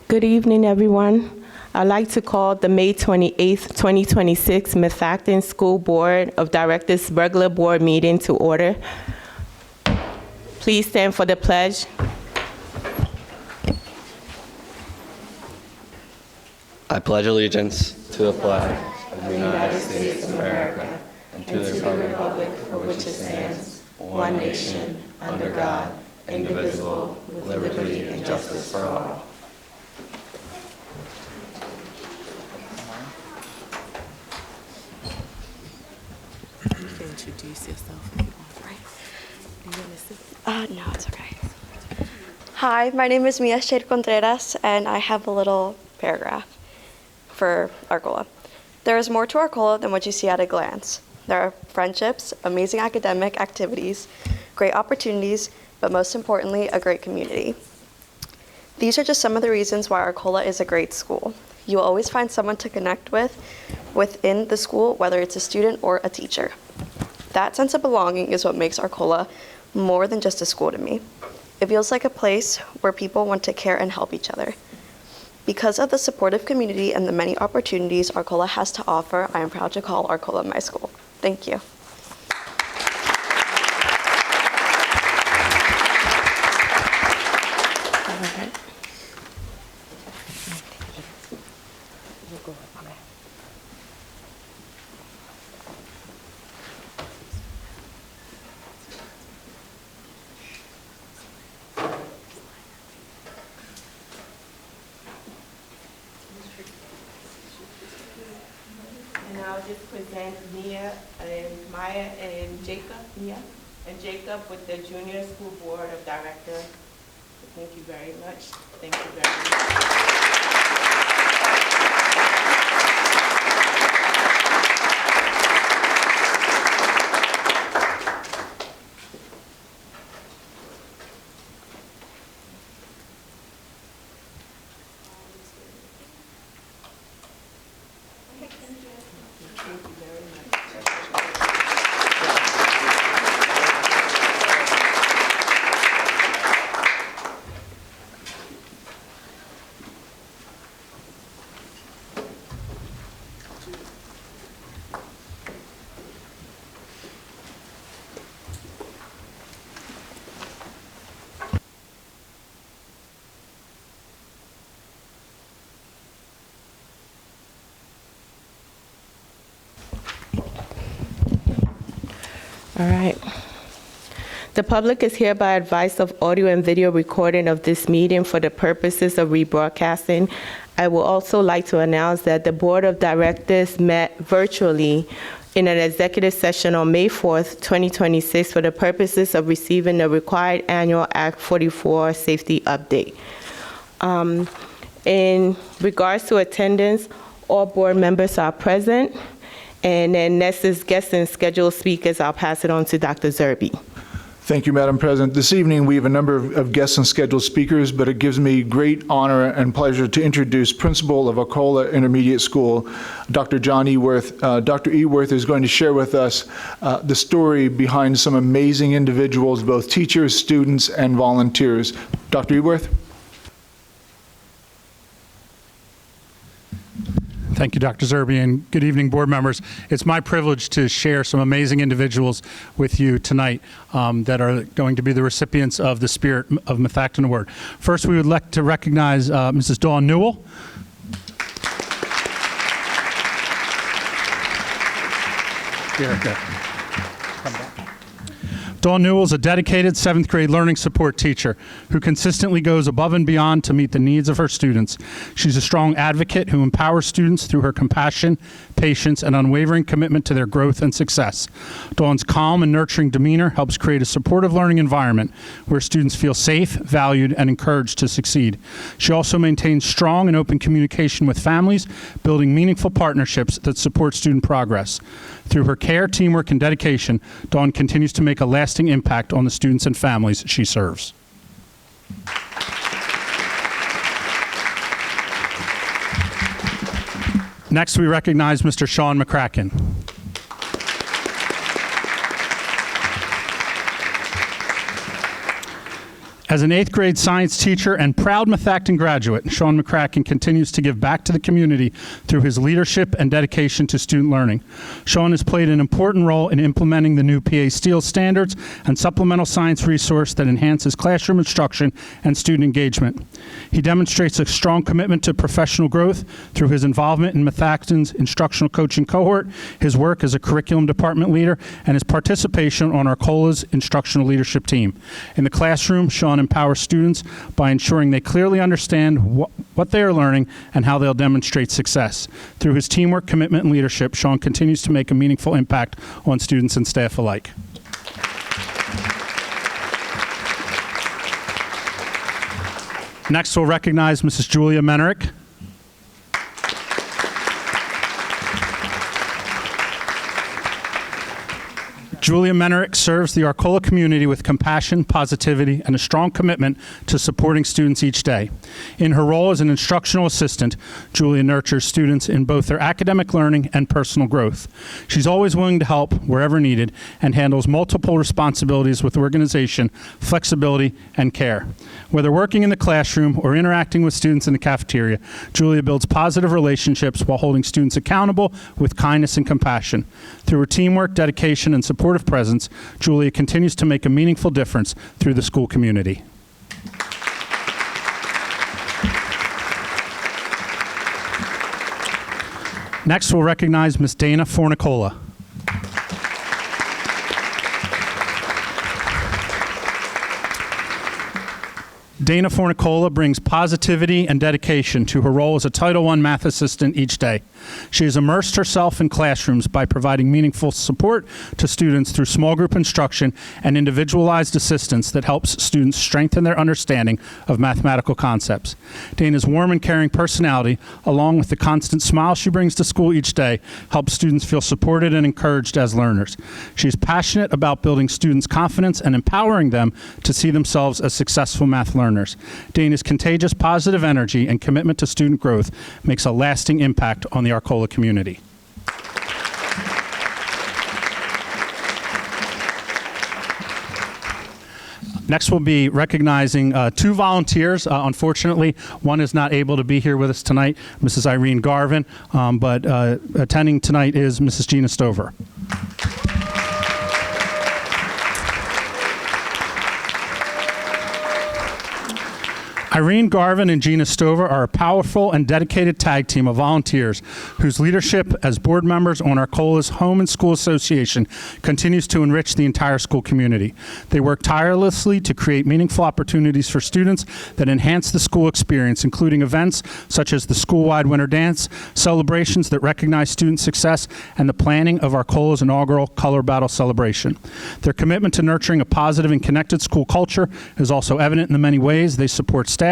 Good evening, everyone. I'd like to call the May 28th, 2026 Methacton School Board of Directors regular board meeting to order. Please stand for the pledge. I pledge allegiance to the flag of the United States of America and to the republic for which it stands, one nation, under God, indivisible, with liberty and justice for all. You can introduce yourself if you want, right? No, it's okay. Hi, my name is Mia Shade Contreras, and I have a little paragraph for Arcola. There is more to Arcola than what you see at a glance. There are friendships, amazing academic activities, great opportunities, but most importantly, a great community. These are just some of the reasons why Arcola is a great school. You will always find someone to connect with within the school, whether it's a student or a teacher. That sense of belonging is what makes Arcola more than just a school to me. It feels like a place where people want to care and help each other. Because of the supportive community and the many opportunities Arcola has to offer, I am proud to call Arcola my school. Thank you. And I'll just present Mia and Maya and Jacob, Mia and Jacob with the Junior School Board of Directors. Thank you very much. Thank you very much. All right. The public is hereby advised of audio and video recording of this meeting for the purposes of rebroadcasting. I would also like to announce that the Board of Directors met virtually in an executive session on May 4th, 2026 for the purposes of receiving the required annual Act 44 safety update. In regards to attendance, all board members are present. And then next is guests and scheduled speakers. I'll pass it on to Dr. Zerbe. Thank you, Madam President. This evening, we have a number of guests and scheduled speakers, but it gives me great honor and pleasure to introduce Principal of Arcola Intermediate School, Dr. John Eworth. Dr. Eworth is going to share with us the story behind some amazing individuals, both teachers, students, and volunteers. Dr. Eworth? Thank you, Dr. Zerbe, and good evening, board members. It's my privilege to share some amazing individuals with you tonight that are going to be the recipients of the Spirit of Methacton Award. First, we would like to recognize Mrs. Dawn Newell. Here, go. Come back. Dawn Newell is a dedicated 7th grade learning support teacher who consistently goes above and beyond to meet the needs of her students. She's a strong advocate who empowers students through her compassion, patience, and unwavering commitment to their growth and success. Dawn's calm and nurturing demeanor helps create a supportive learning environment where students feel safe, valued, and encouraged to succeed. She also maintains strong and open communication with families, building meaningful partnerships that support student progress. Through her care, teamwork, and dedication, Dawn continues to make a lasting impact on the students and families she serves. Next, we recognize Mr. Sean McCracken. As an 8th grade science teacher and proud Meth Acton graduate, Sean McCracken continues to give back to the community through his leadership and dedication to student learning. Sean has played an important role in implementing the new PA Steel standards and supplemental science resource that enhances classroom instruction and student engagement. He demonstrates a strong commitment to professional growth through his involvement in Meth Acton's instructional coaching cohort, his work as a curriculum department leader, and his participation on Arcola's instructional leadership team. In the classroom, Sean empowers students by ensuring they clearly understand what they are learning and how they'll demonstrate success. Through his teamwork, commitment, and leadership, Sean continues to make a meaningful impact on students and staff alike. Next, we'll recognize Mrs. Julia Menerick. Julia Menerick serves the Arcola community with compassion, positivity, and a strong commitment to supporting students each day. In her role as an instructional assistant, Julia nurtures students in both their academic learning and personal growth. She's always willing to help wherever needed and handles multiple responsibilities with organization, flexibility, and care. Whether working in the classroom or interacting with students in the cafeteria, Julia builds positive relationships while holding students accountable with kindness and compassion. Through her teamwork, dedication, and supportive presence, Julia continues to make a meaningful difference through the school community. Next, we'll recognize Ms. Dana Fornicola. Dana Fornicola brings positivity and dedication to her role as a Title I math assistant each day. She has immersed herself in classrooms by providing meaningful support to students through small group instruction and individualized assistance that helps students strengthen their understanding of mathematical concepts. Dana's warm and caring personality, along with the constant smile she brings to school each day, helps students feel supported and encouraged as learners. She is passionate about building students' confidence and empowering them to see themselves as successful math learners. Dana's contagious positive energy and commitment to student growth makes a lasting impact on the Arcola community. Next, we'll be recognizing two volunteers. Unfortunately, one is not able to be here with us tonight, Mrs. Irene Garvin, but attending tonight is Mrs. Gina Stover. Irene Garvin and Gina Stover are a powerful and dedicated tag team of volunteers whose leadership as board members on Arcola's Home and School Association continues to enrich the entire school community. They work tirelessly to create meaningful opportunities for students that enhance the school experience, including events such as the school-wide winter dance, celebrations that recognize student success, and the planning of Arcola's inaugural Color Battle celebration. Their commitment to nurturing a positive and connected school culture is also evident in the many ways they support staff,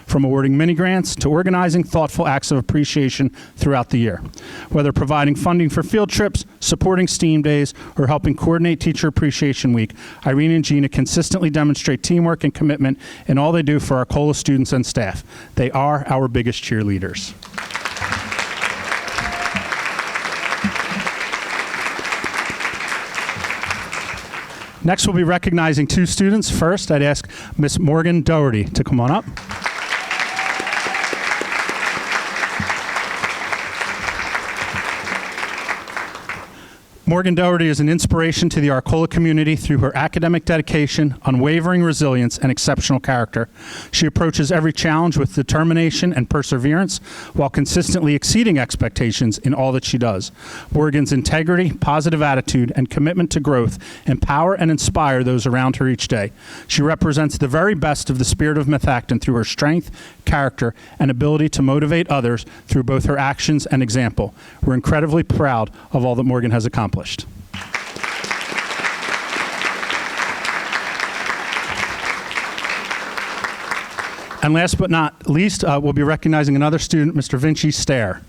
from awarding mini grants to organizing thoughtful acts of appreciation throughout the year. Whether providing funding for field trips, supporting STEAM days, or helping coordinate Teacher Appreciation Week, Irene and Gina consistently demonstrate teamwork and commitment in all they do for Arcola students and staff. They are our biggest cheerleaders. Next, we'll be recognizing two students. First, I'd ask Miss Morgan Doherty to come on up. Morgan Doherty is an inspiration to the Arcola community through her academic dedication, unwavering resilience, and exceptional character. She approaches every challenge with determination and perseverance while consistently exceeding expectations in all that she does. Morgan's integrity, positive attitude, and commitment to growth empower and inspire those around her each day. She represents the very best of the spirit of Meth Acton through her strength, character, and ability to motivate others through both her actions and example. We're incredibly proud of all that Morgan has accomplished. And last but not least, we'll be recognizing another student, Mr. Vinci Stair.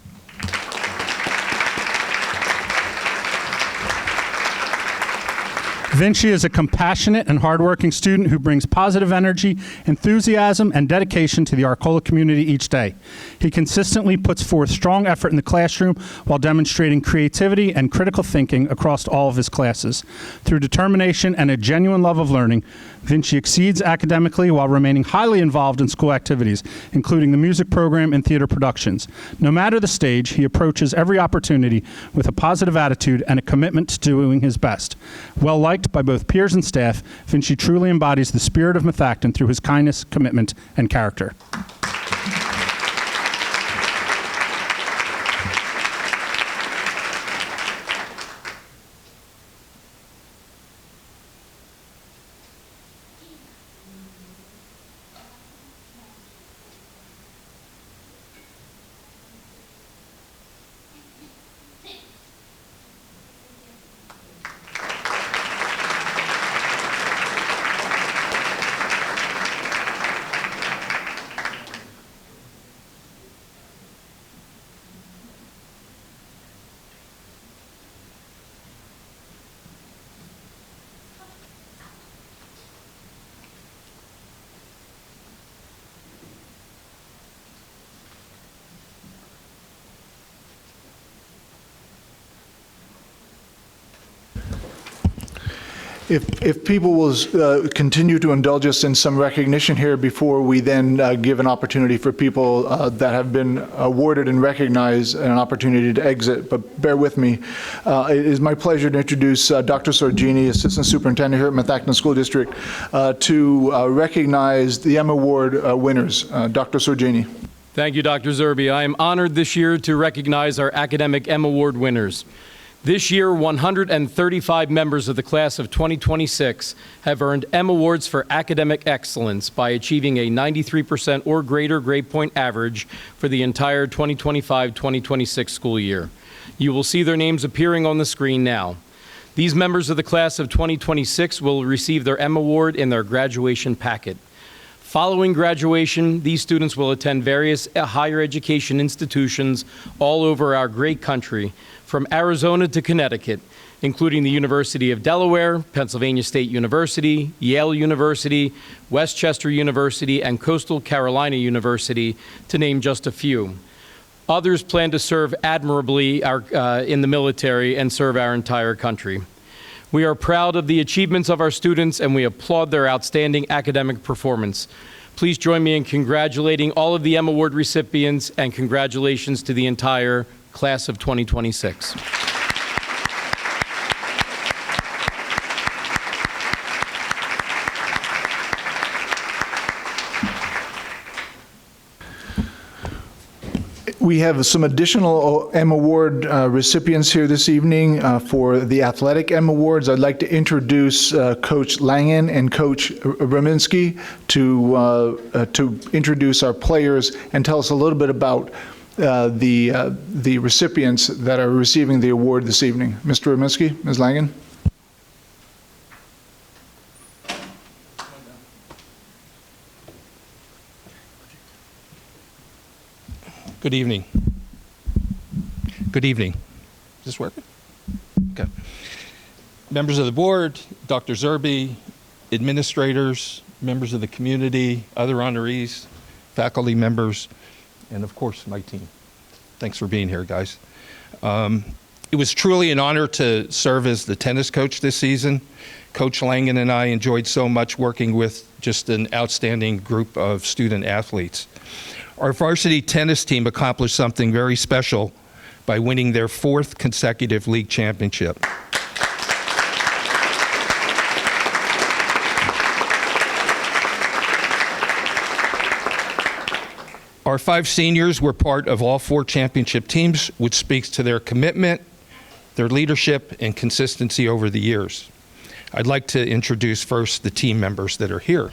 Vinci is a compassionate and hardworking student who brings positive energy, enthusiasm, and dedication to the Arcola community each day. He consistently puts forth strong effort in the classroom while demonstrating creativity and critical thinking across all of his classes. Through determination and a genuine love of learning, Vinci exceeds academically while remaining highly involved in school activities, including the music program and theater productions. No matter the stage, he approaches every opportunity with a positive attitude and a commitment to doing his best. Well liked by both peers and staff, Vinci truly embodies the spirit of Methacton through his kindness, commitment, and character. If people will continue to indulge us in some recognition here before we then give an opportunity for people that have been awarded and recognized an opportunity to exit, but bear with me. It is my pleasure to introduce Dr. Sorgini, Assistant Superintendent here at Methacton School District, to recognize the M Award winners. Dr. Sorgini. Thank you, Dr. Zerby. I am honored this year to recognize our academic M Award winners. This year, 135 members of the class of 2026 have earned M Awards for academic excellence by achieving a 93% or greater grade point average for the entire 2025-2026 school year. You will see their names appearing on the screen now. These members of the class of 2026 will receive their M Award in their graduation packet. Following graduation, these students will attend various higher education institutions all over our great country, from Arizona to Connecticut, including the University of Delaware, Pennsylvania State University, Yale University, Westchester University, and Coastal Carolina University, to name just a few. Others plan to serve admirably in the military and serve our entire country. We are proud of the achievements of our students, and we applaud their outstanding academic performance. Please join me in congratulating all of the M Award recipients, and congratulations to the entire class of 2026. We have some additional M Award recipients here this evening for the Athletic M Awards. I'd like to introduce Coach Langen and Coach Rominski to introduce our players and tell us a little bit about the recipients that are receiving the award this evening. Mr. Rominski, Ms. Langen. Good evening. Good evening. Is this working? Okay. Members of the board, Dr. Zerby, administrators, members of the community, other honorees, faculty members, and of course my team. Thanks for being here, guys. It was truly an honor to serve as the tennis coach this season. Coach Langen and I enjoyed so much working with just an outstanding group of student athletes. Our varsity tennis team accomplished something very special by winning their 4th consecutive league championship. Our 5 seniors were part of all 4 championship teams, which speaks to their commitment, their leadership, and consistency over the years. I'd like to introduce first the team members that are here.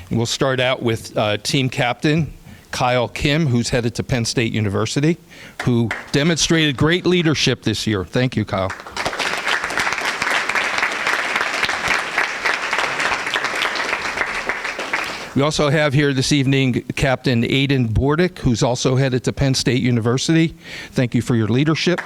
And we'll start out with team captain Kyle Kim, who's headed to Penn State University, who demonstrated great leadership this year. Thank you, Kyle. We also have here this evening Captain Aiden Bordick, who's also headed to Penn State University. Thank you for your leadership.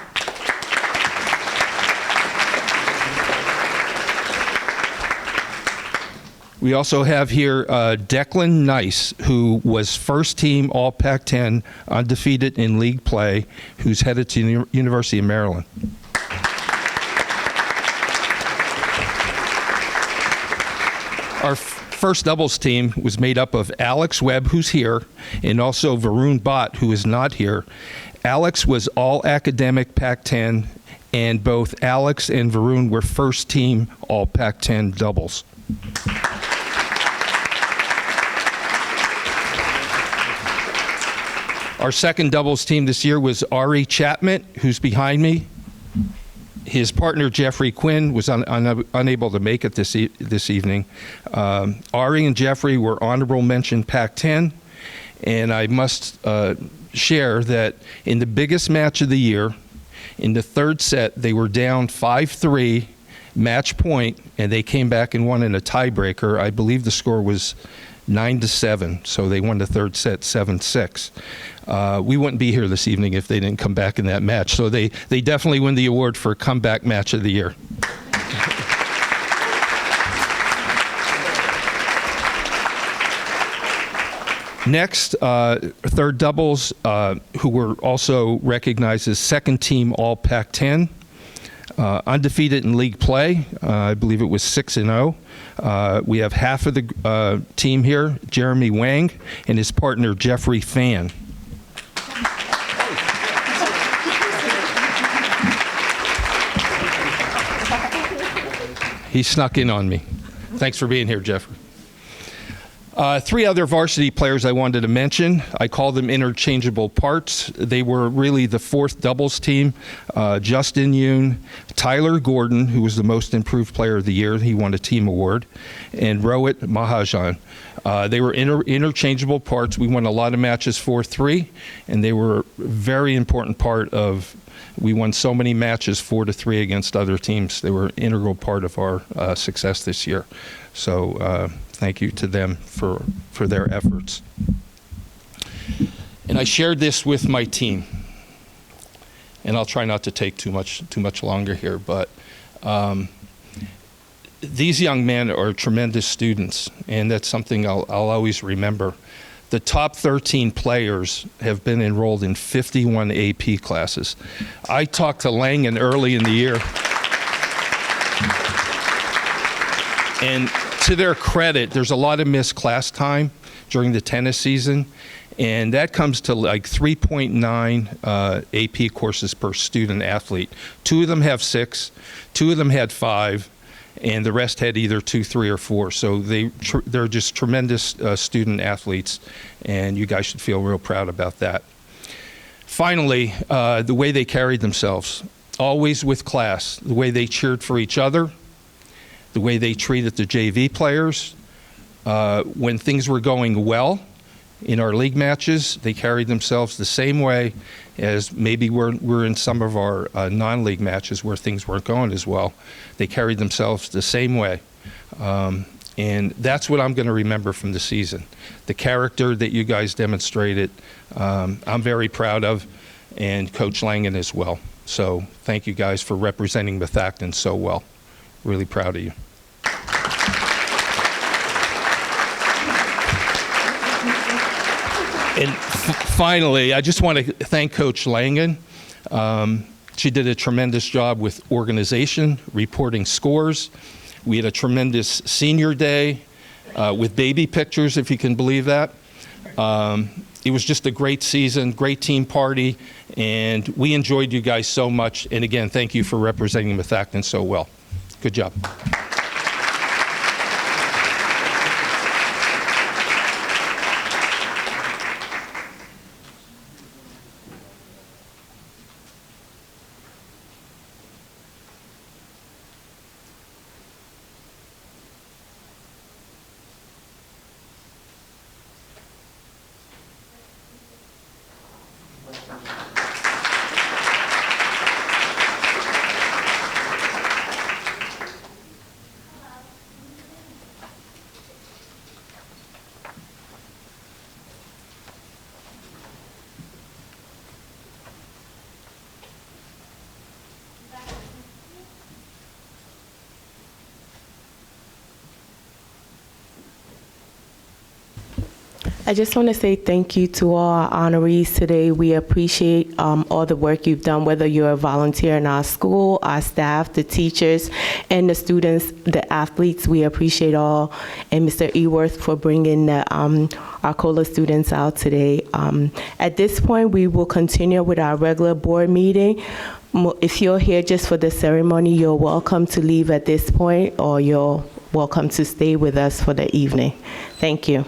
We also have here Declan Nice, who was first team All Pac-10, undefeated in league play, who's headed to the University of Maryland. first doubles team was made up of Alex Webb, who's here, and also Varun Bhatt, who is not here. Alex was all academic Pac-10, and both Alex and Varun were first team all Pac-10 doubles. Our second doubles team this year was Ari Chapman, who's behind me. His partner, Jeffrey Quinn, was unable to make it this evening. Ari and Jeffrey were honorable mention Pac-10, and I must share that in the biggest match of the year, in the third set, they were down 5-3, match point, and they came back and won in a tiebreaker. I believe the score was 9-7, so they won the third set 7-6. We wouldn't be here this evening if they didn't come back in that match. So they definitely win the award for comeback match of the year. Next, third doubles, who were also recognized as second team all Pac-10. Undefeated in league play. I believe it was 6-0. We have half of the team here, Jeremy Wang, and his partner, Jeffrey Fan. He snuck in on me. Thanks for being here, Jeffrey. Three other varsity players I wanted to mention. I call them interchangeable parts. They were really the fourth doubles team. Justin Yoon, Tyler Gordon, who was the most improved player of the year. He won a team award. And Rohit Mahajan. They were interchangeable parts. We won a lot of matches 4-3, and they were a very important part of. We won so many matches 4-3 against other teams. They were an integral part of our success this year. So thank you to them for their efforts. And I shared this with my team. And I'll try not to take too much longer here, but these young men are tremendous students, and that's something I'll always remember. The top 13 players have been enrolled in 51 AP classes. I talked to Langen early in the year. And to their credit, there's a lot of missed class time during the tennis season, and that comes to like 3.9 AP courses per student athlete. 2 of them have 6, 2 of them had 5, and the rest had either 2, 3, or 4. So they're just tremendous student athletes, and you guys should feel real proud about that. Finally, the way they carried themselves, always with class, the way they cheered for each other, the way they treated the JV players. When things were going well in our league matches, they carried themselves the same way as maybe we're in some of our non-league matches where things weren't going as well. They carried themselves the same way. And that's what I'm going to remember from the season. The character that you guys demonstrated, I'm very proud of, and Coach Langen as well. So thank you guys for representing Methacton so well. Really proud of you. And finally, I just want to thank Coach Langen. She did a tremendous job with organization, reporting scores. We had a tremendous senior day with baby pictures, if you can believe that. It was just a great season, great team party, and we enjoyed you guys so much. And again, thank you for representing Methacton so well. Good job. I just want to say thank you to all our honorees today. We appreciate all the work you've done, whether you're a volunteer in our school, our staff, the teachers, and the students, the athletes. We appreciate all. And Mr. Eworth for bringing the Arcola students out today. At this point, we will continue with our regular board meeting. If you're here just for the ceremony, you're welcome to leave at this point, or you're welcome to stay with us for the evening. Thank you.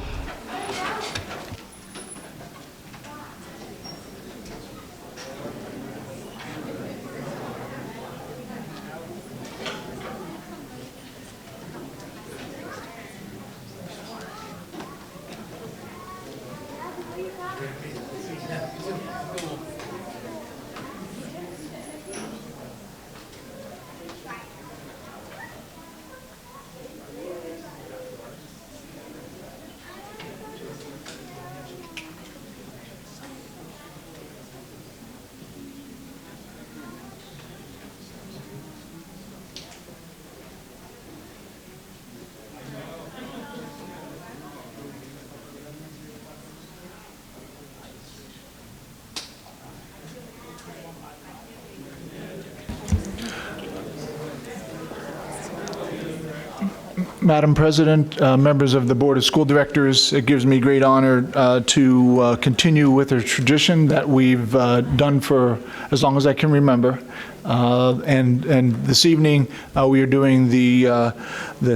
Madam President, members of the Board of School Directors, it gives me great honor to continue with a tradition that we've done for as long as I can remember. And this evening, we are doing the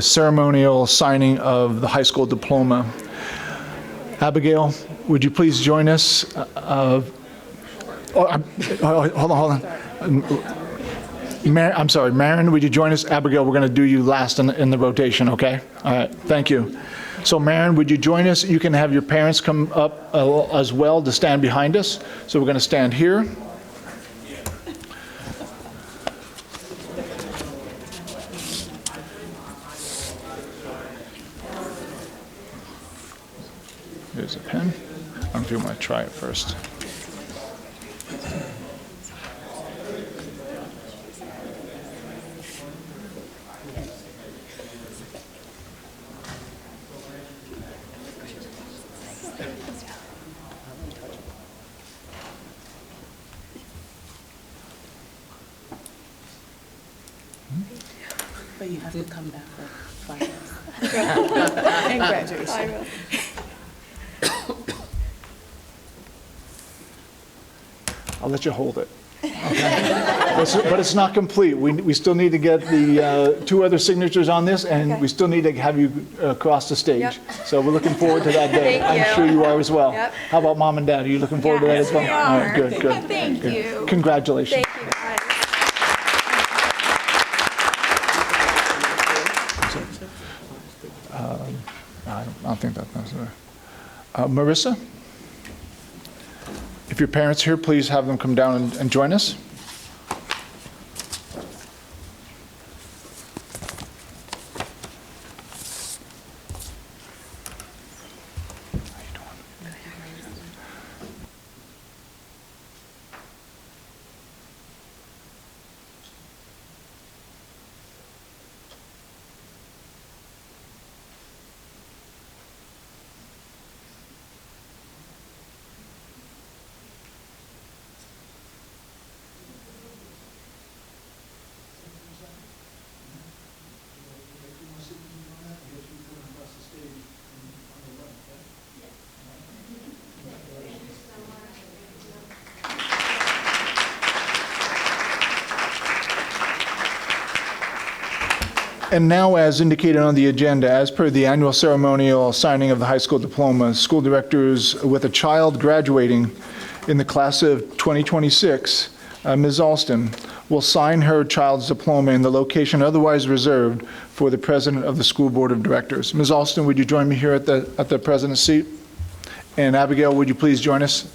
ceremonial signing of the high school diploma. Abigail, would you please join us? Hold on. I'm sorry, Marin, would you join us? Abigail, we're going to do you last in the rotation, okay? All right, thank you. So Marin, would you join us? You can have your parents come up as well to stand behind us. So we're going to stand here. Here's a pen. I don't know if you want to try it first. But you have to come back for finals. And graduation. I'll let you hold it. Okay. But it's not complete. We still need to get the two other signatures on this, and Okay. we still need to have you cross the stage. Yep. So we're looking forward to that day. Thank you. I'm sure you are as well. Yep. How about Mom and Dad? Are you looking forward to that as well? we All right, are. good, good. Thank good. you. Congratulations. Thank you, guys. I don't think that's necessary. Marissa? If your parents are here, please have them come down and join us. And now, as indicated on the agenda, as per the annual ceremonial signing of the high school diploma, school directors with a child graduating in the class of 2026, Ms. Alston, will sign her child's diploma in the location otherwise reserved for the president of the school board of directors. Ms. Alston, would you join me here at the president's seat? And Abigail, would you please join us?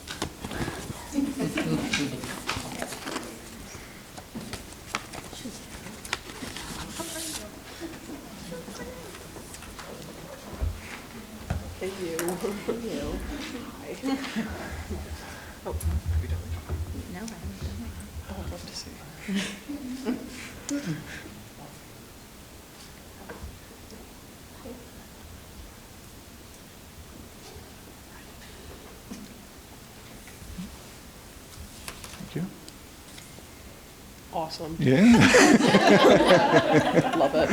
awesome. Yeah. Love it.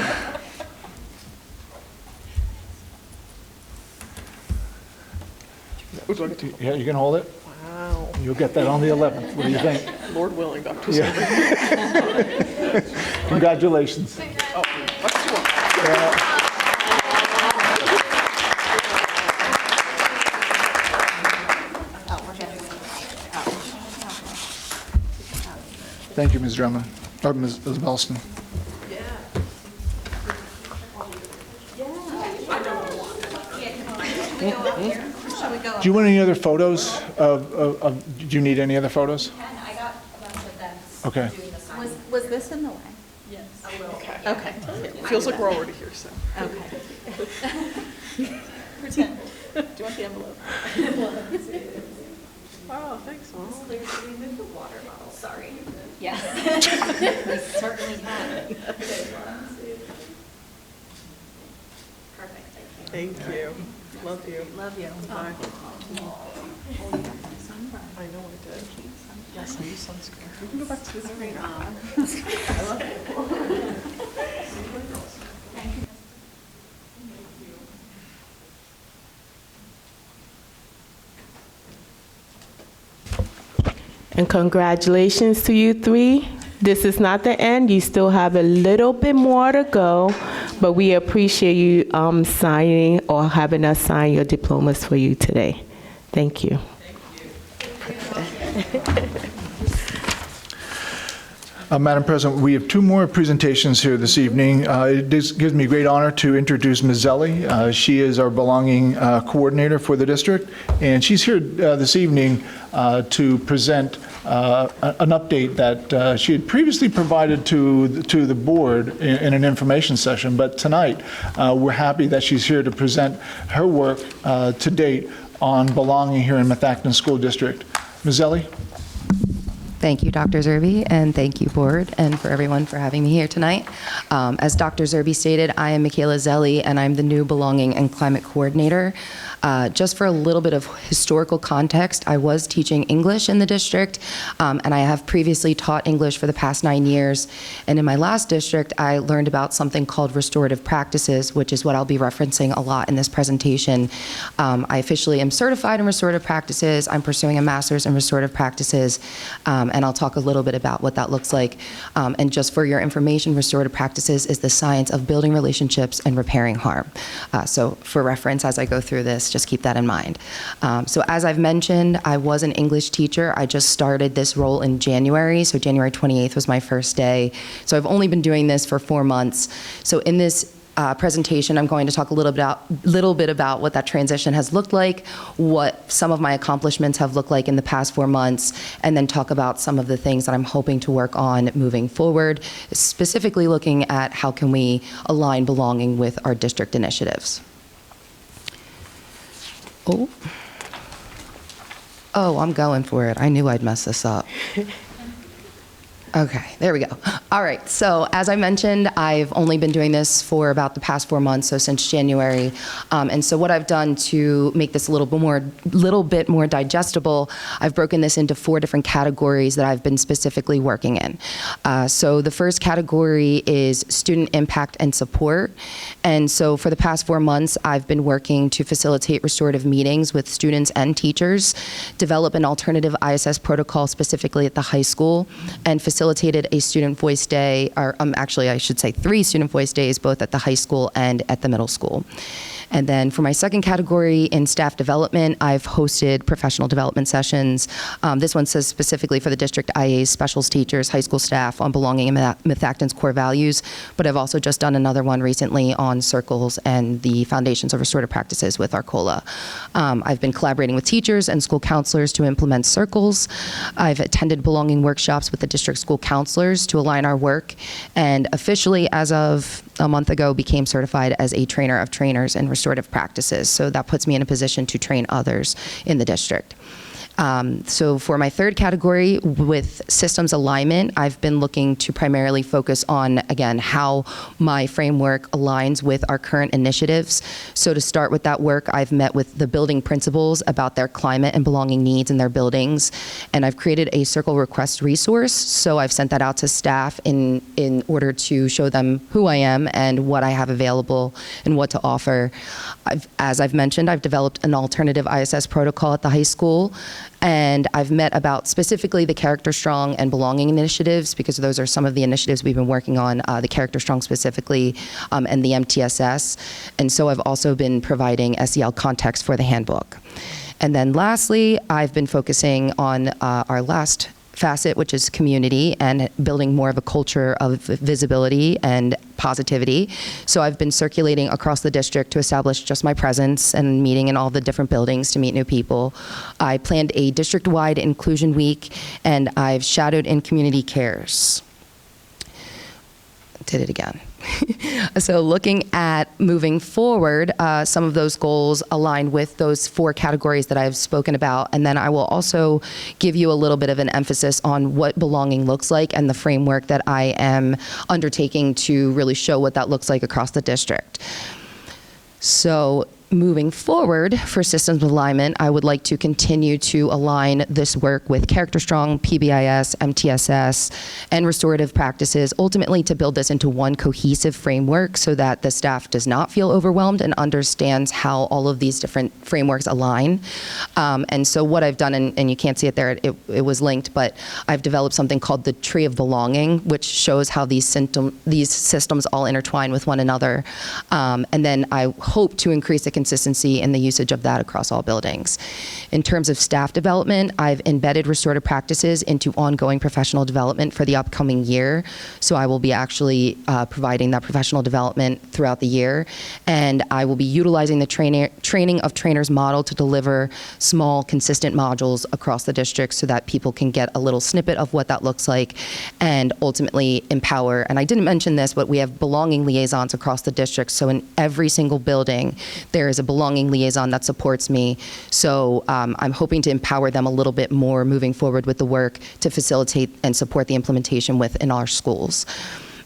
Yeah, you can hold it? Wow. You'll get that on the 11th. What do you think? Lord willing, Dr. Yeah. Zerby. Congratulations. Oh, let's do one. Thank you, Ms. Drummond, or Ms. Belston. Do you want any other photos do you need any other photos? I got a bunch of them. Okay. Was this in the way? Okay. Feels like we're already here, so. Okay. Pretend. Do you want the envelope? Oh, thanks, Mom. Sorry. Yes. We certainly can. Perfect, thank Thank you. Love you. you. Love you. Bye. I know I did. Yes, I use sunscreen. We can go back to the screen. I love it. And congratulations to you three. This is not the end. You still have a little bit more to go, but we appreciate you signing or having us sign your diplomas for you today. Thank you. Madam President, we have two more presentations here this evening. It gives me great honor to introduce Ms. Zelli. She is our belonging coordinator for the district, and she's here this evening to present an update that she had previously provided to the board in an information session, but tonight we're happy that she's here to present her work to date on belonging here in Methacton School District. Ms. Zelli? Thank you, Dr. Zerby, and thank you, board, and for everyone for having me here tonight. As Dr. Zerby stated, I am Michaela Zelli, and I'm the new Belonging and Climate Coordinator. Just for a little bit of historical context, I was teaching English in the district, and I have previously taught English for the past 9 years. And in my last district, I learned about something called restorative practices, which is what I'll be referencing a lot in this presentation. I officially am certified in restorative practices. I'm pursuing a master's in restorative practices, and I'll talk a little bit about what that looks like. And just for your information, restorative practices is the science of building relationships and repairing harm. So for reference, as I go through this, just keep that in mind. So as I've mentioned, I was an English teacher. I just started this role in January, so January 28th was my first day. So I've only been doing this for 4 months. So in this presentation, I'm going to talk a little bit about what that transition has looked like, what some of my accomplishments have looked like in the past 4 months, and then talk about some of the things that I'm hoping to work on moving forward, specifically looking at how can we align belonging with our district initiatives. Oh, I'm going for it. I knew I'd mess this up. Okay, there we go. All right, so as I mentioned, I've only been doing this for about the past 4 months, so since January. And so what I've done to make this a little bit more digestible, I've broken this into 4 different categories that I've been specifically working in. So the first category is student impact and support. And so for the past 4 months, I've been working to facilitate restorative meetings with students and teachers, develop an alternative ISS protocol specifically at the high school, and facilitated a student voice day, or actually I should say 3 student voice days, both at the high school and at the middle school. And then for my second category in staff development, I've hosted professional development sessions. This one says specifically for the district IAs, specials teachers, high school staff on belonging and Methacton's core values, but I've also just done another one recently on circles and the foundations of restorative practices with Arcola. I've been collaborating with teachers and school counselors to implement circles. I've attended belonging workshops with the district school counselors to align our work, and officially as of a month ago became certified as a trainer of trainers in restorative practices. So that puts me in a position to train others in the district. So for my third category, with systems alignment, I've been looking to primarily focus on, again, how my framework aligns with our current initiatives. So to start with that work, I've met with the building principals about their climate and belonging needs in their buildings, and I've created a circle request resource. So I've sent that out to staff in order to show them who I am and what I have available and what to offer. As I've mentioned, I've developed an alternative ISS protocol at the high school, and I've met about specifically the Character Strong and Belonging initiatives, because those are some of the initiatives we've been working on, the Character Strong specifically, and the MTSS. And so I've also been providing SEL context for the handbook. And then lastly, I've been focusing on our last facet, which is community, and building more of a culture of visibility and positivity. So I've been circulating across the district to establish just my presence and meeting in all the different buildings to meet new people. I planned a district-wide inclusion week, and I've shadowed in community cares. Did it again. So looking at moving forward, some of those goals align with those 4 categories that I've spoken about. And then I will also give you a little bit of an emphasis on what belonging looks like and the framework that I am undertaking to really show what that looks like across the district. So moving forward for systems alignment, I would like to continue to align this work with Character Strong, PBIS, MTSS, and restorative practices, ultimately to build this into one cohesive framework so that the staff does not feel overwhelmed and understands how all of these different frameworks align. And so what I've done, and you can't see it there, it was linked, but I've developed something called the Tree of Belonging, which shows how these systems all intertwine with one another. And then I hope to increase the consistency in the usage of that across all buildings. In terms of staff development, I've embedded restorative practices into ongoing professional development for the upcoming year. So I will be actually providing that professional development throughout the year. And I will be utilizing the training of trainers model to deliver small, consistent modules across the district so that people can get a little snippet of what that looks like and ultimately empower. And I didn't mention this, but we have belonging liaisons across the district. So in every single building, there is a belonging liaison that supports me. So I'm hoping to empower them a little bit more moving forward with the work to facilitate and support the implementation within our schools.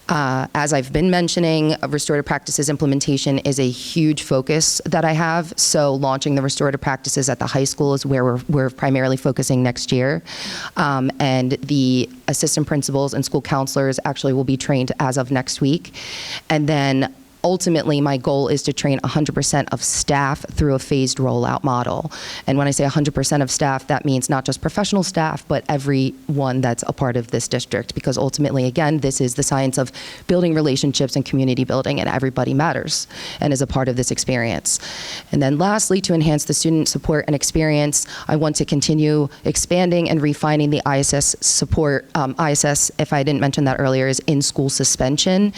As I've been mentioning, restorative practices implementation is a huge focus that I have. So launching the restorative practices at the high school is where we're primarily focusing next year. And the assistant principals and school counselors actually will be trained as of next week. And then ultimately, my goal is to train 100% of staff through a phased rollout model. And when I say 100% of staff, that means not just professional staff, but everyone that's a part of this district. Because ultimately, again, this is the science of building relationships and community building, and everybody matters and is a part of this experience. And then lastly, to enhance the student support and experience, I want to continue expanding and refining the ISS support. ISS, if I didn't mention that earlier, is in-school suspension.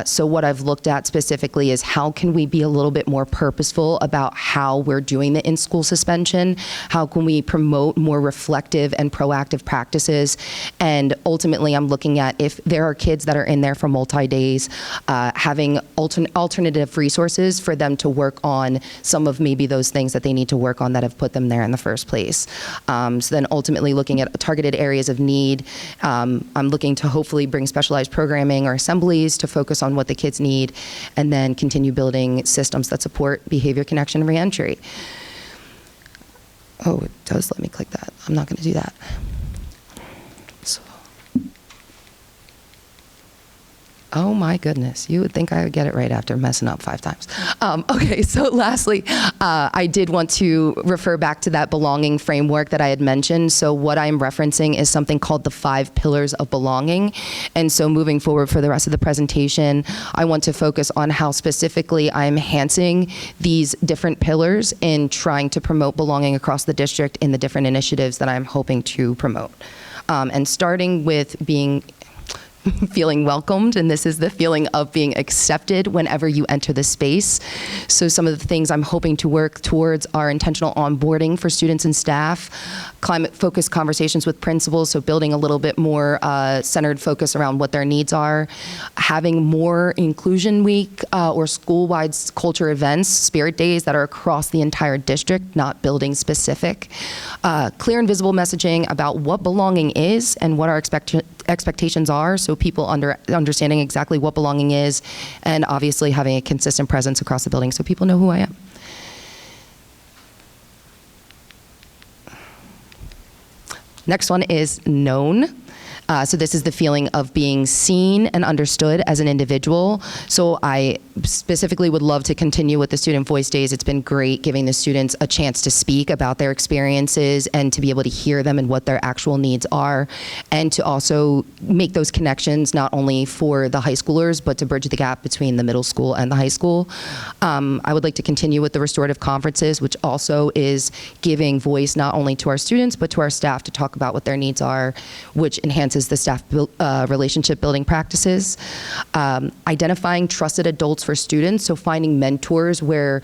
So what I've looked at specifically is how can we be a little bit more purposeful about how we're doing the in-school suspension? How can we promote more reflective and proactive practices? And ultimately, I'm looking at if there are kids that are in there for multi-days, having alternative resources for them to work on some of maybe those things that they need to work on that have put them there in the first place. So then ultimately looking at targeted areas of need, I'm looking to hopefully bring specialized programming or assemblies to focus on what the kids need, and then continue building systems that support behavior, connection, and reentry. Oh, it does let me click that. I'm not going to do that. So. Oh my goodness, you would think I would get it right after messing up 5 times. Okay, so lastly, I did want to refer back to that belonging framework that I had mentioned. So what I'm referencing is something called the 5 pillars of belonging. And so moving forward for the rest of the presentation, I want to focus on how specifically I'm enhancing these different pillars in trying to promote belonging across the district in the different initiatives that I'm hoping to promote. And starting with being feeling welcomed, and this is the feeling of being accepted whenever you enter the space. So some of the things I'm hoping to work towards are intentional onboarding for students and staff, climate-focused conversations with principals, so building a little bit more centered focus around what their needs are, having more Inclusion Week or school-wide culture events, spirit days that are across the entire district, not building specific, clear and visible messaging about what belonging is and what our expectations are, so people understanding exactly what belonging is, and obviously having a consistent presence across the building so people know who I am. Next one is known. So this is the feeling of being seen and understood as an individual. So I specifically would love to continue with the Student Voice Days. It's been great giving the students a chance to speak about their experiences and to be able to hear them and what their actual needs are, and to also make those connections not only for the high schoolers, but to bridge the gap between the middle school and the high school. I would like to continue with the restorative conferences, which also is giving voice not only to our students, but to our staff to talk about what their needs are, which enhances the staff relationship building practices. Identifying trusted adults for students, so finding mentors where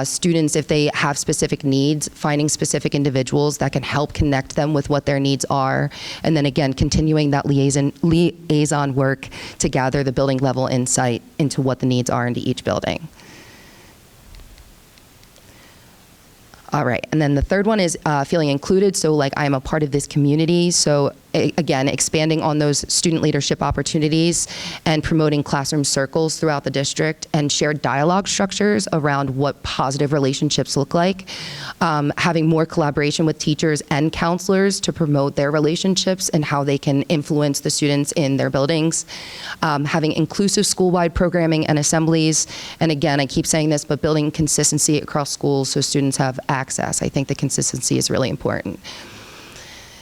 students, if they have specific needs, finding specific individuals that can help connect them with what their needs are, and then again, continuing that liaison work to gather the building level insight into what the needs are into each building. All right, and then the third one is feeling included, so like I'm a part of this community, so again, expanding on those student leadership opportunities and promoting classroom circles throughout the district and shared dialogue structures around what positive relationships look like. Having more collaboration with teachers and counselors to promote their relationships and how they can influence the students in their buildings. Having inclusive school-wide programming and assemblies. And again, I keep saying this, but building consistency across schools so students have access. I think the consistency is really important.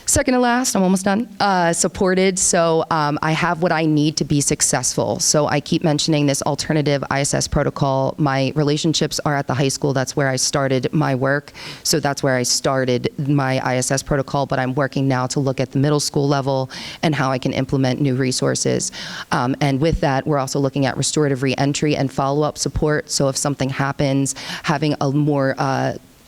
Second to last, I'm almost done, supported. So I have what I need to be successful. So I keep mentioning this alternative ISS protocol. My relationships are at the high school. That's where I started my work. So that's where I started my ISS protocol, but I'm working now to look at the middle school level and how I can implement new resources. And with that, we're also looking at restorative reentry and follow-up support. So if something happens, having a more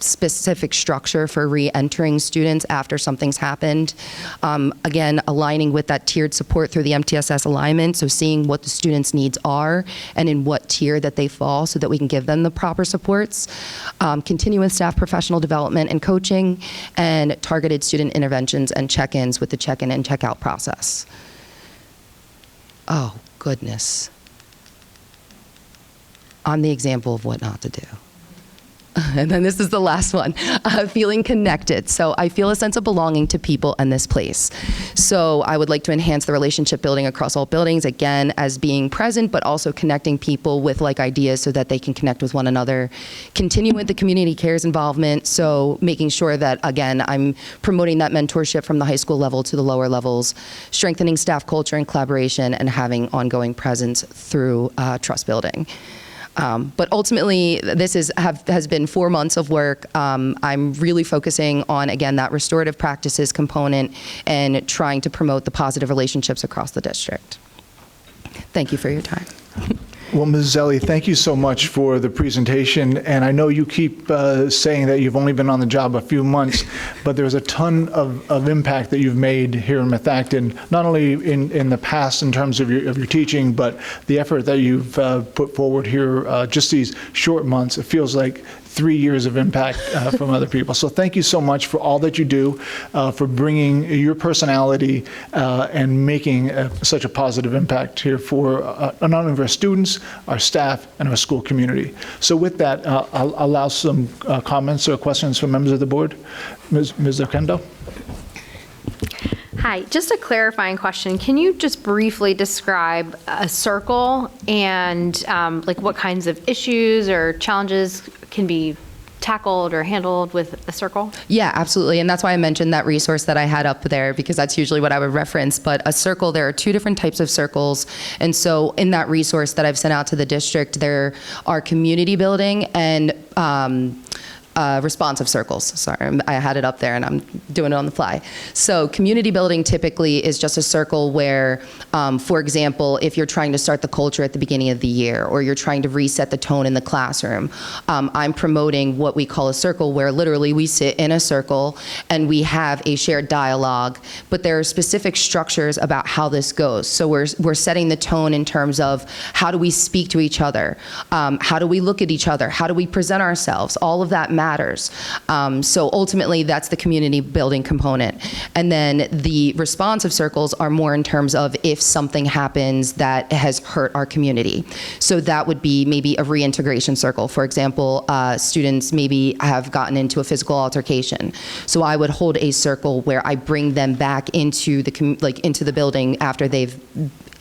specific structure for re-entering students after something's happened. Again, aligning with that tiered support through the MTSS alignment, so seeing what the students' needs are and in what tier that they fall so that we can give them the proper supports. Continuing staff professional development and coaching, and targeted student interventions and check-ins with the check-in and check-out process. Oh, goodness. I'm the example of what not to do. And then this is the last one, feeling connected. So I feel a sense of belonging to people and this place. So I would like to enhance the relationship building across all buildings, again, as being present, but also connecting people with like ideas so that they can connect with one another. Continue with the community cares involvement, so making sure that, again, I'm promoting that mentorship from the high school level to the lower levels, strengthening staff culture and collaboration, and having ongoing presence through trust building. But ultimately, this has been 4 months of work. I'm really focusing on, again, that restorative practices component and trying to promote the positive relationships across the district. Thank you for your time. Well, Ms. Zelli, thank you so much for the presentation. And I know you keep saying that you've only been on the job a few months, but there's a ton of impact that you've made here in Methacton, not only in the past in terms of your teaching, but the effort that you've put forward here, just these short months. It feels like 3 years of impact from other people. So thank you so much for all that you do, for bringing your personality and making such a positive impact here for not only our students, our staff, and our school community. So with that, I'll allow some comments or questions from members of the board. Ms. Oquendo? Hi, just a clarifying question. Can you just briefly describe a circle and like what kinds of issues or challenges can be tackled or handled with a circle? Yeah, absolutely. And that's why I mentioned that resource that I had up there, because that's usually what I would reference. But a circle, there are 2 different types of circles. And so in that resource that I've sent out to the district, there are community building and responsive circles. Sorry, I had it up there and I'm doing it on the fly. So community building typically is just a circle where, for example, if you're trying to start the culture at the beginning of the year, or you're trying to reset the tone in the classroom, I'm promoting what we call a circle, where literally we sit in a circle and we have a shared dialogue, but there are specific structures about how this goes. So we're setting the tone in terms of how do we speak to each other, how do we look at each other, how do we present ourselves, all of that matters. So ultimately, that's the community building component. And then the responsive circles are more in terms of if something happens that has hurt our community. So that would be maybe a reintegration circle. For example, students maybe have gotten into a physical altercation. So I would hold a circle where I bring them back into the building after they've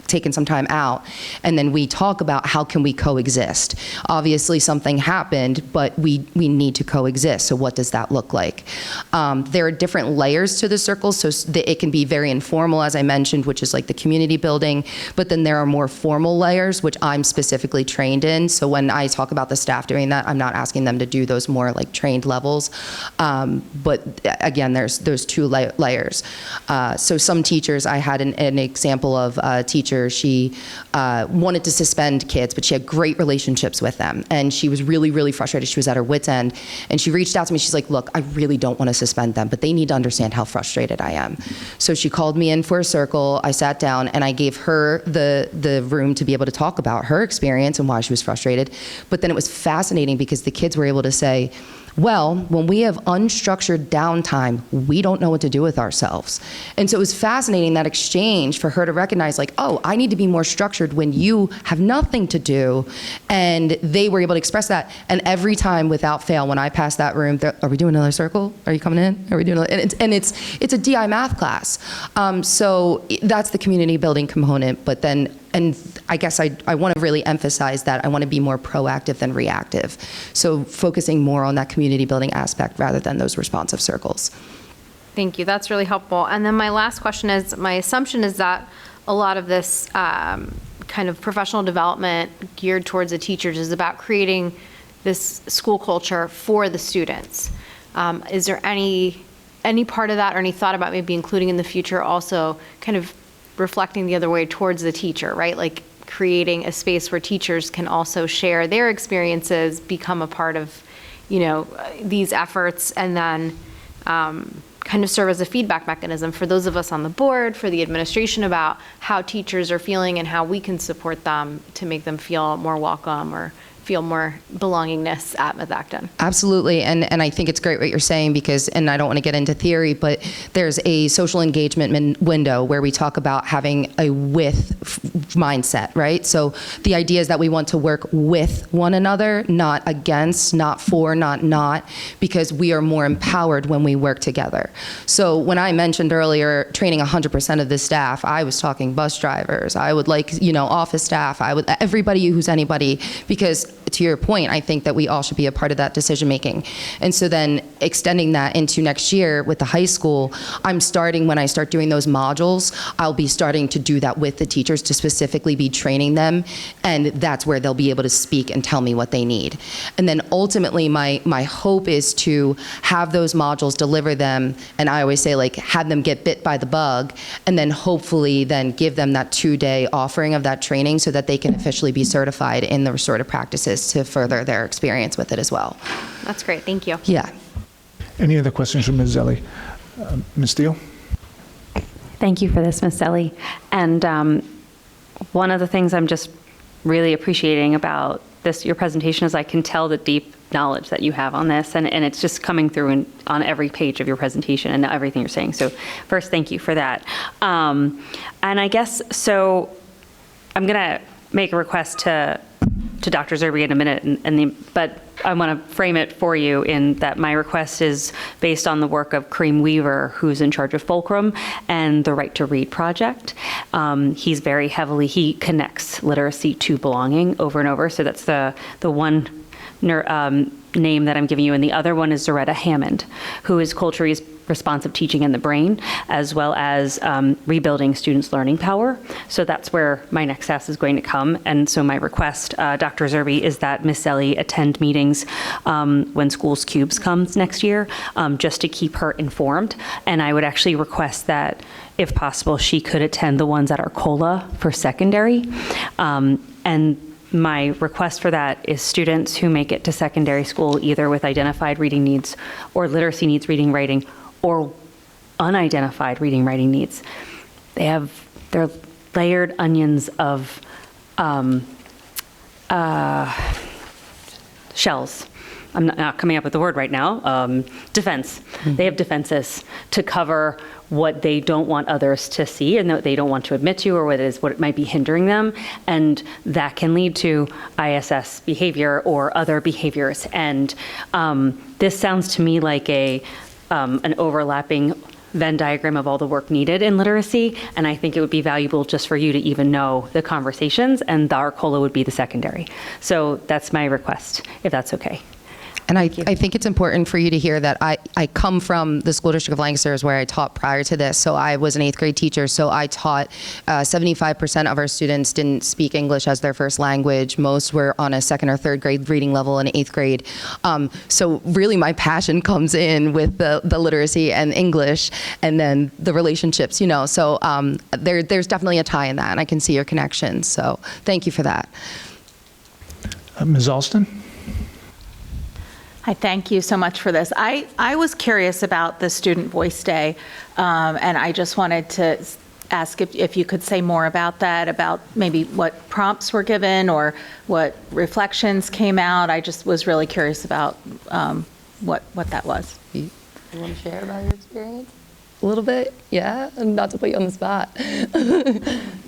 taken some time out, and then we talk about how can we coexist. Obviously something happened, but we need to coexist, so what does that look like? There are different layers to the circle, so it can be very informal, as I mentioned, which is like the community building, but then there are more formal layers, which I'm specifically trained in, so when I talk about the staff doing that, I'm not asking them to do those more like trained levels, but again, there's those two layers. So some teachers, I had an example of a teacher. She wanted to suspend kids, but she had great relationships with them. And she was really, really frustrated. She was at her wit's end. And she reached out to me. She's like, look, I really don't want to suspend them, but they need to understand how frustrated I am. So she called me in for a circle. I sat down and I gave her the room to be able to talk about her experience and why she was frustrated. But then it was fascinating because the kids were able to say, well, when we have unstructured downtime, we don't know what to do with ourselves. And so it was fascinating, that exchange, for her to recognize, like, oh, I need to be more structured when you have nothing to do. And they were able to express that. And every time, without fail, when I pass that room, are we doing another circle? Are you coming in? Are we doing another? And it's a DI math class. So that's the community building component. But then, and I guess I want to really emphasize that I want to be more proactive than reactive. So focusing more on that community building aspect rather than those responsive circles. Thank you. That's really helpful. And then my last question is, my assumption is that a lot of this kind of professional development geared towards the teachers is about creating this school culture for the students. Is there any part of that, or any thought about maybe including in the future also kind of reflecting the other way towards the teacher, right? Like creating a space where teachers can also share their experiences, become a part of, these efforts, and then kind of serve as a feedback mechanism for those of us on the board, for the administration, about how teachers are feeling and how we can support them to make them feel more welcome or feel more belongingness at Meth Acton. Absolutely, and I think it's great what you're saying, because, and I don't want to get into theory, but there's a social engagement window where we talk about having a with mindset, right? So the idea is that we want to work with one another, not against, not for, not, because we are more empowered when we work together. So when I mentioned earlier training 100% of the staff, I was talking bus drivers, I would office staff, everybody who's anybody, because to your point, I think that we all should be a part of that decision making. And so then extending that into next year with the high school, when I start doing those modules, I'll be starting to do that with the teachers to specifically be training them, and that's where they'll be able to speak and tell me what they need. And then ultimately my hope is to have those modules, deliver them, and I always say, like, have them get bit by the bug, and then hopefully then give them that 2-day offering of that training so that they can officially be certified in the restorative practices to further their experience with it as well. That's great. Thank you. Yeah. Any other questions from Ms. Zelli? Ms. Steele? Thank you for this, Ms. Zelli. And one of the things I'm just really appreciating about your presentation is I can tell the deep knowledge that you have on this, and it's just coming through on every page of your presentation and everything you're saying. So first, thank you for that. And I guess, so I'm going to make a request to Dr. Zerby in a minute, but I want to frame it for you in that my request is based on the work of Kareem Weaver, who's in charge of Fulcrum and the Right to Read project. He connects literacy to belonging over and over. So that's the one name that I'm giving you. And the other one is Zaretta Hammond, who is responsive teaching in the brain, as well as rebuilding students' learning power. So that's where my next task is going to come. And so my request, Dr. Zerbe, is that Ms. Zelli attend meetings when Schools Cubes comes next year, just to keep her informed. And I would actually request that, if possible, she could attend the ones at Arcola for secondary. And my request for that is students who make it to secondary school either with identified reading needs or literacy needs, reading, writing, or unidentified reading, writing needs. They're layered onions of shells. I'm not coming up with the word right now. Defense. Mm-hmm. They have defenses to cover what they don't want others to see and what they don't want to admit to, or what it might be hindering them. And that can lead to ISS behavior or other behaviors. And this sounds to me like an overlapping Venn diagram of all the work needed in literacy. And I think it would be valuable just for you to even know the conversations, and the Arcola would be the secondary. So that's my request, if that's okay. And I think it's important for you to hear that I come from the School District of Lancaster, where I taught prior to this. So I was an 8th grade teacher. So I taught 75% of our students didn't speak English as their first language. Most were on a 2nd or 3rd grade reading level in 8th grade. So really my passion comes in with the literacy and English, and then the relationships, you know. So there's definitely a tie in that, and I can see your connections. So thank you for that. Ms. Alston? Hi, thank you so much for this. I was curious about the Student Voice Day, and I just wanted to ask if you could say more about that, about maybe what prompts were given or what reflections came out. I just was really curious about what that was. You want to share about your experience? A little bit, yeah, and not to put you on the spot.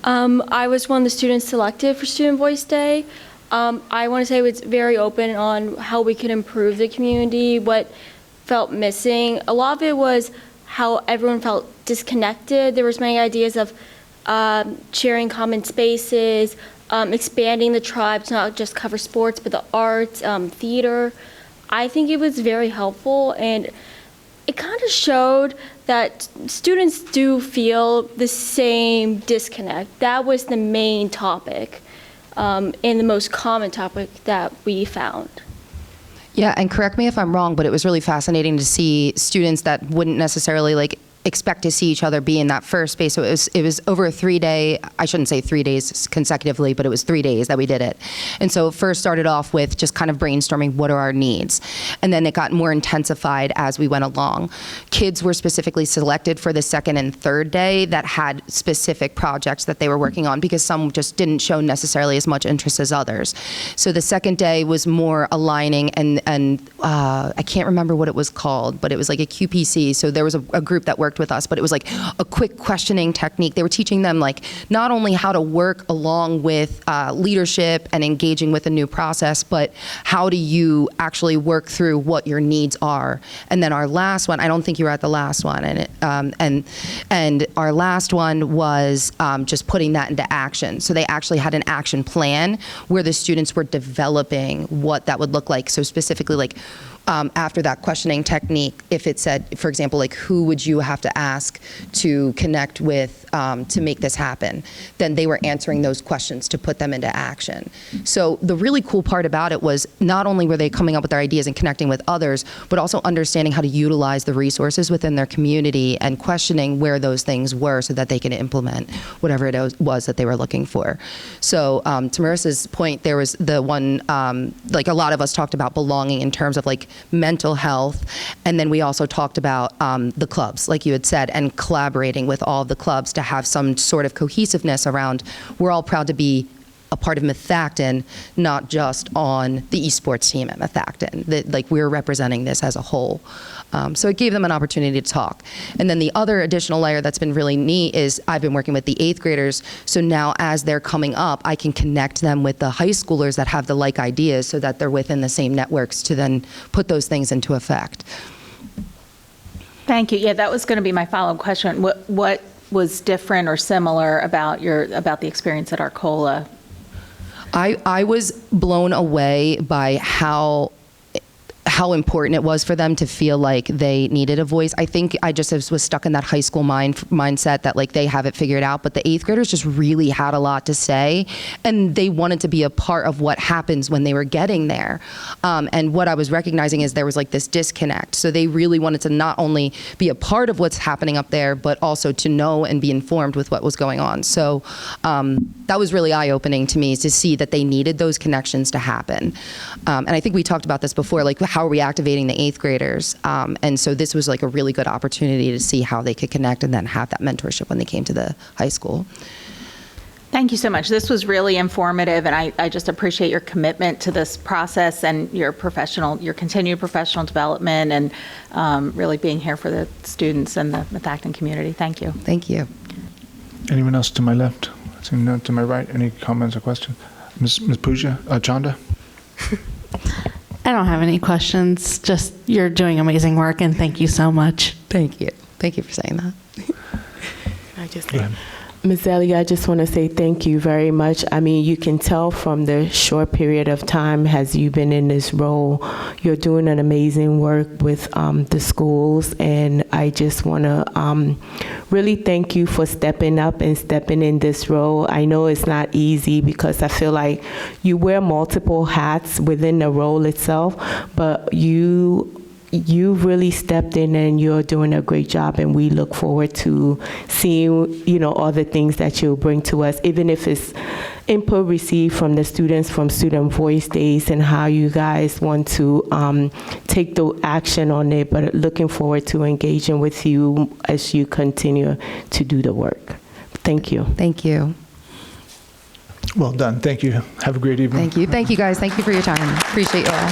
I was one of the students selected for Student Voice Day. I want to say it was very open on how we could improve the community, what felt missing. A lot of it was how everyone felt disconnected. There was many ideas of sharing common spaces, expanding the tribe to not just cover sports, but the arts, theater. I think it was very helpful, and it kind of showed that students do feel the same disconnect. That was the main topic. And the most common topic that we found. Yeah, and correct me if I'm wrong, but it was really fascinating to see students that wouldn't necessarily expect to see each other be in that first space. So it was over a 3-day, I shouldn't say 3 days consecutively, but it was 3 days that we did it. And so it first started off with just kind of brainstorming what are our needs. And then it got more intensified as we went along. Kids were specifically selected for the 2nd and 3rd day that had specific projects that they were working on, because some just didn't show necessarily as much interest as others. So the 2nd day was more aligning, and I can't remember what it was called, but it was like a QPC. So there was a group that worked with us, but it was like a quick questioning technique. They were teaching them not only how to work along with leadership and engaging with a new process, but how do you actually work through what your needs are. And then our last one, I don't think you were at the last one, and our last one was just putting that into action. So they actually had an action plan where the students were developing what that would look like. So specifically after that questioning technique, if it said, for example, who would you have to ask to connect with to make this happen, then they were answering those questions to put them into action. So the really cool part about it was not only were they coming up with their ideas and connecting with others, but also understanding how to utilize the resources within their community and questioning where those things were so that they can implement whatever it was that they were looking for. So to Marissa's point, there was the one, a lot of us talked about belonging in terms of mental health, and then we also talked about the clubs, like you had said, and collaborating with all the clubs to have some sort of cohesiveness around, we're all proud to be a part of Methacton, not just on the esports team at Methacton, that we're representing this as a whole. So it gave them an opportunity to talk. And then the other additional layer that's been really neat is I've been working with the 8th graders, so now as they're coming up, I can connect them with the high schoolers that have the like ideas so that they're within the same networks to then put those things into effect. Thank you. Yeah, that was going to be my follow-up question. What was different or similar about the experience at Arcola? I was blown away by how how important it was for them to feel like they needed a voice. I think I just was stuck in that high school mindset that like they have it figured out, but the 8th graders just really had a lot to say, and they wanted to be a part of what happens when they were getting there. And what I was recognizing is there was like this disconnect. So they really wanted to not only be a part of what's happening up there, but also to know and be informed with what was going on. So that was really eye-opening to me, to see that they needed those connections to happen. And I think we talked about this before, like how are we activating the 8th graders? And so this was like a really good opportunity to see how they could connect and then have that mentorship when they came to the high school. Thank you so much. This was really informative, and I just appreciate your commitment to this process and your continued professional development, and really being here for the students and the Methacton community. Thank you. Thank you. Anyone else to my left? Seeing none to my right. Any comments or questions? Ms. Pooja, Chanda? I don't have any questions. Just you're doing amazing work, and thank you so much. Thank you. Thank you for saying that. I just Ms. Zelli, I just want to say thank you very much. I mean, you can tell from the short period of time as you've been in this role, you're doing an amazing work with the schools, and I just want to really thank you for stepping up and stepping in this role. I know it's not easy because I feel like you wear multiple hats within the role itself, but you've really stepped in and you're doing a great job, and we look forward to seeing, all the things that you'll bring to us, even if it's input received from the students from Student Voice Days and how you guys want to take the action on it, but looking forward to engaging with you as you continue to do the work. Thank you. Thank you. Well done. Thank you. Have a great evening. Thank you. Thank you, guys. Thank you for your time. Appreciate you all.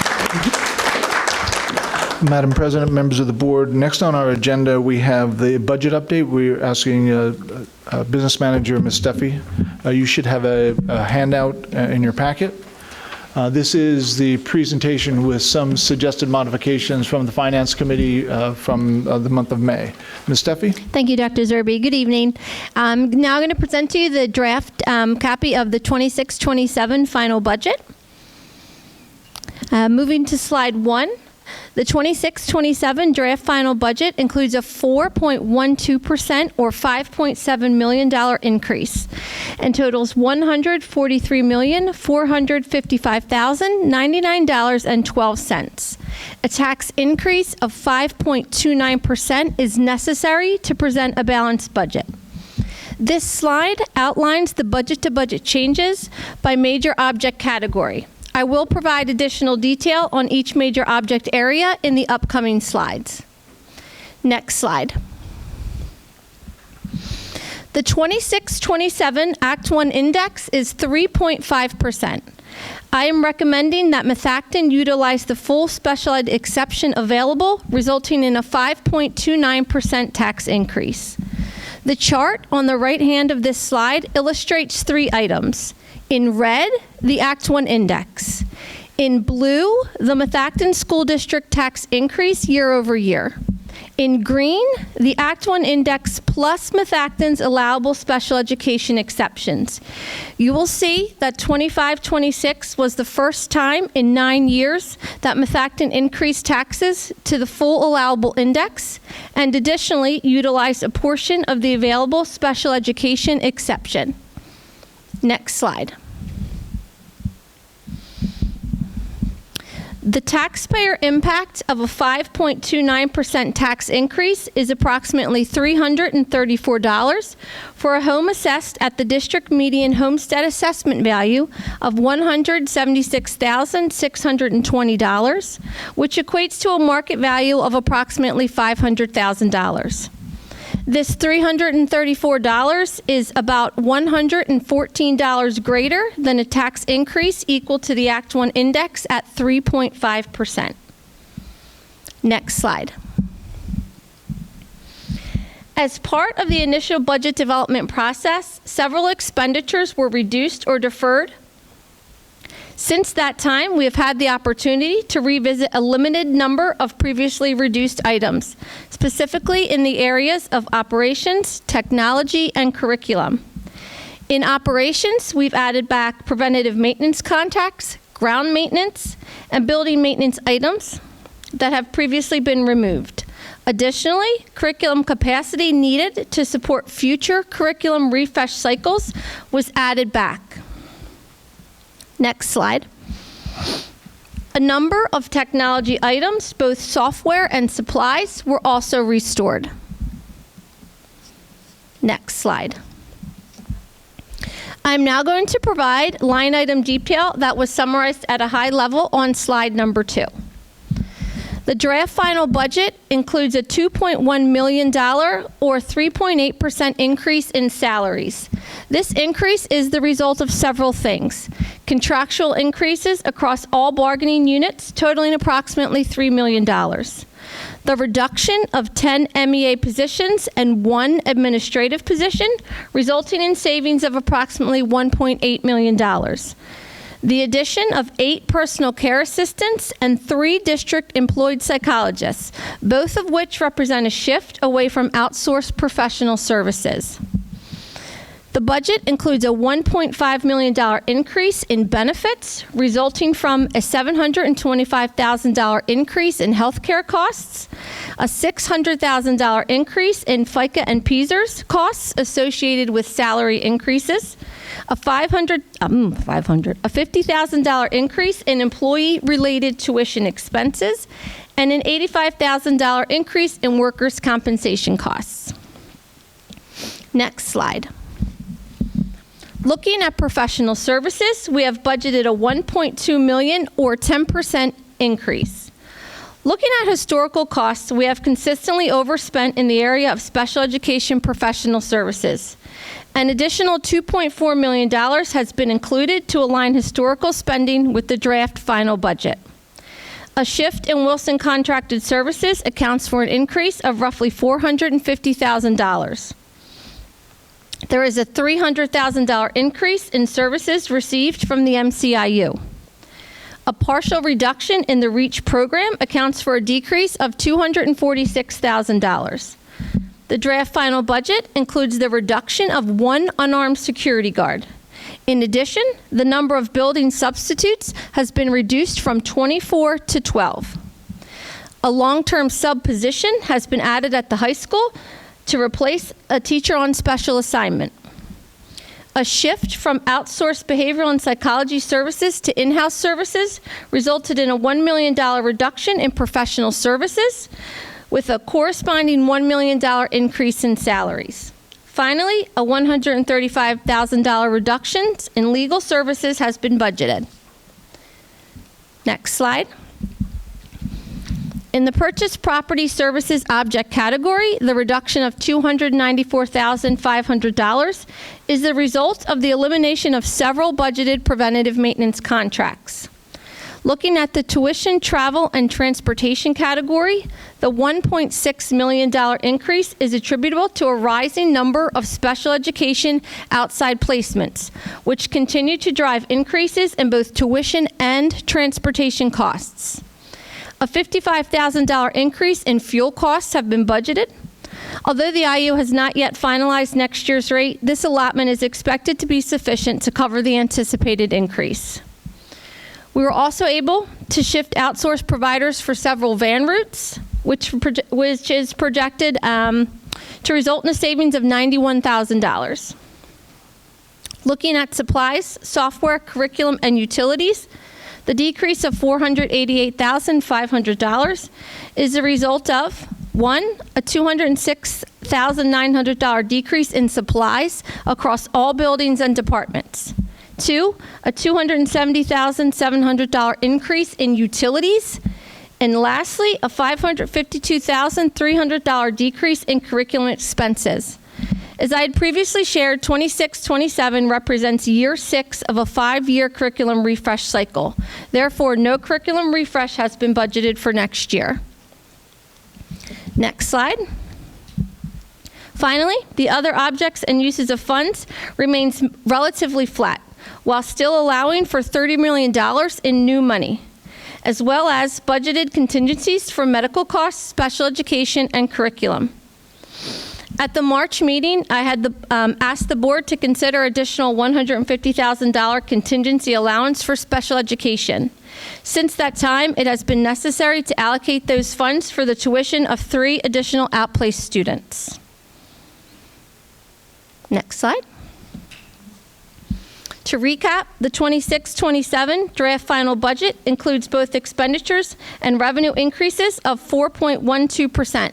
Madam President, members of the board, next on our agenda, we have the budget update. We're asking Business Manager, Ms. Steffi. You should have a handout in your packet. This is the presentation with some suggested modifications from the Finance Committee from the month of May. Ms. Steffi? Thank you, Dr. Zerbe. Good evening. I'm now going to present to you the draft copy of the 26-27 final budget. Moving to slide 1. The 26-27 draft final budget includes a 4.12% or $5.7 million increase and totals $143,455,099.12. A tax increase of 5.29% is necessary to present a balanced budget. This slide outlines the budget-to-budget changes by major object category. I will provide additional detail on each major object area in the upcoming slides. Next slide. The 26-27 Act 1 index is 3.5%. I am recommending that Methacton utilize the full special ed exception available, resulting in a 5.29% tax increase. The chart on the right hand of this slide illustrates 3 items. In red, the Act 1 index. In blue, the Methacton School District tax increase year over year. In green, the Act 1 index plus Methacton's allowable special education exceptions. You will see that 25-26 was the first time in 9 years that Methacton increased taxes to the full allowable index, and additionally utilized a portion of the available special education exception. Next slide. The taxpayer impact of a 5.29% tax increase is approximately $334 for a home assessed at the district median homestead assessment value of $176,620, which equates to a market value of approximately $500,000. This $334 is about $114 greater than a tax increase equal to the Act 1 index at 3.5%. Next slide. As part of the initial budget development process, several expenditures were reduced or deferred. Since that time, we have had the opportunity to revisit a limited number of previously reduced items, specifically in the areas of operations, technology, and curriculum. In operations, we've added back preventative maintenance contacts, ground maintenance, and building maintenance items. that have previously been removed. Additionally, curriculum capacity needed to support future curriculum refresh cycles was added back. Next slide. A number of technology items, both software and supplies, were also restored. Next slide. I'm now going to provide line item detail that was summarized at a high level on slide number 2. The draft final budget includes a $2.1 million or 3.8% increase in salaries. This increase is the result of several things. Contractual increases across all bargaining units totaling approximately $3 million. The reduction of 10 MEA positions and 1 administrative position, resulting in savings of approximately $1.8 million. The addition of 8 personal care assistants and 3 district-employed psychologists, both of which represent a shift away from outsourced professional services. The budget includes a $1.5 million increase in benefits, resulting from a $725,000 increase in health care costs, a $600,000 increase in FICA and PSERS costs associated with salary increases, a $50,000 increase in employee-related tuition expenses, and an $85,000 increase in workers' compensation costs. Next slide. Looking at professional services, we have budgeted a $1.2 million or 10% increase. Looking at historical costs, we have consistently overspent in the area of special education professional services. An additional $2.4 million has been included to align historical spending with the draft final budget. A shift in Wilson contracted services accounts for an increase of roughly $450,000. There is a $300,000 increase in services received from the MCIU. A partial reduction in the REACH program accounts for a decrease of $246,000. The draft final budget includes the reduction of 1 unarmed security guard. In addition, the number of building substitutes has been reduced from 24 to 12. A long-term sub position has been added at the high school to replace a teacher on special assignment. A shift from outsourced behavioral and psychology services to in-house services resulted in a $1 million reduction in professional services, with a corresponding $1 million increase in salaries. Finally, a $135,000 reduction in legal services has been budgeted. Next slide. In the purchase property services object category, the reduction of $294,500 is the result of the elimination of several budgeted preventative maintenance contracts. Looking at the tuition, travel, and transportation category, the $1.6 million increase is attributable to a rising number of special education outside placements, which continue to drive increases in both tuition and transportation costs. A $55,000 increase in fuel costs have been budgeted. Although the IU has not yet finalized next year's rate, this allotment is expected to be sufficient to cover the anticipated increase. We were also able to shift outsourced providers for several van routes, which is projected to result in a savings of $91,000. Looking at supplies, software, curriculum, and utilities, the decrease of $488,500 is a result of, 1, a $206,900 decrease in supplies across all buildings and departments. 2, a $270,700 increase in utilities. And lastly, a $552,300 decrease in curriculum expenses. As I had previously shared, 26-27 represents year 6 of a 5-year curriculum refresh cycle. Therefore, no curriculum refresh has been budgeted for next year. Next slide. Finally, the other objects and uses of funds remains relatively flat, while still allowing for $30 million in new money, as well as budgeted contingencies for medical costs, special education, and curriculum. At the March meeting, I had asked the board to consider additional $150,000 contingency allowance for special education. Since that time, it has been necessary to allocate those funds for the tuition of 3 additional outplaced students. Next slide. To recap, the 26-27 draft final budget includes both expenditures and revenue increases of 4.12%,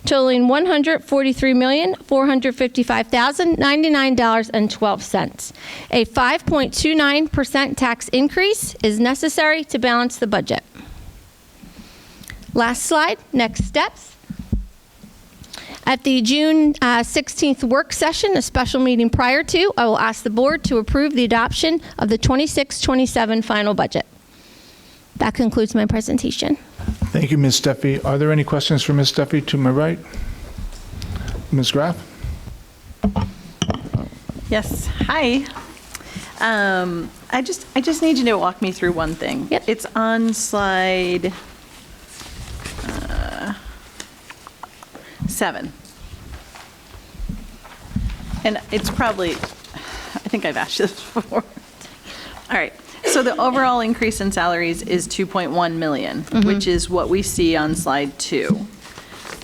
totaling $143,455,099.12. A 5.29% tax increase is necessary to balance the budget. Last slide, next steps. At the June 16th work session, a special meeting prior to, I will ask the board to approve the adoption of the 26-27 final budget. That concludes my presentation. Thank you, Ms. Steffi. Are there any questions for Ms. Steffi to my right? Ms. Graff? Yes, hi. I just need you to walk me through one thing. Yep. It's on slide 7. And it's probably, I think I've asked you this before. All right, so the overall increase in salaries is 2.1 million, which is what we see on slide 2.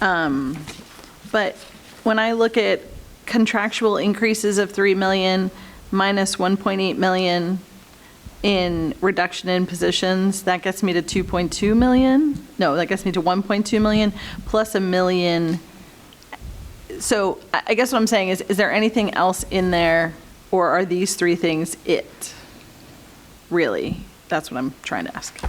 But when I look at contractual increases of 3 million minus 1.8 million in reduction in positions, that gets me to 2.2 million. No, that gets me to 1.2 million plus $1 million. So I guess what I'm saying is there anything else in there, or are these 3 things it? Really, that's what I'm trying to ask.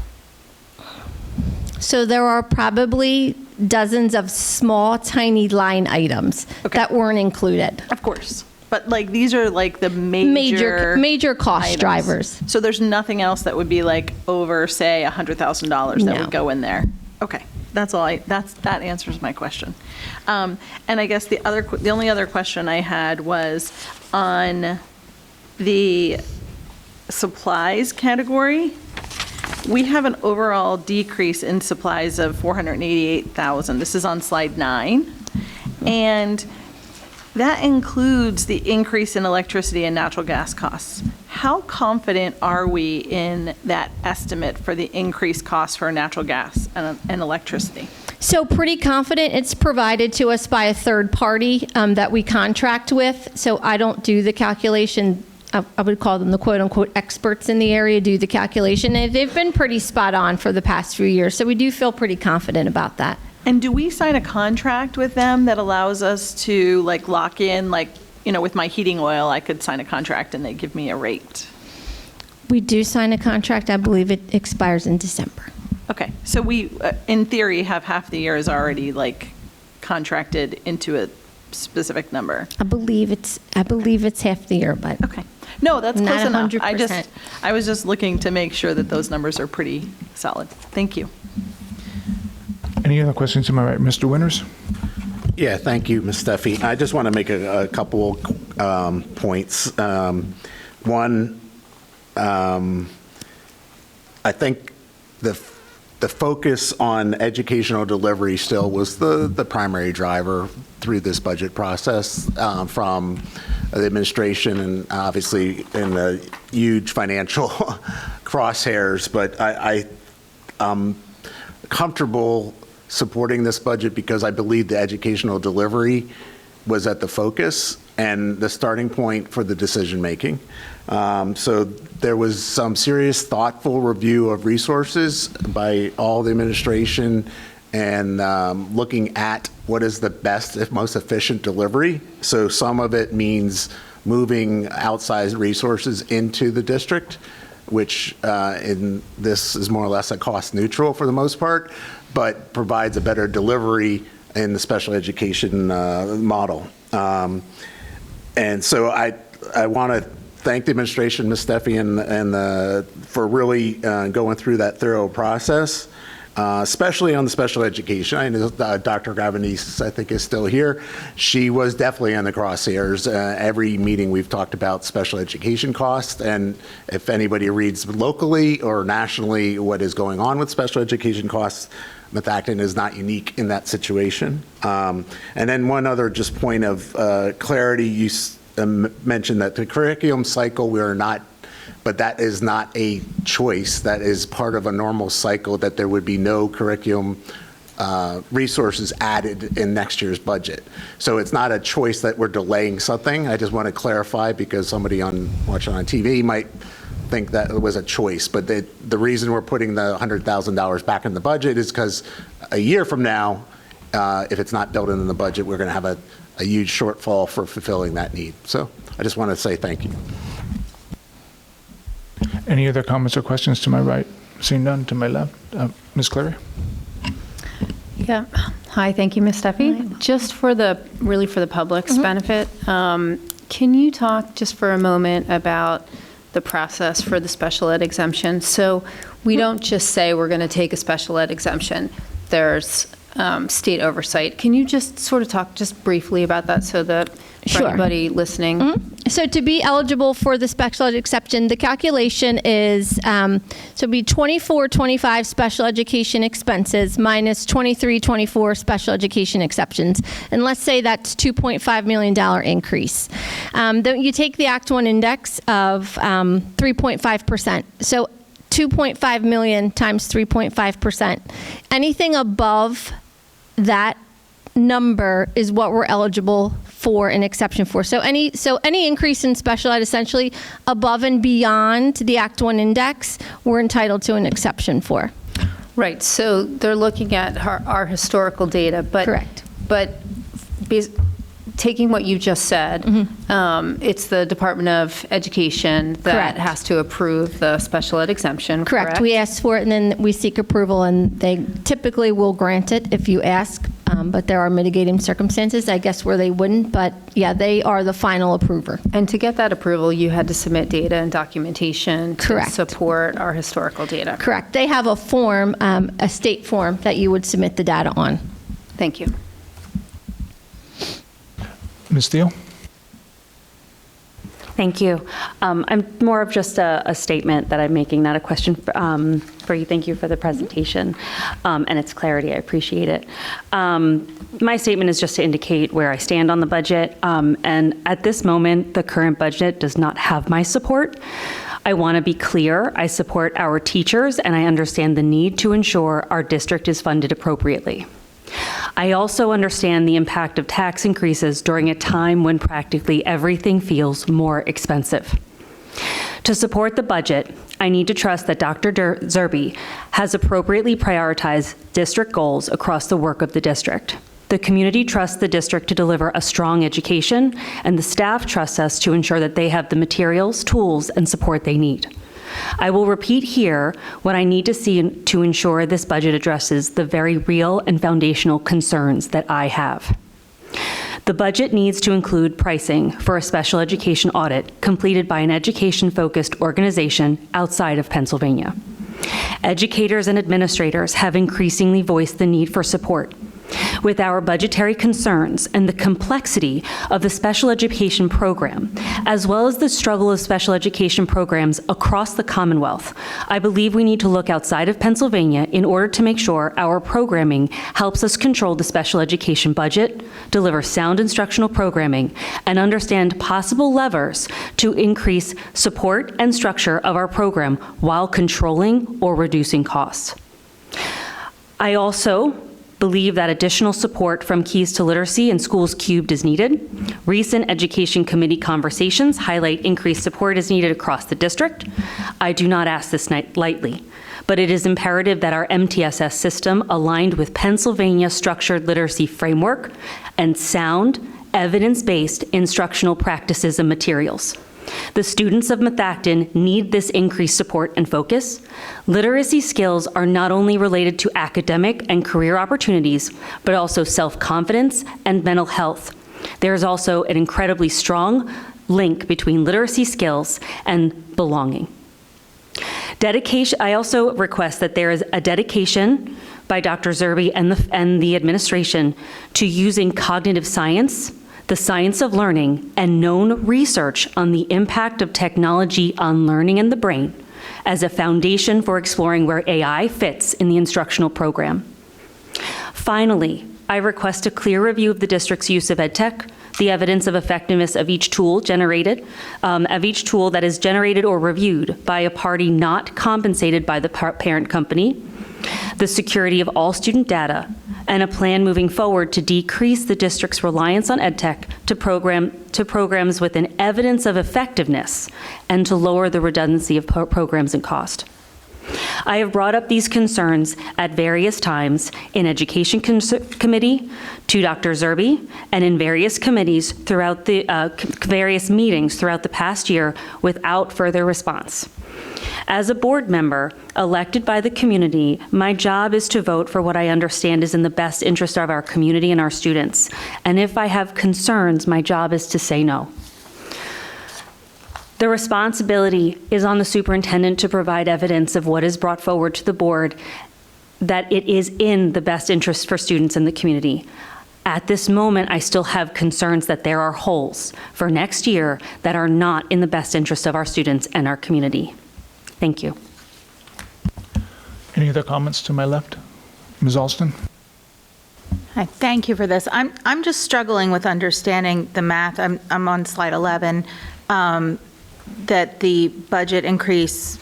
So there are probably dozens of small, tiny line items that weren't included. Of course. But like, these are like the major cost items. drivers. So there's nothing else that would be like over, say, $100,000 that would go in there? Okay, that's all that answers my question. And I guess the only other question I had was on the supplies category. We have an overall decrease in supplies of $488,000. This is on slide 9. And that includes the increase in electricity and natural gas costs. How confident are we in that estimate for the increased costs for natural gas and electricity? So pretty confident. It's provided to us by a third party that we contract with. So I don't do the calculation. I would call them the quote-unquote experts in the area do the calculation. And they've been pretty spot on for the past few years. So we do feel pretty confident about that. And do we sign a contract with them that allows us to like lock in, like, you know, with my heating oil, I could sign a contract and they give me a rate? We do sign a contract. I believe it expires in December. Okay, so we, in theory, have half the year is already like contracted into a specific number. I believe it's half the year, but okay. No, that's not close enough. 100%. I was just looking to make sure that those numbers are pretty solid. Thank you. Any other questions to my right? Mr. Winters? Yeah, thank you, Ms. Steffi. I just want to make a couple points. One, I think the focus on educational delivery still was the primary driver through this budget process from the administration, and obviously in the huge financial crosshairs. But I'm comfortable supporting this budget because I believe the educational delivery was at the focus and the starting point for the decision making. So there was some serious, thoughtful review of resources by all the administration and looking at what is the best, if most efficient delivery. So some of it means moving outsized resources into the district, which in this is more or less a cost neutral for the most part, but provides a better delivery in the special education model. And so I want to thank the administration, Ms. Steffi, and for really going through that thorough process, especially on the special education. I know Dr. Gavanese, I think, is still here. She was definitely on the crosshairs. Every meeting we've talked about special education costs, and if anybody reads locally or nationally what is going on with special education costs, Methacton is not unique in that situation. And then one other just point of clarity, you mentioned that the curriculum cycle, we are not but that is not a choice. That is part of a normal cycle, that there would be no curriculum resources added in next year's budget. So it's not a choice that we're delaying something. I just want to clarify, because somebody watching on TV might think that it was a choice. But the reason we're putting the $100,000 back in the budget is because a year from now, if it's not built into the budget, we're going to have a huge shortfall for fulfilling that need. So I just want to say thank you. Any other comments or questions to my right? Seeing none, to my left. Ms. Clary? Yeah. Hi, thank you, Ms. Steffi. Just for the public's benefit, can you talk just for a moment about the process for the special ed exemption? So we don't just say we're going to take a special ed exemption. There's state oversight. Can you just sort of talk just briefly about that so that for anybody listening? So to be eligible for the special ed exception, the calculation is, so it'd be 24-25 special education expenses minus 23-24 special education exceptions. And let's say that's $2.5 million increase. Then you take the Act 1 index of 3.5%. So 2.5 million times 3.5%. Anything above that number is what we're eligible for an exception for. So any increase in special ed, essentially above and beyond the Act 1 index, we're entitled to an exception for. Right. So they're looking at our historical data, but correct. But taking what you just said, it's the Department of Education that has to approve the special ed exemption. Correct. We ask for it, and then we seek approval, and they typically will grant it if you ask. But there are mitigating circumstances, I guess, where they wouldn't. But yeah, they are the final approver. And to get that approval, you had to submit data and documentation to support our historical data. Correct. They have a form, a state form that you would submit the data on. Thank you. Ms. Thiel? Thank you. I'm more of just a statement that I'm making, not a question for you. Thank you for the presentation and its clarity. I appreciate it. My statement is just to indicate where I stand on the budget. And at this moment, the current budget does not have my support. I want to be clear. I support our teachers, and I understand the need to ensure our district is funded appropriately. I also understand the impact of tax increases during a time when practically everything feels more expensive. To support the budget, I need to trust that Dr. Zerby has appropriately prioritized district goals across the work of the district. The community trusts the district to deliver a strong education, and the staff trusts us to ensure that they have the materials, tools, and support they need. I will repeat here what I need to see to ensure this budget addresses the very real and foundational concerns that I have. The budget needs to include pricing for a special education audit completed by an education-focused organization outside of Pennsylvania. Educators and administrators have increasingly voiced the need for support. With our budgetary concerns and the complexity of the special education program, as well as the struggle of special education programs across the Commonwealth, I believe we need to look outside of Pennsylvania in order to make sure our programming helps us control the special education budget, deliver sound instructional programming, and understand possible levers to increase support and structure of our program while controlling or reducing costs. I also believe that additional support from Keys to Literacy and Schools Cubed is needed. Recent Education Committee conversations highlight increased support is needed across the district. I do not ask this lightly, but it is imperative that our MTSS system aligned with Pennsylvania Structured Literacy Framework and sound, evidence-based instructional practices and materials. The students of Methacton need this increased support and focus. Literacy skills are not only related to academic and career opportunities, but also self-confidence and mental health. There is also an incredibly strong link between literacy skills and belonging. Dedication. I also request that there is a dedication by Dr. Zerby and the administration to using cognitive science, the science of learning, and known research on the impact of technology on learning and the brain as a foundation for exploring where AI fits in the instructional program. Finally, I request a clear review of the district's use of EdTech, the evidence of effectiveness of each tool that is generated or reviewed by a party not compensated by the parent company, the security of all student data, and a plan moving forward to decrease the district's reliance on EdTech to programs with an evidence of effectiveness and to lower the redundancy of programs and cost. I have brought up these concerns at various times in Education Committee, to Dr. Zerbe, and in various committees throughout the various meetings throughout the past year without further response. As a board member elected by the community, my job is to vote for what I understand is in the best interest of our community and our students. And if I have concerns, my job is to say no. The responsibility is on the superintendent to provide evidence of what is brought forward to the board that it is in the best interest for students in the community. At this moment, I still have concerns that there are holes for next year that are not in the best interest of our students and our community. Thank you. Any other comments to my left? Ms. Alston? Hi, thank you for this. I'm just struggling with understanding the math. I'm on slide 11, that the budget increase,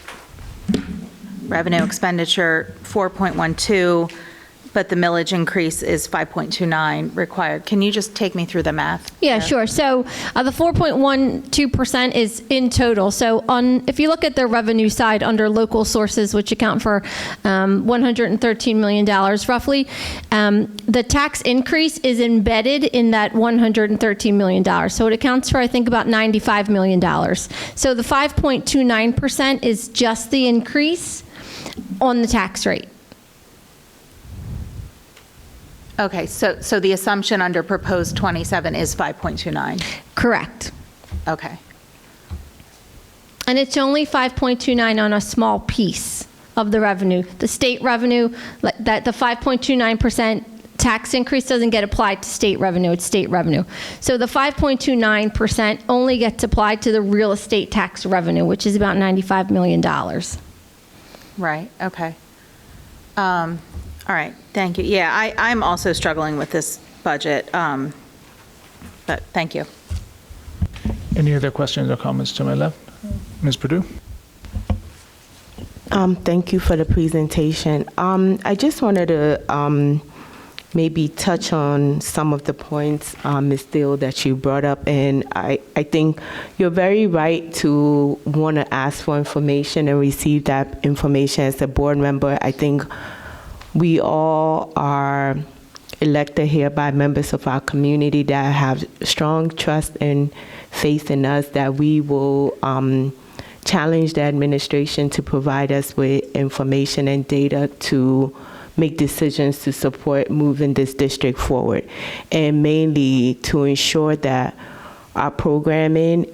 revenue expenditure 4.12, but the millage increase is 5.29 required. Can you just take me through the math? Yeah, sure. So the 4.12% is in total. So if you look at the revenue side under local sources, which account for $113 million roughly, the tax increase is embedded in that $113 million. So it accounts for, I think, about $95 million. So the 5.29% is just the increase on the tax rate. Okay, so the assumption under proposed 27 is 5.29? Correct. Okay. And it's only 5.29 on a small piece of the revenue. The state revenue, that the 5.29% tax increase doesn't get applied to state revenue, it's state revenue. So the 5.29% only gets applied to the real estate tax revenue, which is about $95 million. Right, okay. All right, thank you. Yeah, I'm also struggling with this budget, but thank you. Any other questions or comments to my left? Ms. Perdue? Thank you for the presentation. I just wanted to maybe touch on some of the points, Ms. Thiel, that you brought up. And I think you're very right to want to ask for information and receive that information as a board member. I think we all are elected here by members of our community that have strong trust and faith in us that we will challenge the administration to provide us with information and data to make decisions to support moving this district forward, and mainly to ensure that our programming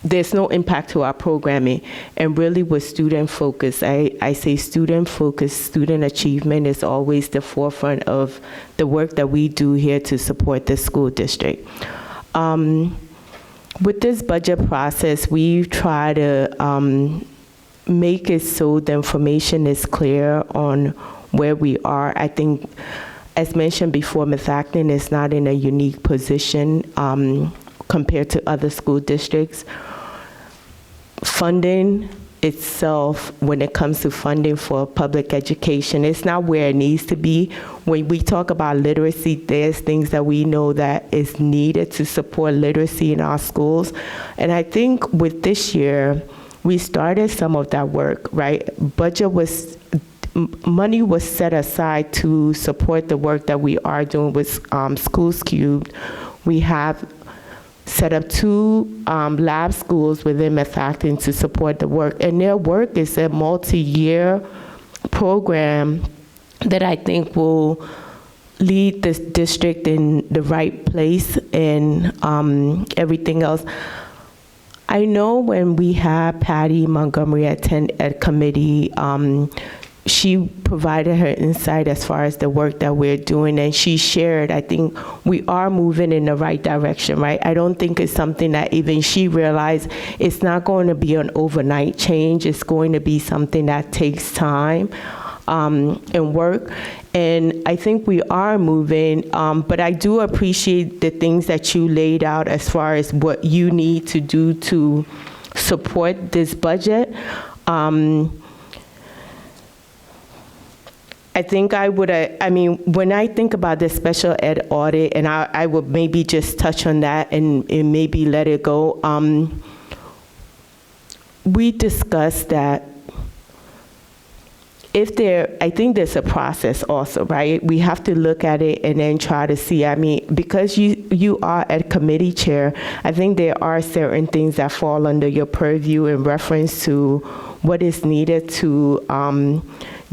there's no impact to our programming, and really with student focus. I say student focus, student achievement is always the forefront of the work that we do here to support the school district. With this budget process, we try to make it so the information is clear on where we are. I think, as mentioned before, Methacton is not in a unique position compared to other school districts. Funding itself, when it comes to funding for public education, it's not where it needs to be. When we talk about literacy, there's things that we know that is needed to support literacy in our schools. And I think with this year, we started some of that work, right? Money was set aside to support the work that we are doing with Schools Cubed. We have set up 2 lab schools within Methacton to support the work. And their work is a multi-year program that I think will lead this district in the right place and everything else. I know when we had Patty Montgomery attend Ed Committee, she provided her insight as far as the work that we're doing, and she shared, I think we are moving in the right direction, right? I don't think it's something that even she realized. It's not going to be an overnight change. It's going to be something that takes time. and work. And I think we are moving, but I do appreciate the things that you laid out as far as what you need to do to support this budget. I think I would, when I think about the special ed audit, and I would maybe just touch on that and maybe let it go. We discussed that I think there's a process also, right? We have to look at it and then try to see, because you are at committee chair, I think there are certain things that fall under your purview in reference to what is needed to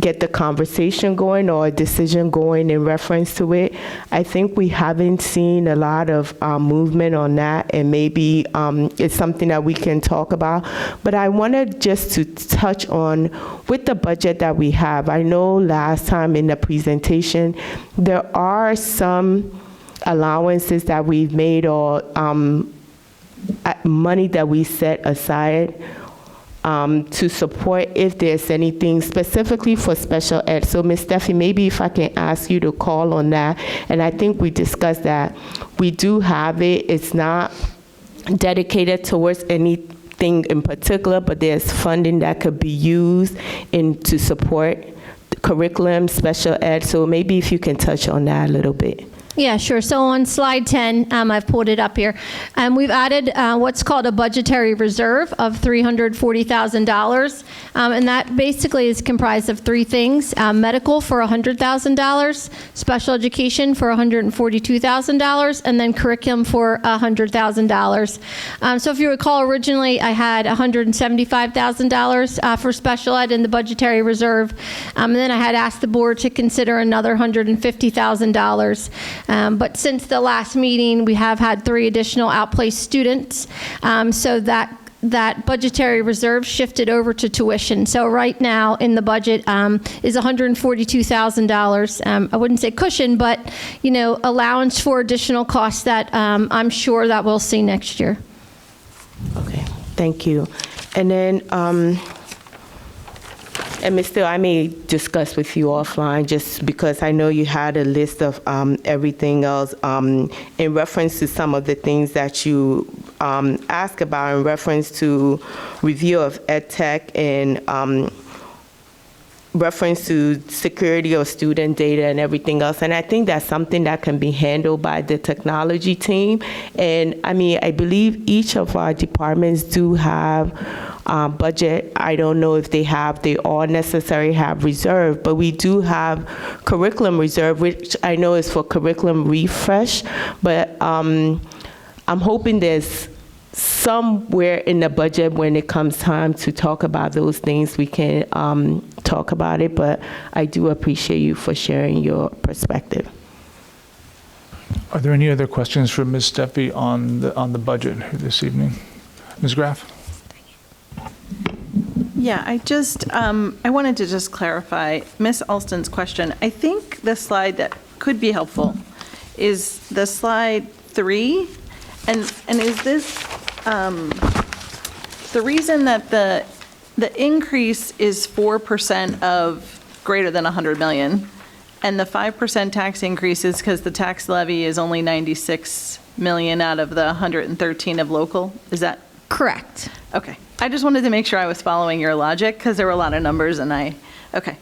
get the conversation going or a decision going in reference to it. I think we haven't seen a lot of movement on that, and maybe it's something that we can talk about. But I wanted just to touch on, with the budget that we have, I know last time in the presentation, there are some allowances that we've made or money that we set aside to support if there's anything specifically for special ed. So Ms. Steffi, maybe if I can ask you to call on that. And I think we discussed that. We do have it. It's not dedicated towards anything in particular, but there's funding that could be used to support curriculum, special ed. So maybe if you can touch on that a little bit. Yeah, sure. So on slide 10, I've pulled it up here. We've added what's called a budgetary reserve of $340,000. And that basically is comprised of three things: medical for $100,000, special education for $142,000, and then curriculum for $100,000. So if you recall, originally I had $175,000 for special ed in the budgetary reserve. And then I had asked the board to consider another $150,000. But since the last meeting, we have had 3 additional outplaced students, so that budgetary reserve shifted over to tuition. So right now in the budget is $142,000. I wouldn't say cushion, but allowance for additional costs that I'm sure that we'll see next year. Okay, thank you. And then, and Ms. Steele, I may discuss with you offline, just because I know you had a list of everything else in reference to some of the things that you asked about in reference to review of ed tech and reference to security of student data and everything else. And I think that's something that can be handled by the technology team. And I believe each of our departments do have budget. I don't know if they all necessarily have reserve, but we do have curriculum reserve, which I know is for curriculum refresh. But I'm hoping there's somewhere in the budget when it comes time to talk about those things, we can talk about it. But I do appreciate you for sharing your perspective. Are there any other questions for Ms. Steffi on the budget this evening? Ms. Graff? Yeah, I wanted to just clarify Ms. Alston's question. I think the slide that could be helpful is the slide 3. And is this, the reason that the increase is 4% of greater than 100 million, and the 5% tax increase is because the tax levy is only 96 million out of the 113 of local? Is that correct? Okay. I just wanted to make sure I was following your logic, because there were a lot of numbers, and okay.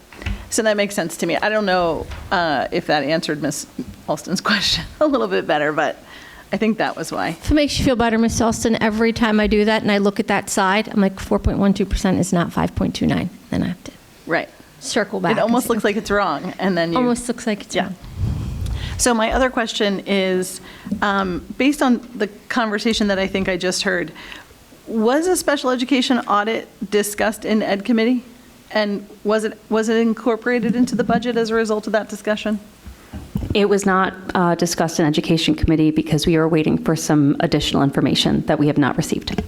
So that makes sense to me. I don't know if that answered Ms. Alston's question a little bit better, but I think that was why. If it makes you feel better, Ms. Alston, every time I do that and I look at that side, I'm like 4.12% is not 5.29. Then I have to circle back. It almost looks like it's wrong, and then you... Almost looks like it's wrong. So my other question is, based on the conversation that I think I just heard, was a special education audit discussed in Ed Committee? And was it incorporated into the budget as a result of that discussion? It was not discussed in Education Committee because we are waiting for some additional information that we have not received.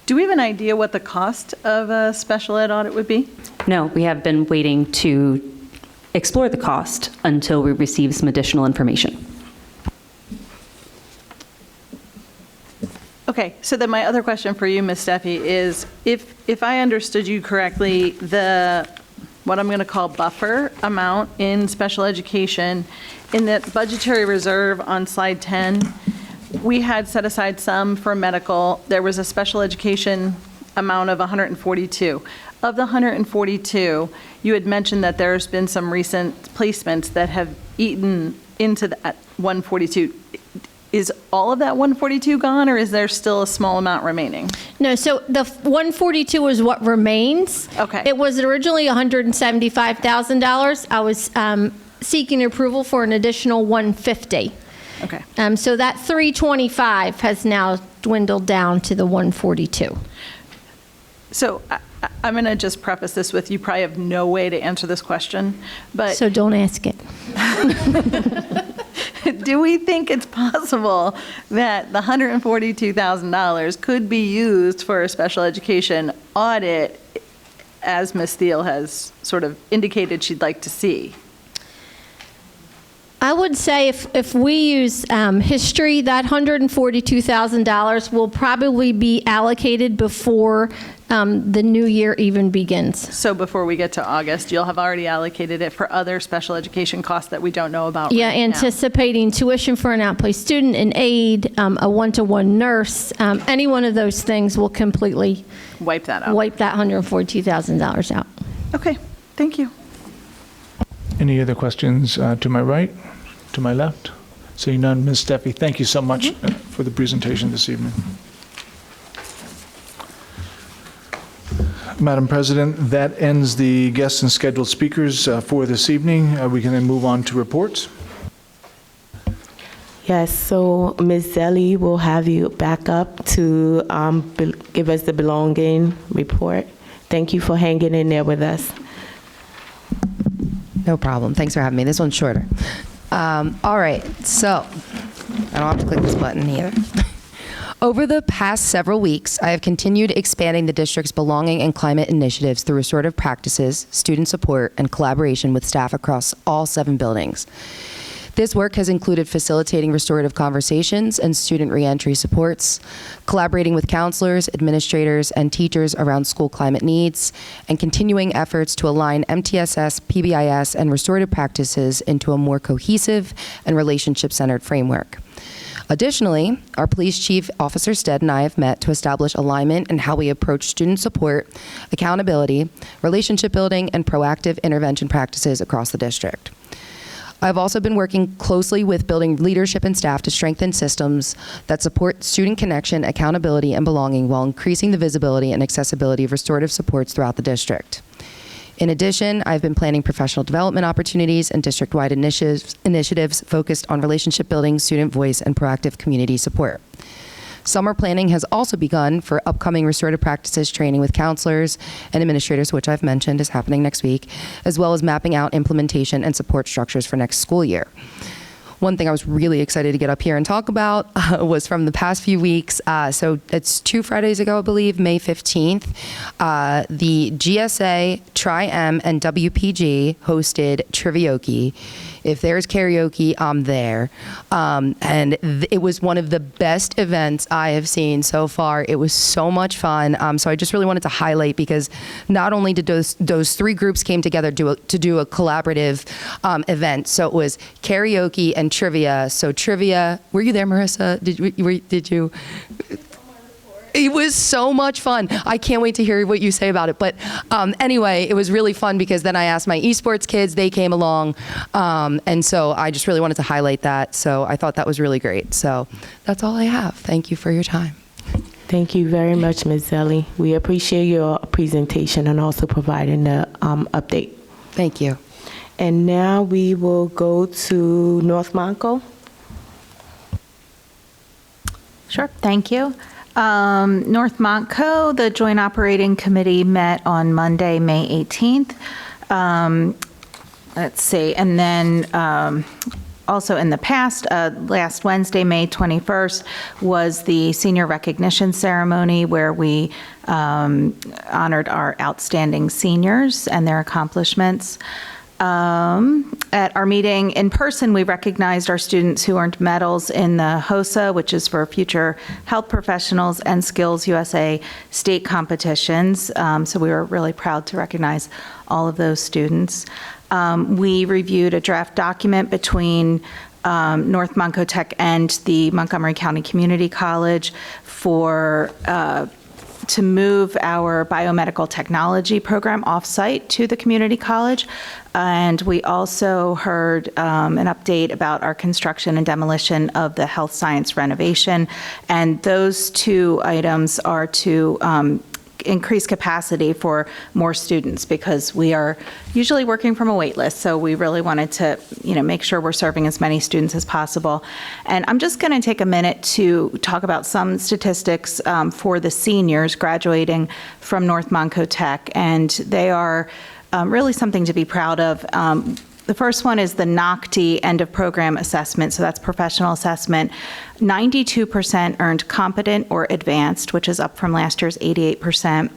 Do we have an idea what the cost of a special ed audit would be? No, we have been waiting to explore the cost until we receive some additional information. Okay. Okay, so then my other question for you, Ms. Steffi, is if I understood you correctly, what I'm going to call buffer amount in special education, in the budgetary reserve on slide 10, we had set aside some for medical. There was a special education amount of 142. Of the 142, you had mentioned that there's been some recent placements that have eaten into that 142. Is all of that 142 gone, or is there still a small amount remaining? No, so the 142 is what remains. Okay. It was originally $175,000. I was seeking approval for an additional 150. Okay. So that 325 has now dwindled down to the 142. So I'm going to just preface this with, you probably have no way to answer this question, but. So don't ask it. Do we think it's possible that the $142,000 could be used for a special education audit, as Ms. Thiel has sort of indicated she'd like to see? I would say if we use history, that $142,000 will probably be allocated before the new year even begins. So before we get to August, you'll have already allocated it for other special education costs that we don't know about Yeah, right now. anticipating tuition for an outplaced student, an aide, a one-to-one nurse, any one of those things will completely Wipe that out. wipe that $142,000 out. Okay, thank you. Any other questions to my right, to my left? Seeing none, Ms. Steffi, thank you so much for the presentation this evening. Madam President, that ends the guests and scheduled speakers for this evening. We can then move on to reports. Yes, so Ms. Zelli will have you back up to give us the belonging report. Thank you for hanging in there with us. No problem. Thanks for having me. This one's shorter. All right, so I don't have to click this button either. Over the past several weeks, I have continued expanding the district's belonging and climate initiatives through restorative practices, student support, and collaboration with staff across all 7 buildings. This work has included facilitating restorative conversations and student reentry supports, collaborating with counselors, administrators, and teachers around school climate needs, and continuing efforts to align MTSS, PBIS, and restorative practices into a more cohesive and relationship-centered framework. Additionally, our police chief, Officer Stead, and I have met to establish alignment in how we approach student support, accountability, relationship building, and proactive intervention practices across the district. I've also been working closely with building leadership and staff to strengthen systems that support student connection, accountability, and belonging while increasing the visibility and accessibility of restorative supports throughout the district. In addition, I've been planning professional development opportunities and district-wide initiatives focused on relationship building, student voice, and proactive community support. Summer planning has also begun for upcoming restorative practices training with counselors and administrators, which I've mentioned is happening next week, as well as mapping out implementation and support structures for next school year. One thing I was really excited to get up here and talk about was from the past few weeks. So it's 2 Fridays ago, I believe, May 15th. The GSA, Tri-M, and WPG hosted Trivioke. If there's karaoke, I'm there. And it was one of the best events I have seen so far. It was so much fun. So I just really wanted to highlight, because not only did those 3 groups came together to do a collaborative event. So it was karaoke and trivia. So trivia, were you there, Marissa? Did you? It was so much fun. I can't wait to hear what you say about it. But anyway, it was really fun, because then I asked my esports kids, they came along. And so I just really wanted to highlight that. So I thought that was really great. So that's all I have. Thank you for your time. Thank you very much, Ms. Zelli. We appreciate your presentation and also providing the update. Thank you. And now we will go to North Montco. Sure, thank you. North Montco, the Joint Operating Committee met on Monday, May 18th. Let's see, and then also in the past, last Wednesday, May 21st, was the senior recognition ceremony where we honored our outstanding seniors and their accomplishments. At our meeting in person, we recognized our students who earned medals in the HOSA, which is for Future Health Professionals, and Skills USA state competitions. So we were really proud to recognize all of those students. We reviewed a draft document between North Monco Tech and the Montgomery County Community College for to move our biomedical technology program off-site to the community college. And we also heard an update about our construction and demolition of the health science renovation. And those two items are to increase capacity for more students, because we are usually working from a wait list. So we really wanted to, make sure we're serving as many students as possible. And I'm just going to take a minute to talk about some statistics for the seniors graduating from North Monco Tech, and they are really something to be proud of. The first one is the NOCTI end of program assessment, so that's professional assessment. 92% earned competent or advanced, which is up from last year's 88%.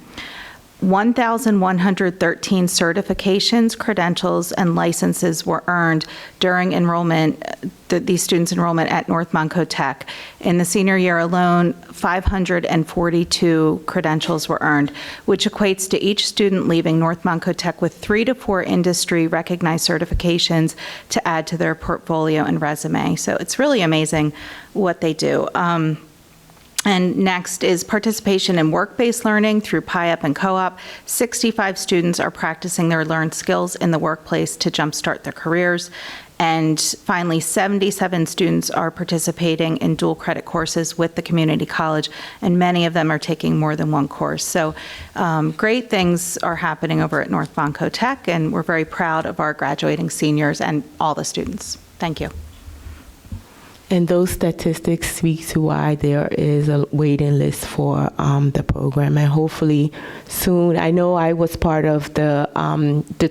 1,113 certifications, credentials, and licenses were earned during enrollment, these students' enrollment at North Monco Tech. In the senior year alone, 542 credentials were earned, which equates to each student leaving North Monco Tech with 3 to 4 industry-recognized certifications to add to their portfolio and resume. So it's really amazing what they do. And next is participation in work-based learning through PIAP and co-op. 65 students are practicing their learned skills in the workplace to jumpstart their careers. And finally, 77 students are participating in dual credit courses with the community college, and many of them are taking more than one course. So great things are happening over at North Monco Tech, and we're very proud of our graduating seniors and all the students. Thank you. And those statistics speak to why there is a waiting list for the program, and hopefully soon. I know I was part of the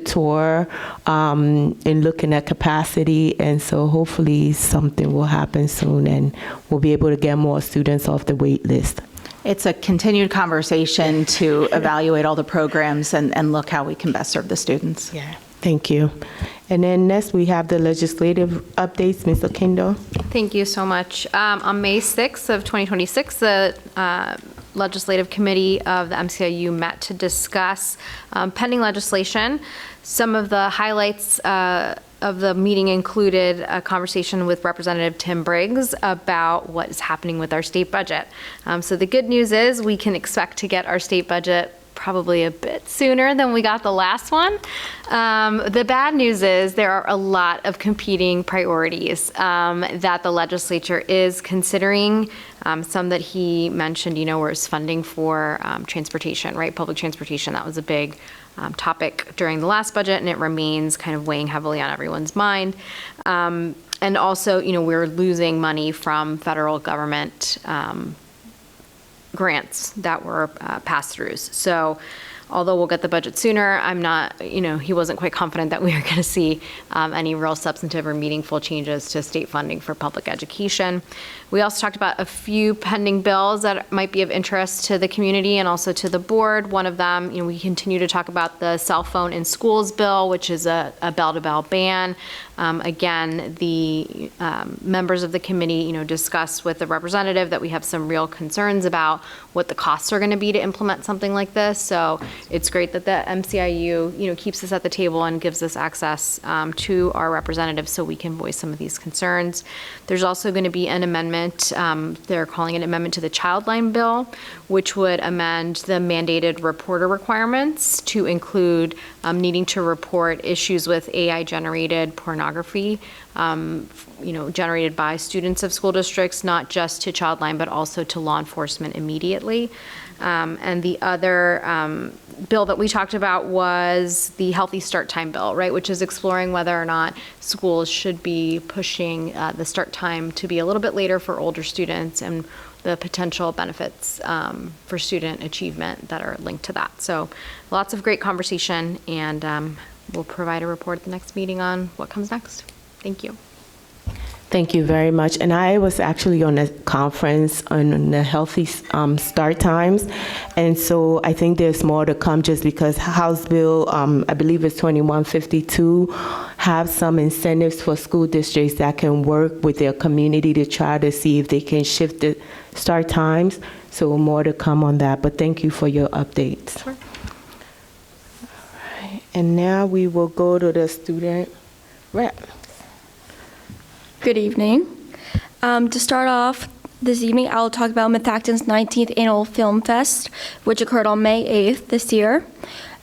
tour in looking at capacity, and so hopefully something will happen soon, and we'll be able to get more students off the wait list. It's a continued conversation to evaluate all the programs and look how we can best serve the students. Yeah. Thank you. And then next, we have the legislative updates. Ms. Okindo. Thank you so much. On May 6th of 2026, the Legislative Committee of the MCIU met to discuss pending legislation. Some of the highlights of the meeting included a conversation with Representative Tim Briggs about what is happening with our state budget. So the good news is we can expect to get our state budget probably a bit sooner than we got the last one. The bad news is there are a lot of competing priorities that the legislature is considering. Some that he mentioned, was funding for transportation, right? Public transportation, that was a big topic during the last budget, and it remains kind of weighing heavily on everyone's mind. And also, we're losing money from federal government grants that were pass-throughs. So although we'll get the budget sooner, I'm not, he wasn't quite confident that we were going to see any real substantive or meaningful changes to state funding for public education. We also talked about a few pending bills that might be of interest to the community and also to the board. One of them, we continue to talk about the cell phone in schools bill, which is a bell-to-bell ban. Again, the members of the committee, discussed with the representative that we have some real concerns about what the costs are going to be to implement something like this. So it's great that the MCIU, keeps us at the table and gives us access to our representatives so we can voice some of these concerns. There's also going to be an amendment, they're calling it an amendment to the Childline bill, which would amend the mandated reporter requirements to include needing to report issues with AI-generated pornography, generated by students of school districts, not just to Childline, but also to law enforcement immediately. And the other bill that we talked about was the Healthy Start Time bill, right, which is exploring whether or not schools should be pushing the start time to be a little bit later for older students and the potential benefits for student achievement that are linked to that. So lots of great conversation, and we'll provide a report at the next meeting on what comes next. Thank you. Thank you very much. And I was actually on a conference on the healthy start times, And so I think there's more to come just because House Bill, I believe it's 2152, have some incentives for school districts that can work with their community to try to see if they can shift the start times. So more to come on that, but thank you for your updates. Sure. All right. And now we will go to the student rep. Good evening. To start off this evening, I'll talk about Methacton's 19th Annual Film Fest, which occurred on May 8th this year.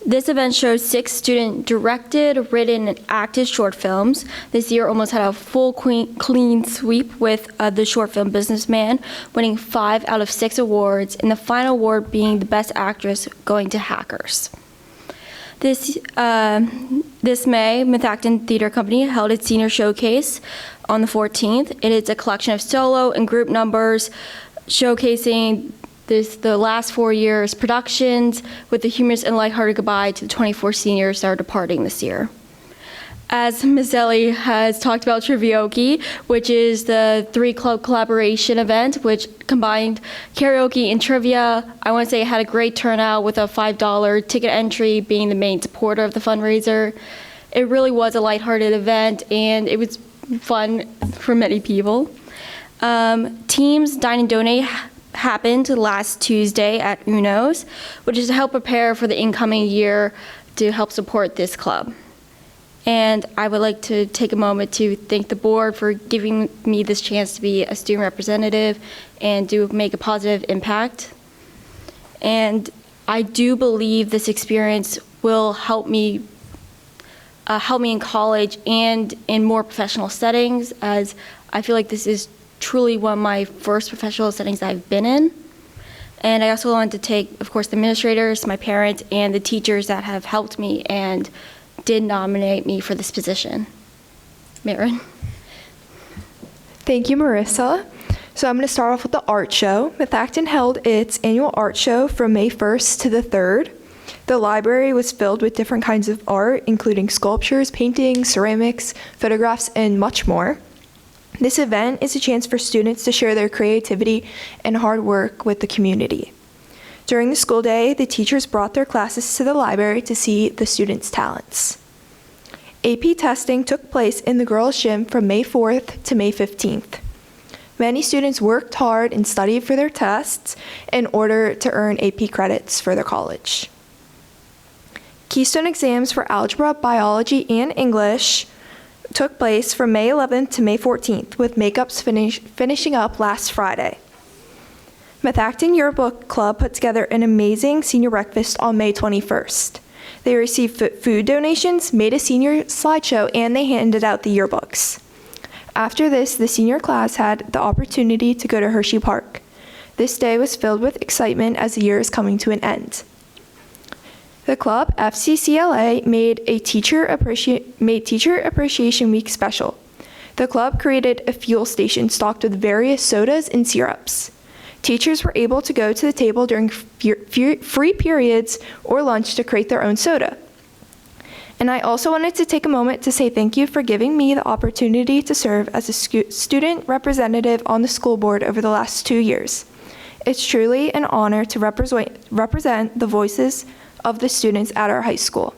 This event shows 6 student-directed, written, and acted short films. This year almost had a full clean sweep with the short film Businessman winning 5 out of 6 awards, and the final award being the Best Actress going to Hackers. This May, Methacton Theater Company held its senior showcase on the 14th. It is a collection of solo and group numbers showcasing the last 4 years' productions with a humorous and lighthearted goodbye to the 24 seniors that are departing this year. As Ms. Zelli has talked about Trivioki, which is the 3-club collaboration event, which combined karaoke and trivia. I want to say it had a great turnout with a $5 ticket entry being the main supporter of the fundraiser. It really was a lighthearted event, and it was fun for many people. Teams Dine and Donate happened last Tuesday at Uno's, which is to help prepare for the incoming year to help support this club. And I would like to take a moment to thank the board for giving me this chance to be a student representative and to make a positive impact. And I do believe this experience will help me in college and in more professional settings, as I feel like this is truly one of my first professional settings I've been in. And I also want to take, of course, the administrators, my parents, and the teachers that have helped me and did nominate me for this position. Maren. Thank you, Marissa. So I'm going to start off with the art show. Methacton held its annual art show from May 1st to the 3rd. The library was filled with different kinds of art, including sculptures, paintings, ceramics, photographs, and much more. This event is a chance for students to share their creativity and hard work with the community. During the school day, the teachers brought their classes to the library to see the students' talents. AP testing took place in the girls' gym from May 4th to May 15th. Many students worked hard and studied for their tests in order to earn AP credits for their college. Keystone exams for algebra, biology, and English took place from May 11th to May 14th, with makeups finishing up last Friday. Methacton Yearbook Club put together an amazing senior breakfast on May 21st. They received food donations, made a senior slideshow, and they handed out the yearbooks. After this, the senior class had the opportunity to go to Hershey Park. This day was filled with excitement as the year is coming to an end. The club, FCCLA, made Teacher Appreciation Week special. The club created a fuel station stocked with various sodas and syrups. Teachers were able to go to the table during free periods or lunch to create their own soda. And I also wanted to take a moment to say thank you for giving me the opportunity to serve as a student representative on the school board over the last 2 years. It's truly an honor to represent the voices of the students at our high school.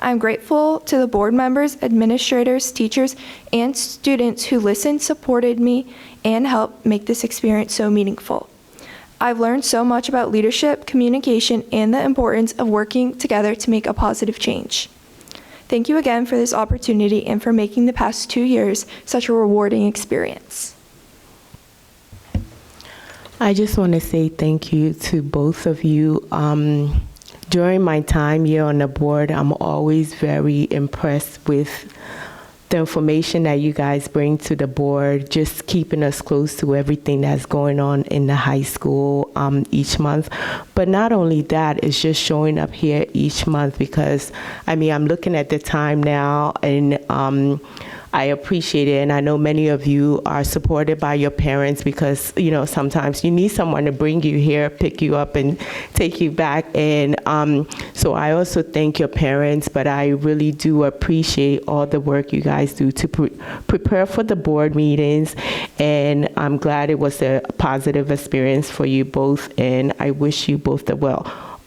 I'm grateful to the board members, administrators, teachers, and students who listened, supported me, and helped make this experience so meaningful. I've learned so much about leadership, communication, and the importance of working together to make a positive change. Thank you again for this opportunity and for making the past 2 years such a rewarding experience. I just want to say thank you to both of you. During my time here on the board, I'm always very impressed with the information that you guys bring to the board, just keeping us close to everything that's going on in the high school each month. But not only that, it's just showing up here each month because, I mean, I'm looking at the time now and I appreciate it, and I know many of you are supported by your parents because, sometimes you need someone to bring you here, pick you up, and take you back. And so I also thank your parents, but I really do appreciate all the work you guys do to prepare for the board meetings, and I'm glad it was a positive experience for you both, and I wish you both the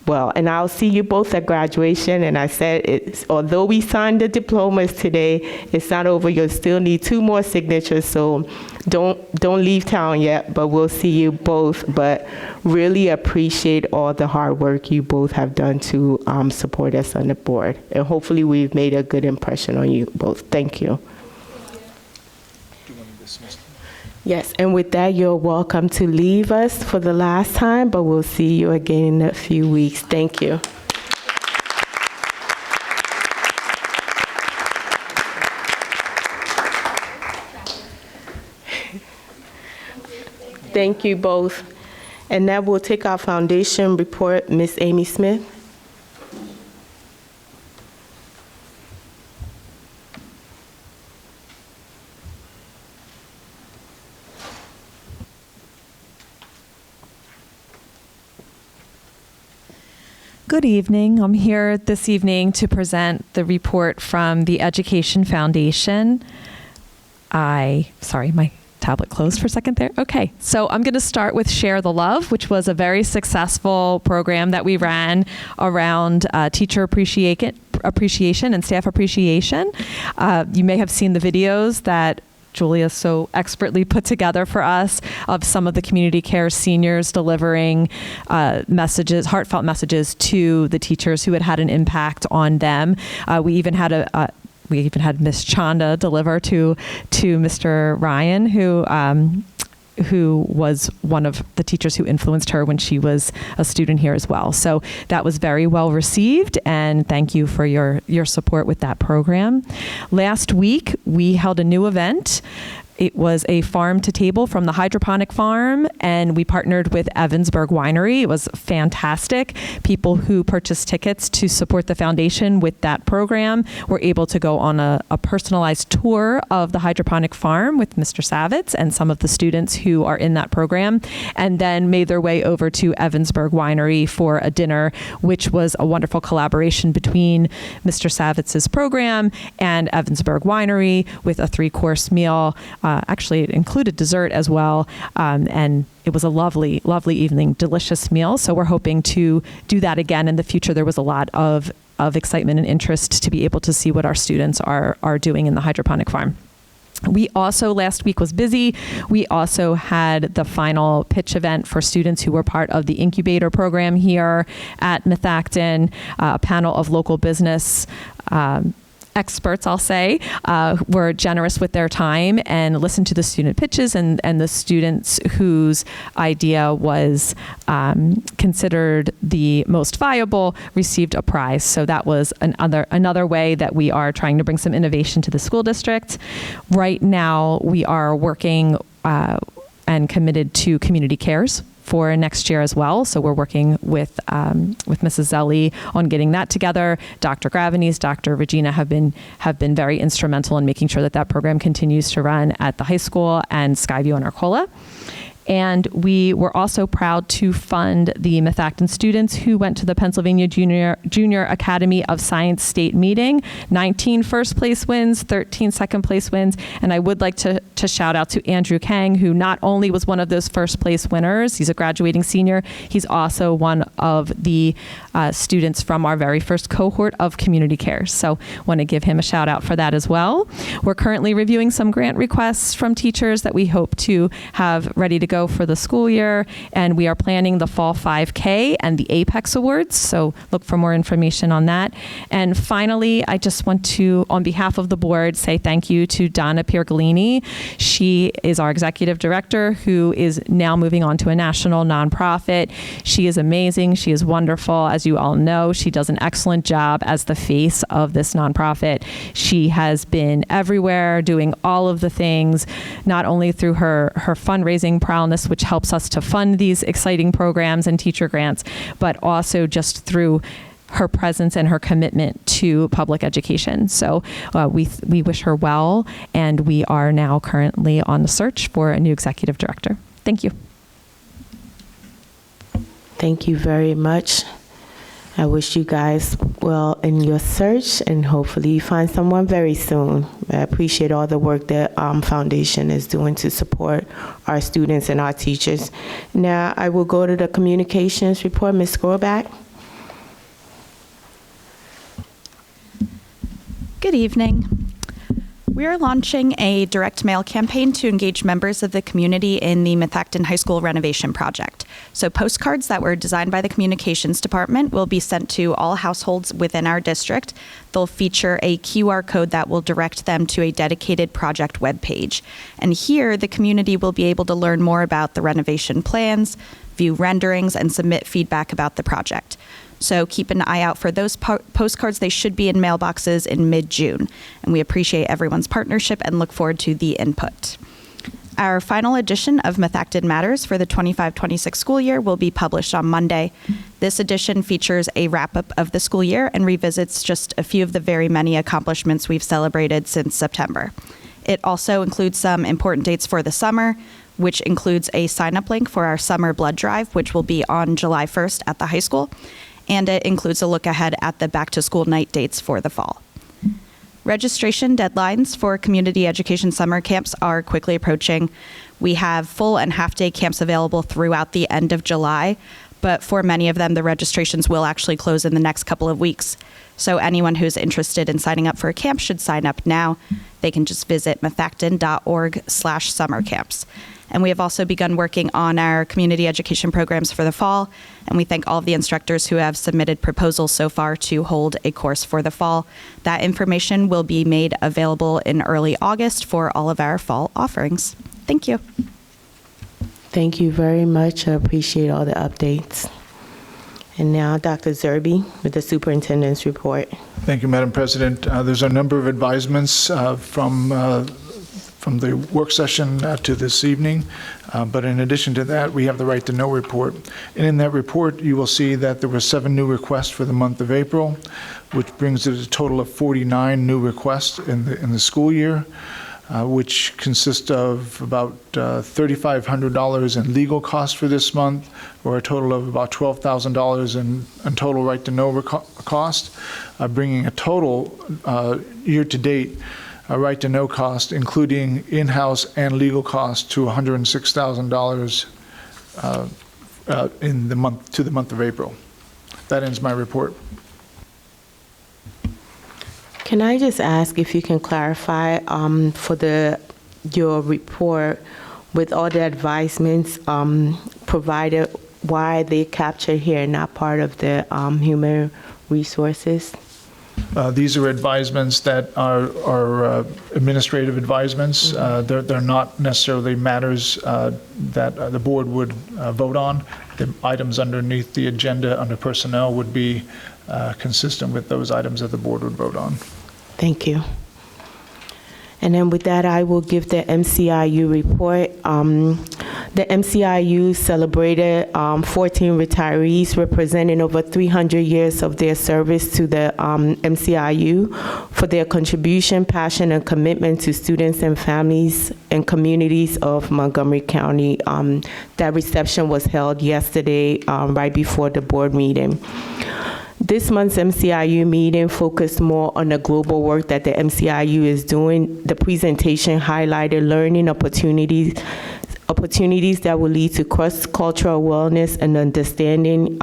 well, and I'll see you both at graduation. And I said, although we signed the diplomas today, it's not over. You'll still need 2 more signatures, so don't leave town yet, but we'll see you both. But really appreciate all the hard work you both have done to support us on the board. And hopefully we've made a good impression on you both. Thank you. Yes, and with that, you're welcome to leave us for the last time, but we'll see you again in a few weeks. Thank you. Thank you both. And now we'll take our foundation report. Miss Amy Smith. Good evening. I'm here this evening to present the report from the Education Foundation. Sorry, my tablet closed for a second there. Okay, so I'm going to start with Share the Love, which was a very successful program that we ran around teacher appreciation and staff appreciation. You may have seen the videos that Julia so expertly put together for us of some of the community care seniors delivering heartfelt messages to the teachers who had an impact on them. We even had Miss Chanda deliver to Mr. Ryan, who was one of the teachers who influenced her when she was a student here as well. So that was very well received, and thank you for your support with that program. Last week, we held a new event. It was a farm to table from the hydroponic farm, and we partnered with Evansburg Winery. It was fantastic. People who purchased tickets to support the foundation with that program were able to go on a personalized tour of the hydroponic farm with Mr. Savitz and some of the students who are in that program, and then made their way over to Evansburg Winery for a dinner, which was a wonderful collaboration between Mr. Savitz's program and Evansburg Winery with a 3-course meal. Actually, it included dessert as well, and it was a lovely, lovely evening, delicious meal. So we're hoping to do that again in the future. There was a lot of excitement and interest to be able to see what our students are doing in the hydroponic farm. We also, last week was busy. We also had the final pitch event for students who were part of the incubator program here at Methacton. A panel of local business experts, I'll say, were generous with their time and listened to the student pitches, and the students whose idea was considered the most viable received a prize. So that was another way that we are trying to bring some innovation to the school district. Right now, we are working and committed to community cares for next year as well. So we're working with Mrs. Zelli on getting that together. Dr. Gravenes, Dr. Regina have been very instrumental in making sure that program continues to run at the high school and Skyview and Arcola. And we were also proud to fund the Methacton students who went to the Pennsylvania Junior Academy of Science state meeting. 19 first place wins, 13 second place wins. And I would like to shout out to Andrew Kang, who not only was one of those first place winners, he's a graduating senior, he's also one of the students from our very first cohort of community care. So want to give him a shout out for that as well. We're currently reviewing some grant requests from teachers that we hope to have ready to go for the school year, and we are planning the Fall 5K and the Apex Awards, so look for more information on that. And finally, I just want to, on behalf of the board, say thank you to Donna Piergalini. She is our executive director who is now moving on to a national nonprofit. She is amazing. She is wonderful. As you all know, she does an excellent job as the face of this nonprofit. She has been everywhere doing all of the things, not only through her fundraising prowess, which helps us to fund these exciting programs and teacher grants, but also just through her presence and her commitment to public education. So we wish her well, and we are now currently on the search for a new executive director. Thank you. Thank you very much. I wish you guys well in your search, and hopefully you find someone very soon. I appreciate all the work that Foundation is doing to support our students and our teachers. Now I will go to the communications report. Ms. Skorback. Good evening. We are launching a direct mail campaign to engage members of the community in the Methacton High School renovation project. So postcards that were designed by the communications department will be sent to all households within our district. They'll feature a QR code that will direct them to a dedicated project webpage. And here, the community will be able to learn more about the renovation plans, view renderings, and submit feedback about the project. So keep an eye out for those postcards. They should be in mailboxes in mid-June. And we appreciate everyone's partnership and look forward to the input. Our final edition of Methacton Matters for the 25-26 school year will be published on Monday. This edition features a wrap-up of the school year and revisits just a few of the very many accomplishments we've celebrated since September. It also includes some important dates for the summer, which includes a sign-up link for our summer blood drive, which will be on July 1st at the high school. And it includes a look ahead at the back-to-school night dates for the fall. Registration deadlines for community education summer camps are quickly approaching. We have full and half-day camps available throughout the end of July, but for many of them, the registrations will actually close in the next couple of weeks. So anyone who's interested in signing up for a camp should sign up now. They can just visit methacton.org/summercamps. And we have also begun working on our community education programs for the fall. And we thank all of the instructors who have submitted proposals so far to hold a course for the fall. That information will be made available in early August for all of our fall offerings. Thank you. Thank you very much. I appreciate all the updates. And now Dr. Zerbe with the superintendent's report. Thank you, Madam President. There's a number of advisements from the work session to this evening. But in addition to that, we have the Right to Know report. And in that report, you will see that there were 7 new requests for the month of April, which brings it a total of 49 new requests in the school year, which consist of about $3,500 in legal costs for this month, or a total of about $12,000 in total Right to Know cost, bringing a total year-to-date Right to Know cost, including in-house and legal costs, to $106,000 in the month of April. That ends my report. Can I just ask if you can clarify for your report with all the advisements provided, why they captured here, not part of the human resources? These are advisements that are administrative advisements. They're not necessarily matters that the board would vote on. The items underneath the agenda under personnel would be consistent with those items that the board would vote on. Thank you. And then with that, I will give the MCIU report. The MCIU celebrated 14 retirees representing over 300 years of their service to the MCIU for their contribution, passion, and commitment to students and families and communities of Montgomery County. That reception was held yesterday right before the board meeting. This month's MCIU meeting focused more on the global work that the MCIU is doing. The presentation highlighted learning opportunities that will lead to cross-cultural wellness and understanding,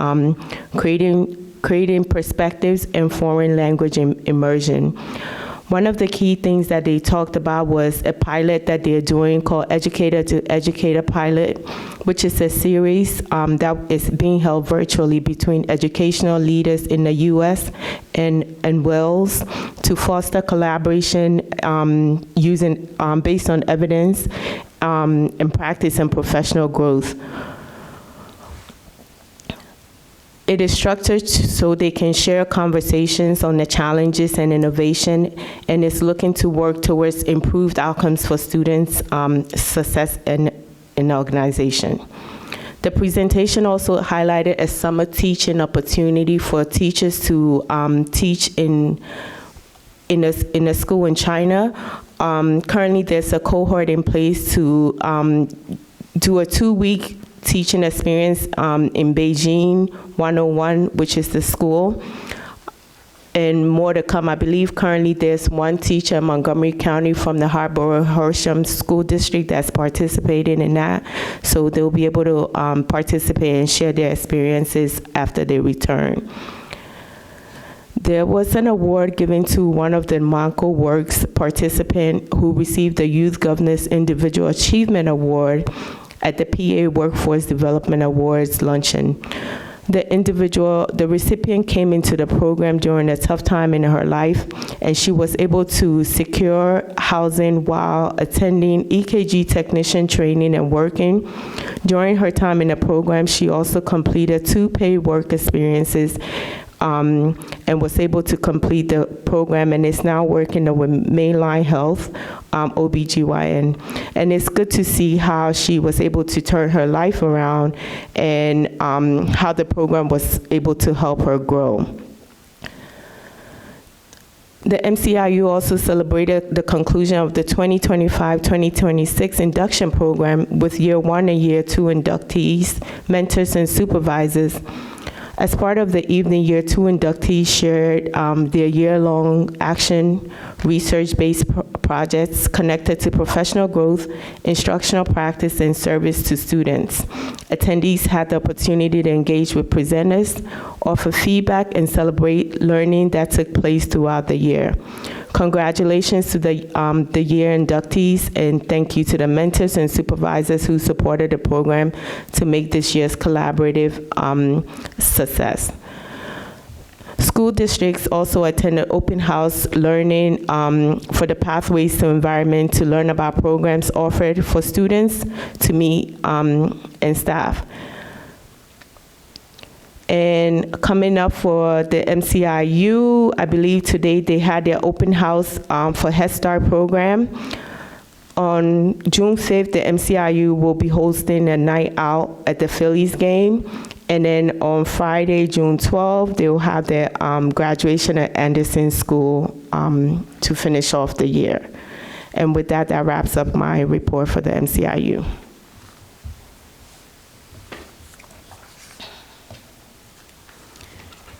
creating perspectives and foreign language immersion. One of the key things that they talked about was a pilot that they're doing called Educator to Educator Pilot, which is a series that is being held virtually between educational leaders in the U.S. and Wales to foster collaboration using based on evidence and practice and professional growth. It is structured so they can share conversations on the challenges and innovation, and is looking to work towards improved outcomes for students' success in the organization. The The presentation also highlighted a summer teaching opportunity for teachers to teach in a school in China. Currently, there's a cohort in place to do a 2-week teaching experience in Beijing 101, which is the school. And more to come. I believe currently there's one teacher in Montgomery County from the Harborough-Hersham School District that's participating in that. So they'll be able to participate and share their experiences after they return. There was an award given to one of the Monco Works participant who received the Youth Governance Individual Achievement Award at the PA Workforce Development Awards luncheon. The recipient came into the program during a tough time in her life, and she was able to secure housing while attending EKG technician training and working. During her time in the program, she also completed 2 paid work experiences and was able to complete the program, and is now working with Mainline Health, OBGYN. And it's good to see how she was able to turn her life around and how the program was able to help her grow. The MCIU also celebrated the conclusion of the 2025-2026 induction program with Year 1 and Year 2 inductees, mentors, and supervisors. As part of the evening, Year 2 inductees shared their year-long action research-based projects connected to professional growth, instructional practice, and service to students. Attendees had the opportunity to engage with presenters, offer feedback, and celebrate learning that took place throughout the year. Congratulations to the year inductees, and thank you to the mentors and supervisors who supported the program to make this year's collaborative success. School districts also attended open house learning for the Pathways to Environment to learn about programs offered for students to meet and staff. And coming up for the MCIU, I believe today they had their open house for Head Start program. On June 5th, the MCIU will be hosting a night out at the Phillies game. And then on Friday, June 12th, they will have their graduation at Anderson School to finish off the year. And with that, that wraps up my report for the MCIU.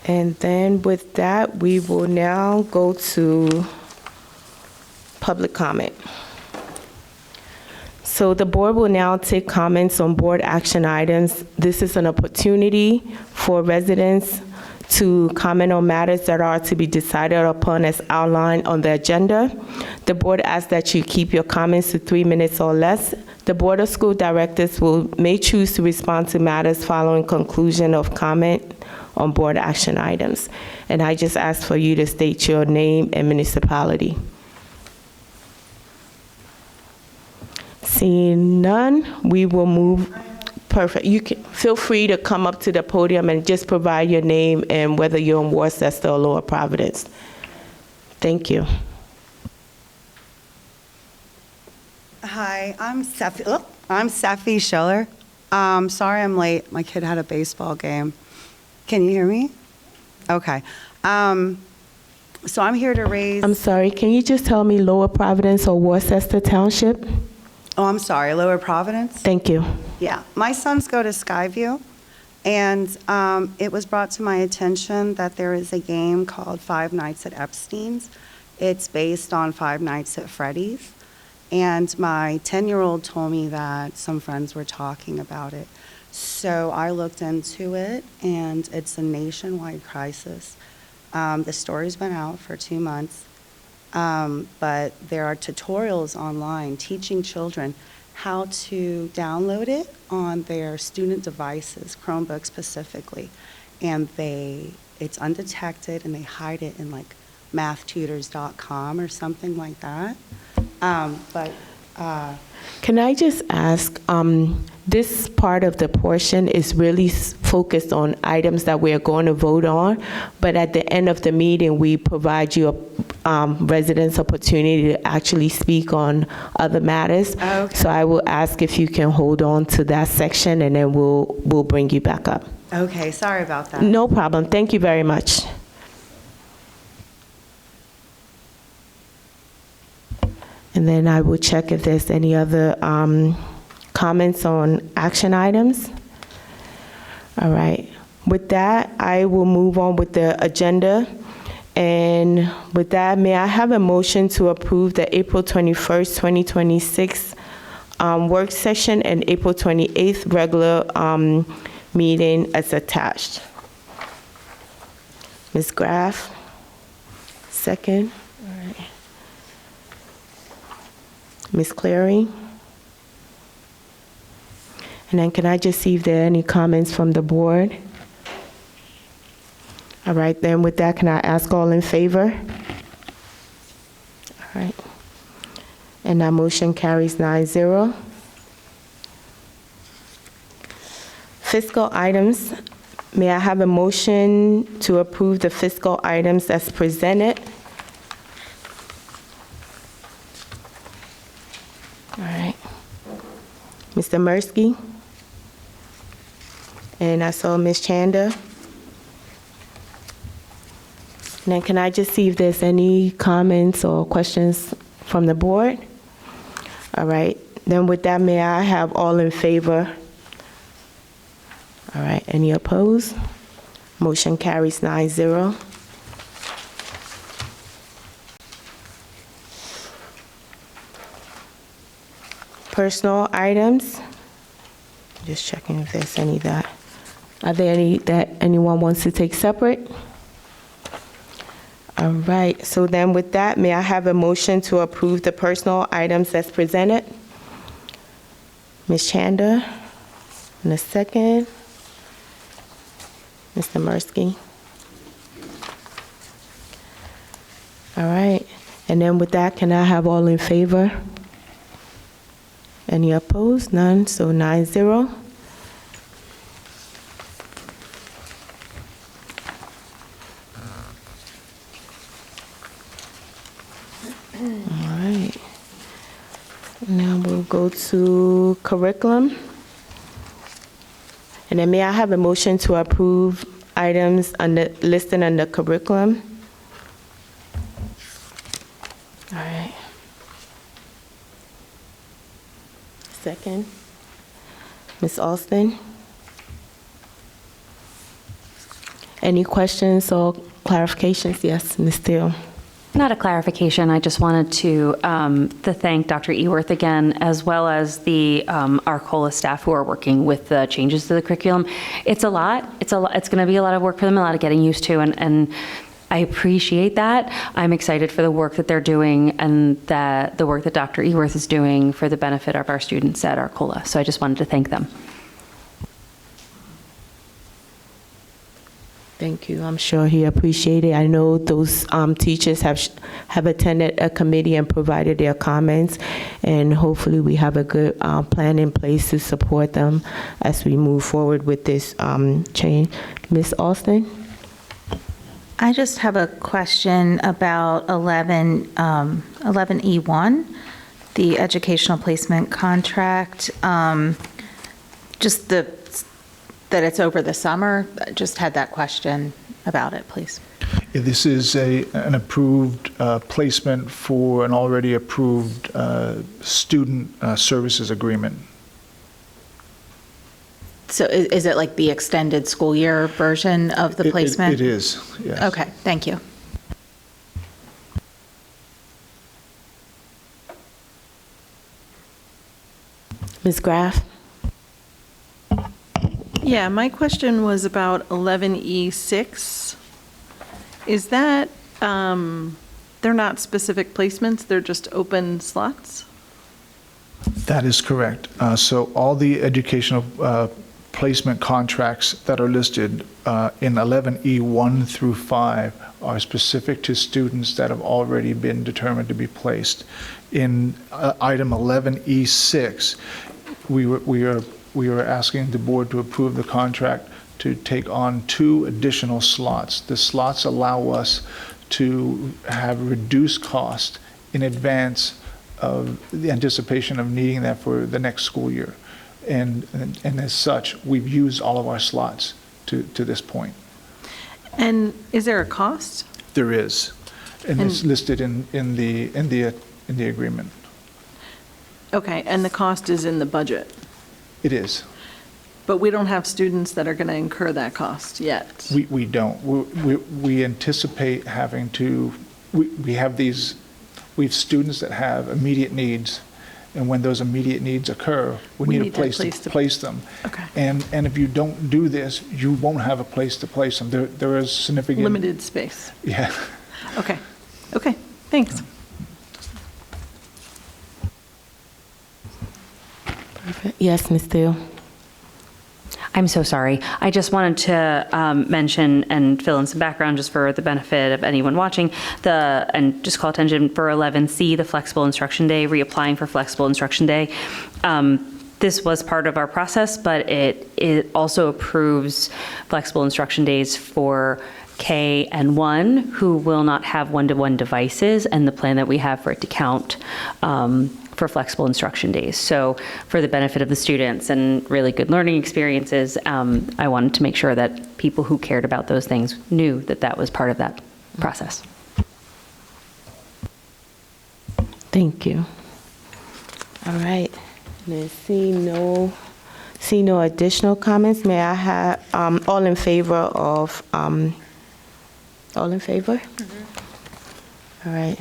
And then with that, we will now go to public comment. So the board will now take comments on board action items. This is an opportunity for residents to comment on matters that are to be decided upon as outlined on the agenda. The board asks that you keep your comments to 3 minutes or less. The Board of School Directors may choose to respond to matters following conclusion of comment on board action items. And I just ask for you to state your name and municipality. Seeing none, we will move. Perfect. You can feel free to come up to the podium and just provide your name and whether you're in Worcester or Lower Providence. Thank you. Hi, I'm Safi Schiller. Sorry I'm late. My kid had a baseball game. Can you hear me? Okay. So I'm here to raise... I'm sorry, can you just tell me Lower Providence or Worcester Township? Oh, I'm sorry, Lower Providence? Thank you. Yeah, my sons go to Skyview, and it was brought to my attention that there is a game called Five Nights at Epstein's. It's based on Five Nights at Freddy's, and my 10-year-old told me that some friends were talking about it. So I looked into it, and it's a nationwide crisis. The story's been out for 2 months, but there are tutorials online teaching children how to download it on their student devices, Chromebooks specifically, and it's undetected, and they hide it in like mathtutors.com or something like that. Can I just ask, this part of the portion is really focused on items that we are going to vote on, but at the end of the meeting, we provide you residents opportunity to actually speak on other matters. Okay. So I will ask if you can hold on to that section, and then we'll bring you back up. Okay, sorry about that. No problem. Thank you very much. And then I will check if there's any other comments on action items. All right. With that, I will move on with the agenda. And with that, may I have a motion to approve the April 21st, 2026 work session and April 28th regular meeting as attached? Ms. Graff, second. All right. Ms. Clary? And then can I just see if there are any comments from the board? All right, then with that, can I ask all in favor? All right. And that motion carries 9-0. Fiscal items. May I have a motion to approve the fiscal items as presented? All right. Mr. Mursky? And I saw Ms. Chanda. And then can I just see if there's any comments or questions from the board? All right. Then with that, may I have all in favor? All right. Any opposed? Motion carries 9-0. Personal items. Just checking if there's any that. Are there any that anyone wants to take separate? All right. So then with that, may I have a motion to approve the personal items as presented? Ms. Chanda, in a second. Mr. Mursky. All right. And then with that, can I have all in favor? Any opposed? None. So 9-0. All right. Now we'll go to curriculum. And then may I have a motion to approve items listed under curriculum? All right. Second. Ms. Alston? Any questions or clarifications? Yes, Ms. Steele. Not a clarification. I just wanted to thank Dr. Eworth again, as well as the Arcola staff who are working with the changes to the curriculum. It's a lot. It's going to be a lot of work for them, a lot of getting used to, and I appreciate that. I'm excited for the work that they're doing and the work that Dr. Eworth is doing for the benefit of our students at Arcola. So I just wanted to thank them. Thank you. I'm sure he appreciated it. I know those teachers have attended a committee and provided their comments, and hopefully we have a good plan in place to support them as we move forward with this change. Ms. Alston? I just have a question about 11E1, the educational placement contract. Just that it's over the summer. I just had that question about it, please. Yeah, this is an approved placement for an already approved student services agreement. So is it like the extended school year version of the placement? It is, yes. Okay, thank you. Ms. Graff? Yeah, my question was about 11E6. Is that, they're not specific placements, they're just open slots? That is correct. So all the educational placement contracts that are listed in 11E1 through 5 are specific to students that have already been determined to be placed. In item 11E6, we are asking the board to approve the contract to take on 2 additional slots. The slots allow us to have reduced cost in advance of the anticipation of needing that for the next school year. And as such, we've used all of our slots to this point. And is there a cost? There is, and it's listed in the agreement. Okay, and the cost is in the budget, It is. but we don't have students that are going to incur that cost yet. We don't. We anticipate having to, we have students that have immediate needs, and when those immediate needs occur, we need a place to place them. Okay. And if you don't do this, you won't have a place to place them. There is significant. Limited space. Yeah. Okay, thanks. Yes, Ms. Steele. I'm so sorry. I just wanted to mention and fill in some background just for the benefit of anyone watching, and just call attention for 11C, the Flexible Instruction Day, reapplying for Flexible Instruction Day. This was part of our process, but it also approves flexible instruction days for K and 1 who will not have one-to-one devices, and the plan that we have for it to count for flexible instruction days. So for the benefit of the students and really good learning experiences, I wanted to make sure that people who cared about those things knew that that was part of that process. Thank you. All right. Let's see no additional comments. May I have all in favor of all in favor? Mm-hmm. All right.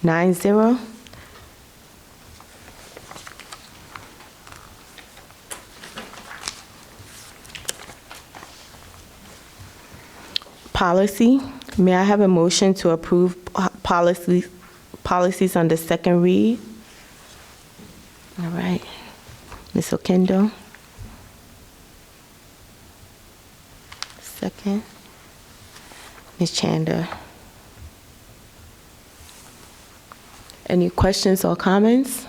9-0. Policy. May I have a motion to approve policies on the second read? All right. Ms. Okendo. Second. Ms. Chanda. Any questions or comments?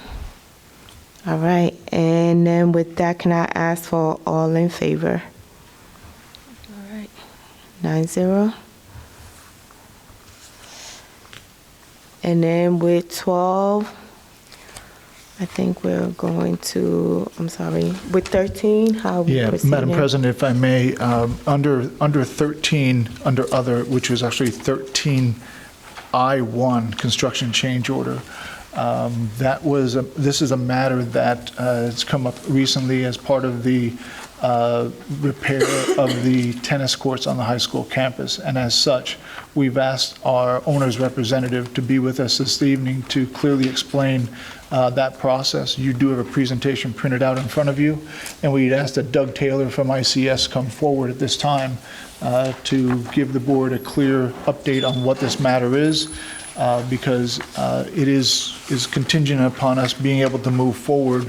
All right. And then with that, can I ask for all in favor? All right. 9-0. And then with 12, I think we're going to, I'm sorry, with 13, how are we proceeding? Madam President, if I may, under 13, under other, which was actually 13I1, construction change order, this is a matter that has come up recently as part of the repair of the tennis courts on the high school campus. And as such, we've asked our owner's representative to be with us this evening to clearly explain that process. You do have a presentation printed out in front of you, and we'd asked that Doug Taylor from ICS come forward at this time to give the board a clear update on what this matter is, because it is contingent upon us being able to move forward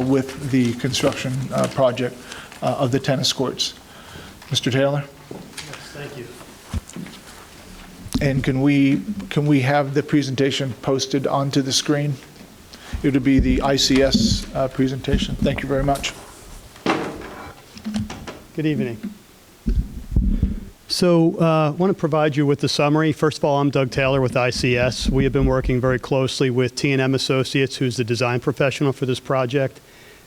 with the construction project of the tennis courts. Mr. Taylor? Yes, thank you. And can we have the presentation posted onto the screen? It would be the ICS presentation. Thank you very much. Good evening. So I want to provide you with the summary. First of all, I'm Doug Taylor with ICS. We have been working very closely with T&M Associates, who's the design professional for this project,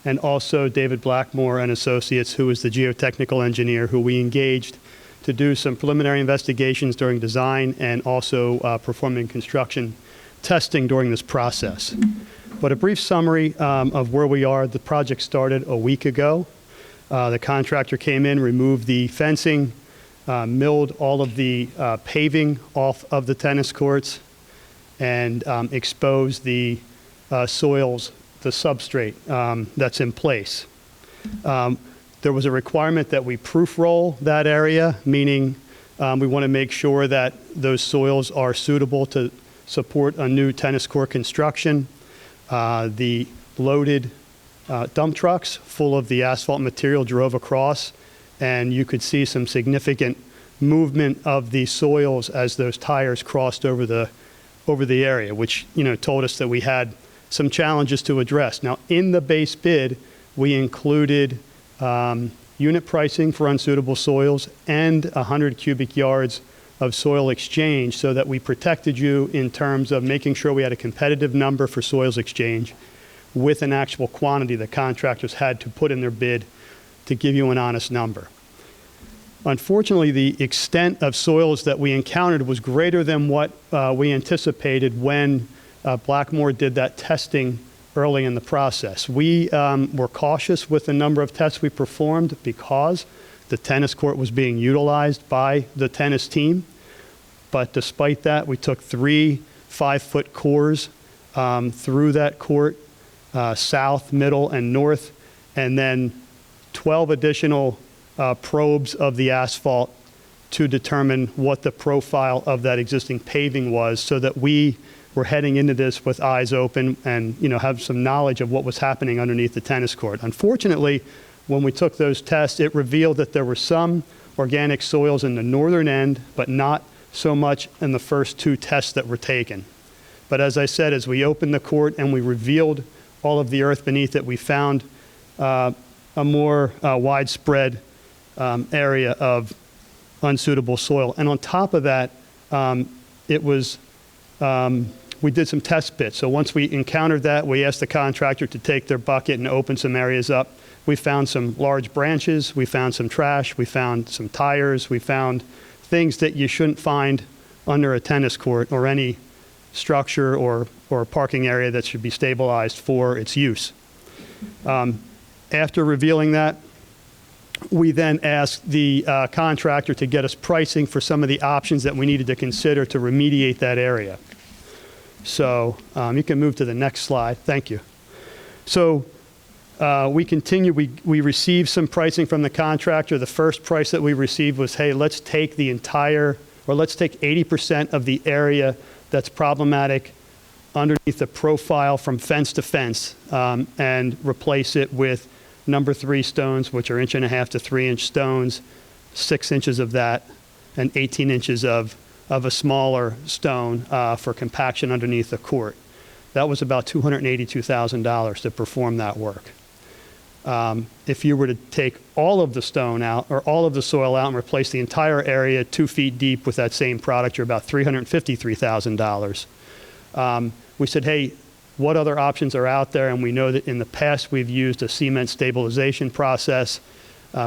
and also David Blackmore and Associates, who is the geotechnical engineer, who we engaged to do some preliminary investigations during design and also performing construction testing during this process. But a brief summary of where we are. The project started a week ago. The contractor came in, removed the fencing, milled all of the paving off of the tennis courts, and exposed the soils, the substrate that's in place. There was a requirement that we proof roll that area, meaning we want to make sure that those soils are suitable to support a new tennis court construction. The loaded dump trucks full of the asphalt material drove across, and you could see some significant movement of the soils as those tires crossed over the area, which told us that we had some challenges to address. Now, in the base bid, we included unit pricing for unsuitable soils and 100 cubic yards of soil exchange so that we protected you in terms of making sure we had a competitive number for soils exchange with an actual quantity that contractors had to put in their bid to give you an honest number. Unfortunately, the extent of soils that we encountered was greater than what we anticipated when Blackmore did that testing early in the process. We were cautious with the number of tests we performed because the tennis court was being utilized by the tennis team. But despite that, we took 3 5-foot cores through that court, south, middle, and north, and then 12 additional probes of the asphalt to determine what the profile of that existing paving was, so that we were heading into this with eyes open and, you know, have some knowledge of what was happening underneath the tennis court. Unfortunately, when we took those tests, it revealed that there were some organic soils in the northern end, but not so much in the first 2 tests that were taken. But as I said, as we opened the court and we revealed all of the earth beneath it, we found a more widespread area of unsuitable soil. And on top of that, we did some test bits. So once we encountered that, we asked the contractor to take their bucket and open some areas up. We found some large branches, we found some trash, we found some tires, we found things that you shouldn't find under a tennis court or any structure or parking area that should be stabilized for its use. After revealing that, we then asked the contractor to get us pricing for some of the options that we needed to consider to remediate that area. So you can move to the next slide. Thank you. So we continue. We received some pricing from the contractor. The first price that we received was, hey, let's take the entire, or let's take 80% of the area that's problematic underneath the profile from fence to fence and replace it with number 3 stones, which are 1.5 to 3 inch stones, 6 inches of that, and 18 inches of a smaller stone for compaction underneath the court. That was about $282,000 to perform that work. If you were to take all of the stone out or all of the soil out and replace the entire area 2 feet deep with that same product, you're about $353,000. We said, hey, what other options are out there? And we know that in the past we've used a cement stabilization process.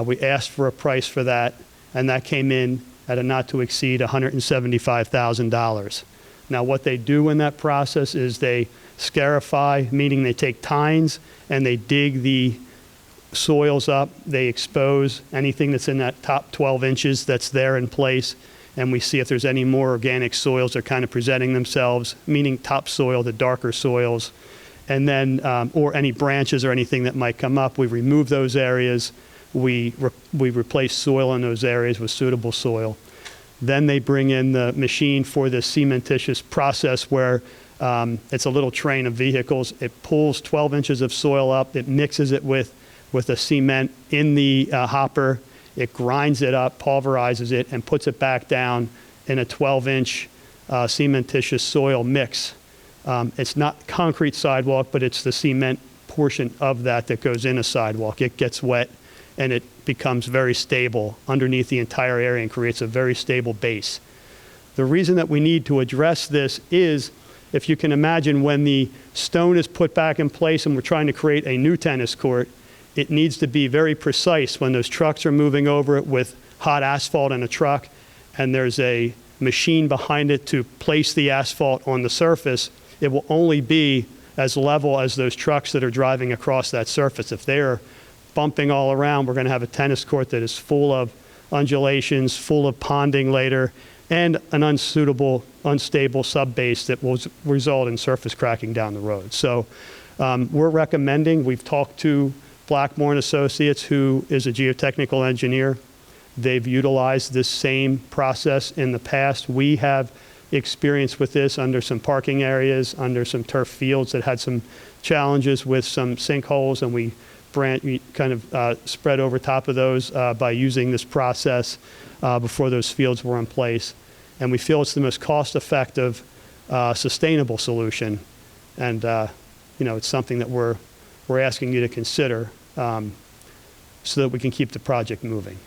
We asked for a price for that, and that came in at a not to exceed $175,000. Now what they do in that process is they scarify, meaning they take tines and they dig the soils up, they expose anything that's in that top 12 inches that's there in place, and we see if there's any more organic soils that are kind of presenting themselves, meaning topsoil, the darker soils, and then, or any branches or anything that might come up. We remove those areas. We replace soil in those areas with suitable soil. Then they bring in the machine for the cementitious process where it's a little train of vehicles. It pulls 12 inches of soil up. It mixes it with a cement in the hopper. It grinds it up, pulverizes it, and puts it back down in a 12-inch cementitious soil mix. It's not concrete sidewalk, but it's the cement portion of that goes in a sidewalk. It gets wet, and it becomes very stable underneath the entire area and creates a very stable base. The reason that we need to address this is, if you can imagine, when the stone is put back in place and we're trying to create a new tennis court, it needs to be very precise when those trucks are moving over it with hot asphalt in a truck and there's a machine behind it to place the asphalt on the surface. It will only be as level as those trucks that are driving across that surface. If they're bumping all around, we're going to have a tennis court that is full of undulations, full of ponding later, and an unsuitable, unstable subbase that will result in surface cracking down the road. So we're recommending, we've talked to Blackmore & Associates, who is a geotechnical engineer. They've utilized this same process in the past. We have experience with this under some parking areas, under some turf fields that had some challenges with some sinkholes, and we kind of spread over top of those by using this process before those fields were in place. And we feel it's the most cost-effective, sustainable solution. And it's something that we're asking you to consider so that we can keep the project moving.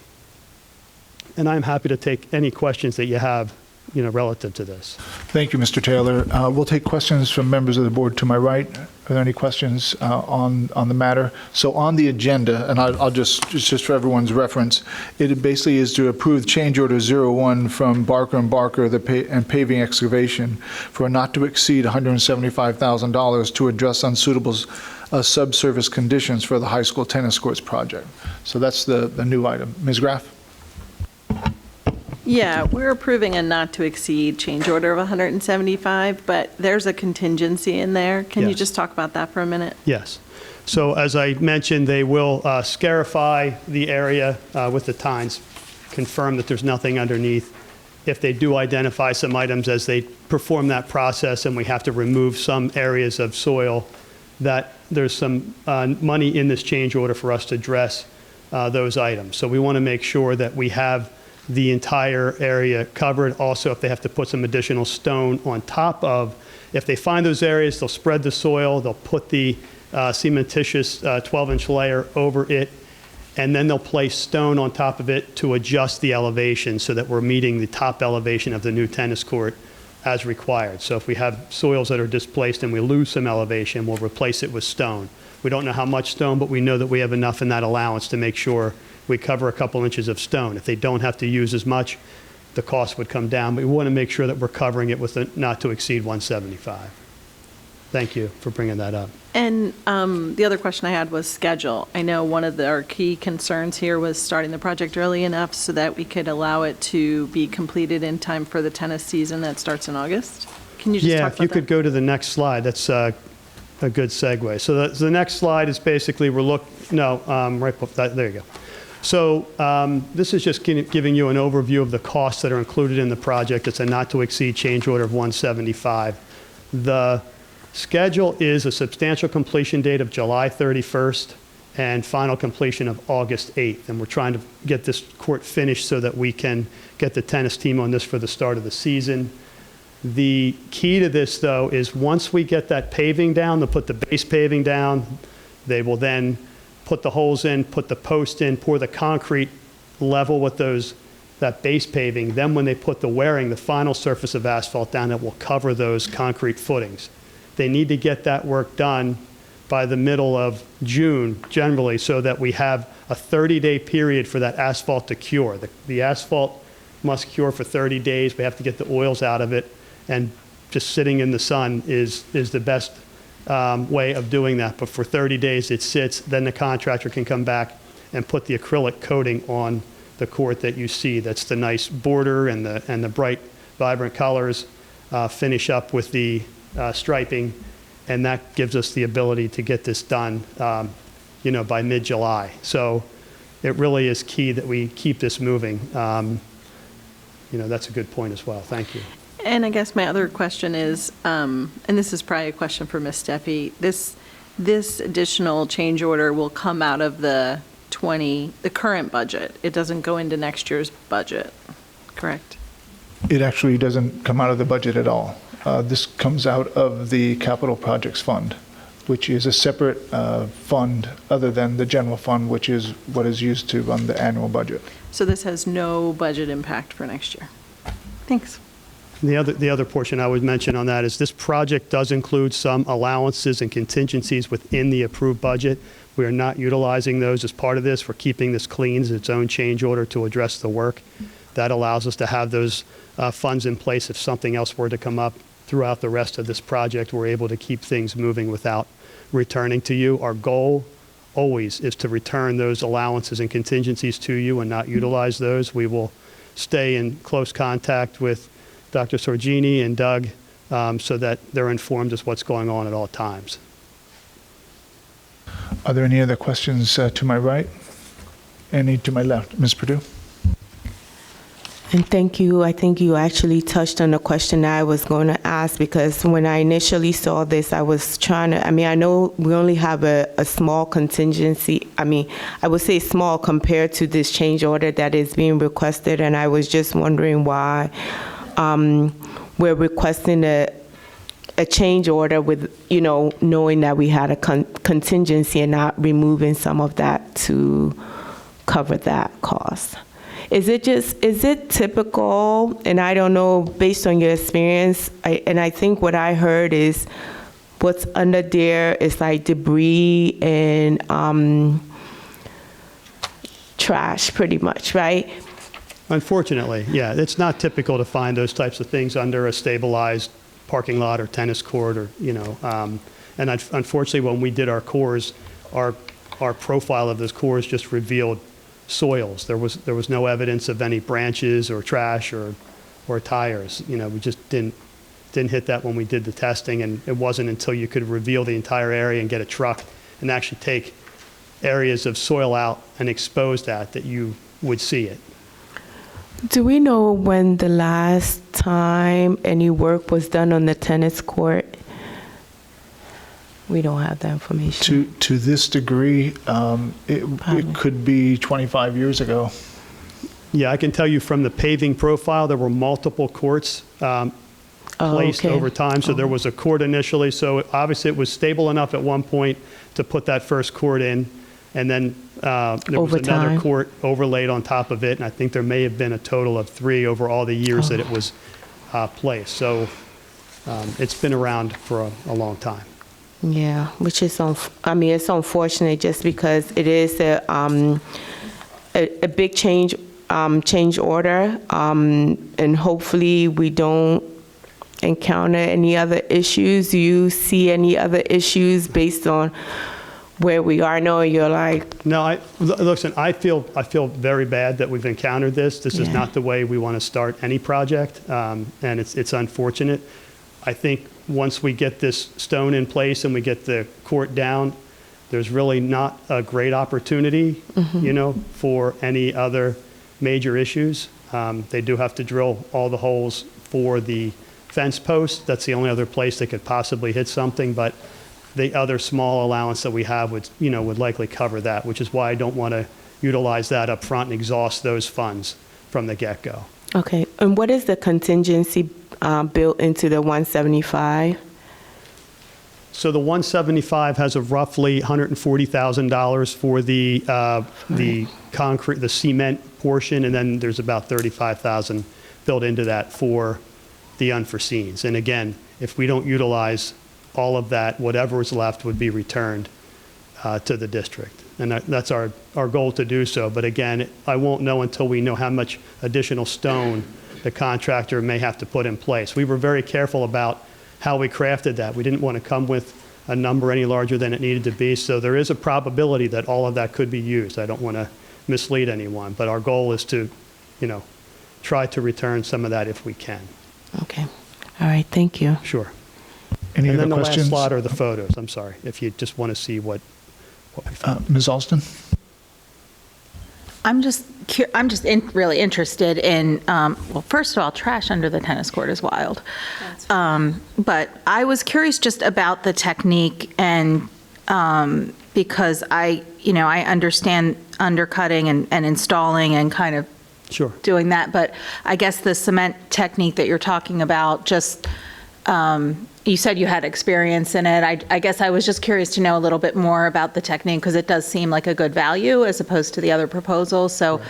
and I'm happy to take any questions that you have, relative to this. Thank you, Mr. Taylor. We'll take questions from members of the board to my right. Are there any questions on the matter? So on the agenda, and I'll just for everyone's reference, it basically is to approve change order 01 from Barker & Barker and paving excavation for not to exceed $175,000 to address unsuitable subsurface conditions for the high school tennis courts project. So that's the new item. Ms. Graff? Yeah, we're approving a not to exceed change order of 175, but there's a contingency in there. Can you Yes. just talk about that for a minute? Yes. So as I mentioned, they will scarify the area with the tines, confirm that there's nothing underneath. If they do identify some items as they perform that process and we have to remove some areas of soil, that there's some money in this change order for us to address those items. So we want to make sure that we have the entire area covered. Also, if they have to put some additional stone on top of, if they find those areas, they'll spread the soil, they'll put the cementitious 12-inch layer over it, and then they'll place stone on top of it to adjust the elevation so that we're meeting the top elevation of the new tennis court as required. So if we have soils that are displaced and we lose some elevation, we'll replace it with stone. We don't know how much stone, but we know that we have enough in that allowance to make sure we cover a couple inches of stone. If they don't have to use as much, the cost would come down. But we want to make sure that we're covering it with a not to exceed 175. Thank you for bringing that up. And the other question I had was schedule. I know one of our key concerns here was starting the project early enough so that we could allow it to be completed in time for the tennis season that starts in August. Can you just talk Yeah, about if you that? could go to the next slide, that's a good segue. So the next slide is basically there you go. So this is just giving you an overview of the costs that are included in the project. It's a not to exceed change order of 175. The schedule is a substantial completion date of July 31st and final completion of August 8th. And we're trying to get this court finished so that we can get the tennis team on this for the start of the season. The key to this, though, is once we get that paving down, they'll put the base paving down. They will then put the holes in, put the post in, pour the concrete level with that base paving. Then when they put the wearing, the final surface of asphalt down, it will cover those concrete footings. They need to get that work done by the middle of June, generally, so that we have a 30-day period for that asphalt to cure. The asphalt must cure for 30 days. We have to get the oils out of it, and just sitting in the sun is the best way of doing that. But for 30 days it sits, then the contractor can come back and put the acrylic coating on the court that you see. That's the nice border and the bright, vibrant colors, finish up with the striping, and that gives us the ability to get this done by mid-July. So it really is key that we keep this moving. That's a good point as well. Thank you. And I guess my other question is, and this is probably a question for Ms. Steffi, this additional change order will come out of the current budget. It doesn't go into next year's budget, correct? It actually doesn't come out of the budget at all. This comes out of the Capital Projects Fund, which is a separate fund other than the general fund, which is what is used to run the annual budget. So this has no budget impact for next year. Thanks. The other portion I would mention on that is this project does include some allowances and contingencies within the approved budget. We are not utilizing those as part of this. We're keeping this clean as its own change order to address the work. That allows us to have those funds in place if something else were to come up throughout the rest of this project. We're able to keep things moving without returning to you. Our goal always is to return those allowances and contingencies to you and not utilize those. We will stay in close contact with Dr. Sorgini and Doug so that they're informed as what's going on at all times. Are there any other questions to my right? Any to my left? Ms. Perdue? And thank you. I think you actually touched on the question I was going to ask, because when I initially saw this, I was trying to, I know we only have a small contingency. I would say small compared to this change order that is being requested, and I was just wondering why we're requesting a change order with, knowing that we had a contingency and not removing some of that to cover that cost. Is it typical, and I don't know, based on your experience, I think what I heard is what's under there is like debris and trash, pretty much, right? Unfortunately, yeah. It's not typical to find those types of things under a stabilized parking lot or tennis court or, and unfortunately, when we did our cores, our profile of those cores just revealed soils. There was no evidence of any branches or trash or tires. We just didn't hit that when we did the testing, and it wasn't until you could reveal the entire area and get a truck and actually take areas of soil out and expose that you would see it. Do we know when the last time any work was done on the tennis court? We don't have that information. To this degree, it could be 25 years ago. Yeah, I can tell you from the paving profile, there were multiple courts placed over time. So there was a court initially. So obviously it was stable enough at one point to put that first court in. And then there was another court overlaid on top of it. And I think there may have been a total of 3 over all the years that it was placed. So it's been around for a long time. Yeah, which is, it's unfortunate just because it is a big change order, and hopefully we don't encounter any other issues. Do you see any other issues based on where we are now? You're like, no. Listen. I feel very bad that we've encountered this. This is not the way we want to start any project, and it's unfortunate. I think once we get this stone in place and we get the court down, there's really not a great opportunity, for any other major issues. They do have to drill all the holes for the fence post. That's the only other place they could possibly hit something, but the other small allowance that we have would likely cover that, which is why I don't want to utilize that up front and exhaust those funds from the get-go. okay. And what is the contingency built into the 175? So the 175 has a roughly $140,000 for the concrete, the cement portion, and then there's about $35,000 built into that for the unforeseens. And again, if we don't utilize all of that, whatever is left would be returned to the district. And that's our goal to do so. But again, I won't know until we know how much additional stone the contractor may have to put in place. We were very careful about how we crafted that. We didn't want to come with a number any larger than it needed to be. So there is a probability that all of that could be used. I don't want to mislead anyone, but our goal is to, try to return some of that if we can. Okay. All right. Thank you. Sure. Any and other then the questions? last slide are the photos. I'm sorry, if you just want to see what we found. Ms. Alston? I'm just really interested in, well, first of all, trash under the tennis court is wild. But I was curious just about the technique, and because I understand undercutting and installing and kind of doing that, but I guess the cement technique that you're talking about, just you said you had experience in it. I guess I was just curious to know a little bit more about the technique, because it does seem like a good value as opposed to the other proposals. So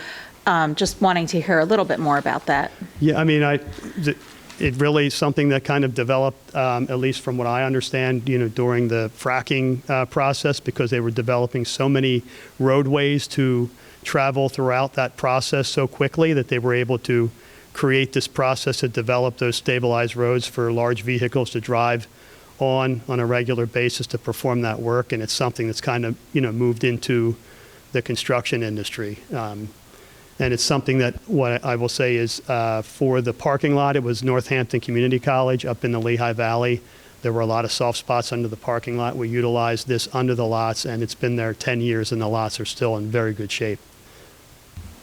just wanting to hear a little bit more about that. Yeah, it really is something that kind of developed, at least from what I understand, during the fracking process, because they were developing so many roadways to travel throughout that process so quickly that they were able to create this process to develop those stabilized roads for large vehicles to drive on a regular basis to perform that work. And it's something that's kind of, moved into the construction industry. And it's something that, what I will say is, for the parking lot, it was Northampton Community College up in the Lehigh Valley. There were a lot of soft spots under the parking lot. We utilized this under the lots, and it's been there 10 years, and the lots are still in very good shape.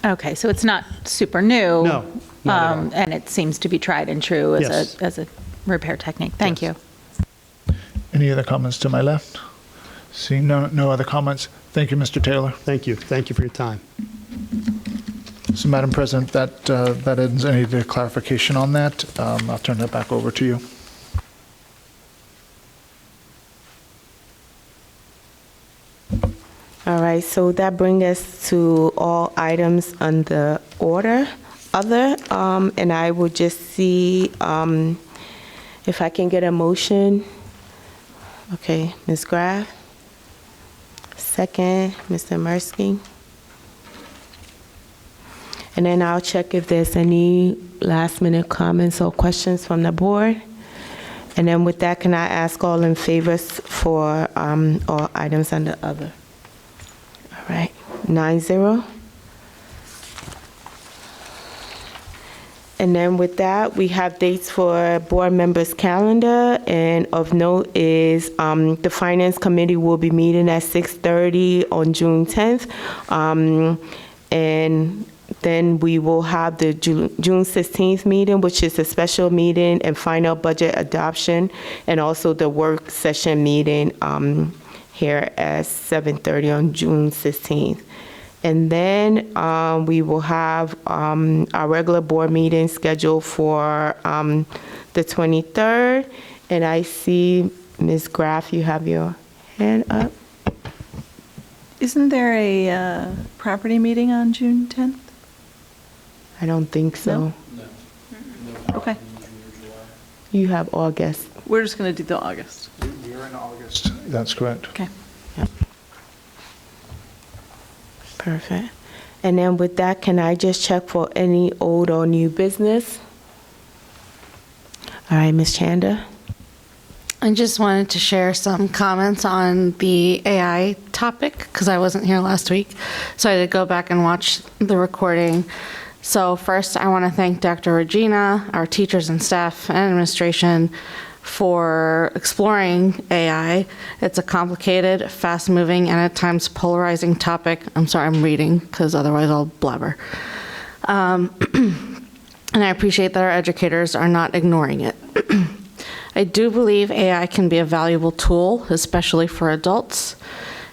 Okay, so it's not super new. No, not at all. And it seems to be tried and true as a repair technique. Thank you. Any other comments to my left? Seeing no other comments. Thank you, Mr. Taylor. Thank you. Thank you for your time. So, Madam President, that ends any clarification on that. I'll turn that back over to you. All right. right, so that brings us to all items on the order, other, and I will just see if I can get a motion. Okay, Ms. Graff. Second, Mr. Mursky. And then I'll check if there's any last-minute comments or questions from the board. And then with that, can I ask all in favor for all items under other? All right, 9-0. And then with that, we have dates for board members' calendar. And of note is the Finance Committee will be meeting at 6:30 on June 10th. And then we will have the June 16th meeting, which is a special meeting and final budget adoption, and also the work session meeting here at 7:30 on June 16th. And then we will have our regular board meeting scheduled for the 23rd. And I see, Ms. Graff, you have your hand up. Isn't there a property meeting on June 10th? I don't think so. Okay. You have August. We're just going to do the August. We're in August. That's correct. Okay. Perfect. And then with that, can I just check for any old or new business? All right, Ms. Chanda. I just wanted to share some comments on the AI topic because I wasn't here last week. So I had to go back and watch the recording. So first, I want to thank Dr. Regina, our teachers and staff and administration for exploring AI. It's a complicated, fast-moving, and at times polarizing topic. I'm sorry, I'm reading because otherwise I'll blabber. And I appreciate that our educators are not ignoring it. I do believe AI can be a valuable tool, especially for adults.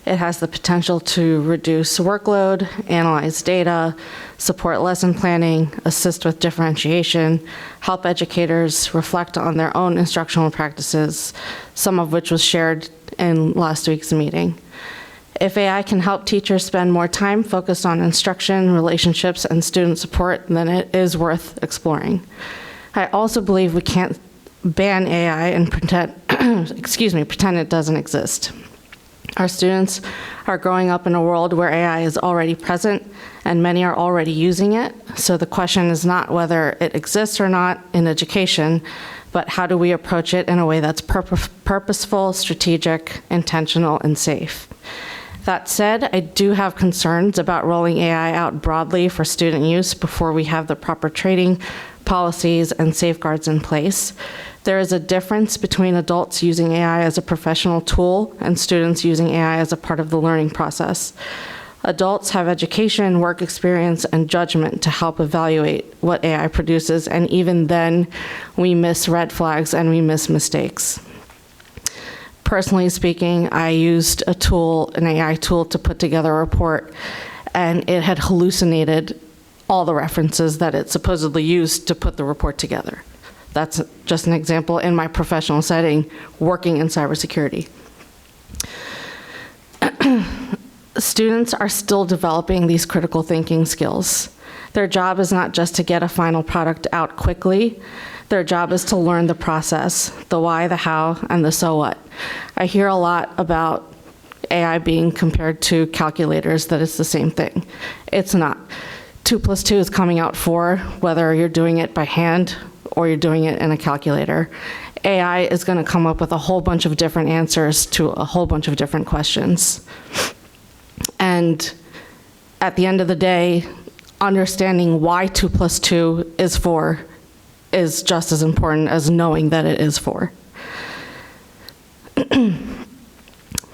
It has the potential to reduce workload, analyze data, support lesson planning, assist with differentiation, help educators reflect on their own instructional practices, some of which was shared in last week's meeting. If AI can help teachers spend more time focused on instruction, relationships, and student support, then it is worth exploring. I also believe we can't ban AI and pretend it doesn't exist. Our students are growing up in a world where AI is already present and many are already using it. So the question is not whether it exists or not in education, but how do we approach it in a way that's purposeful, strategic, intentional, and safe. That said, I do have concerns about rolling AI out broadly for student use before we have the proper training, policies, and safeguards in place. There is a difference between adults using AI as a professional tool and students using AI as a part of the learning process. Adults have education, work experience, and judgment to help evaluate what AI produces, and even then, we miss red flags and we miss mistakes. Personally speaking, I used an AI tool to put together a report, and it had hallucinated all the references that it supposedly used to put the report together. That's just an example in my professional setting, working in cybersecurity. Students are still developing these critical thinking skills. Their job is not just to get a final product out quickly. Their job is to learn the process, the why, the how, and the so what. I hear a lot about AI being compared to calculators, that it's the same thing. It's not. 2 + 2 is coming out 4, whether you're doing it by hand or you're doing it in a calculator. AI is going to come up with a whole bunch of different answers to a whole bunch of different questions. And at the end of the day, understanding why 2 + 2 is 4 is just as important as knowing that it is 4.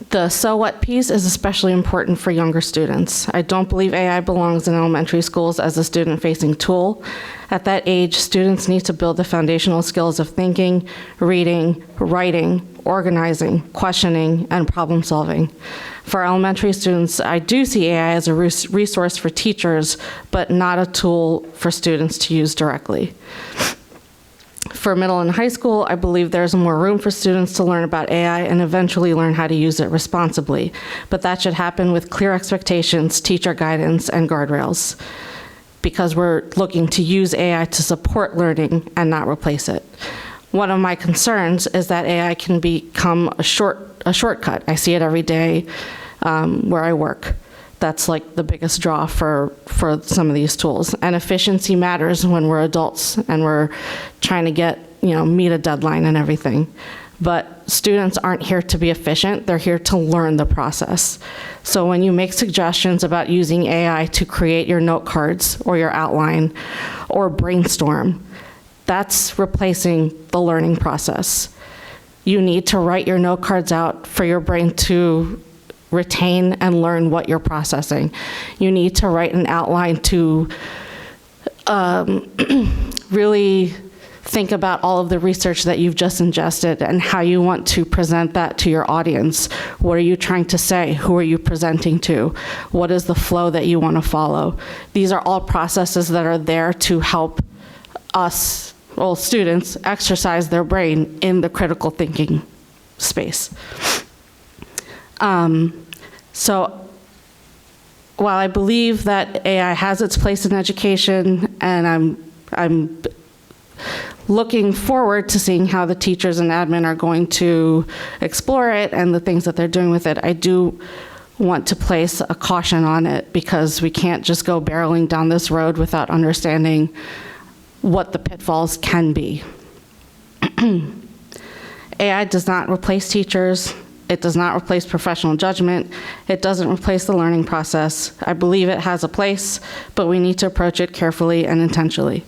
The so what piece is especially important for younger students. I don't believe AI belongs in elementary schools as a student-facing tool. At that age, students need to build the foundational skills of thinking, reading, writing, organizing, questioning, and problem solving. For elementary students, I do see AI as a resource for teachers, but not a tool for students to use directly. for middle and high school, I believe there's more room for students to learn about AI and eventually learn how to use it responsibly. But that should happen with clear expectations, teacher guidance, and guardrails, because we're looking to use AI to support learning and not replace it. One of my concerns is that AI can become a shortcut. I see it every day where I work. That's like the biggest draw for some of these tools. And efficiency matters when we're adults and we're trying to meet a deadline and everything. But students aren't here to be efficient, they're here to learn the process. So when you make suggestions about using AI to create your note cards or your outline or brainstorm, that's replacing the learning process. You need to write your note cards out for your brain to retain and learn what you're processing. You need to write an outline to really think about all of the research that you've just ingested and how you want to present that to your audience. What are you trying to say? Who are you presenting to? What is the flow that you want to follow? These are all processes that are there to help us, students, exercise their brain in the critical thinking space. So while I believe that AI has its place in education, and I'm looking forward to seeing how the teachers and admin are going to explore it and the things that they're doing with it, I do want to place a caution on it, because we can't just go barreling down this road without understanding what the pitfalls can be. AI does not replace teachers. It does not replace professional judgment. It doesn't replace the learning process. I believe it has a place, but we need to approach it carefully and intentionally.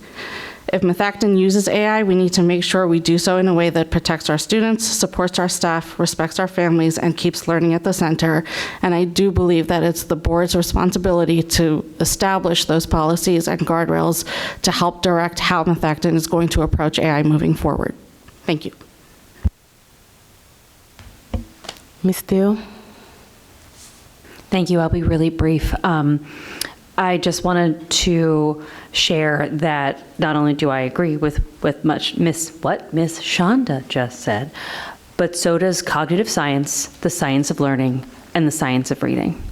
If Methacton uses AI, we need to make sure we do so in a way that protects our students, supports our staff, respects our families, and keeps learning at the center. And I do believe that it's the board's responsibility to establish those policies and guardrails to help direct how Methacton is going to approach AI moving forward. Thank you. Ms. Steele? Thank you. I'll be really brief. I just wanted to share that not only do I agree with much Miss Shonda just said, but so does cognitive science, the science of learning, and the science of reading.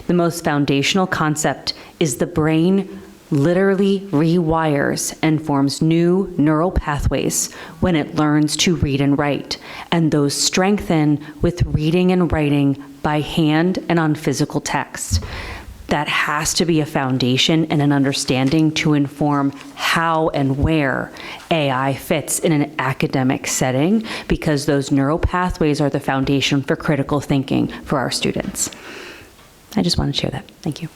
The most foundational concept is the brain literally rewires and forms new neural pathways when it learns to read and write, and those strengthen with reading and writing by hand and on physical text. That has to be a foundation and an understanding to inform how and where AI fits in an academic setting, because those neural pathways are the foundation for critical thinking for our students. I just want to share that. Thank you.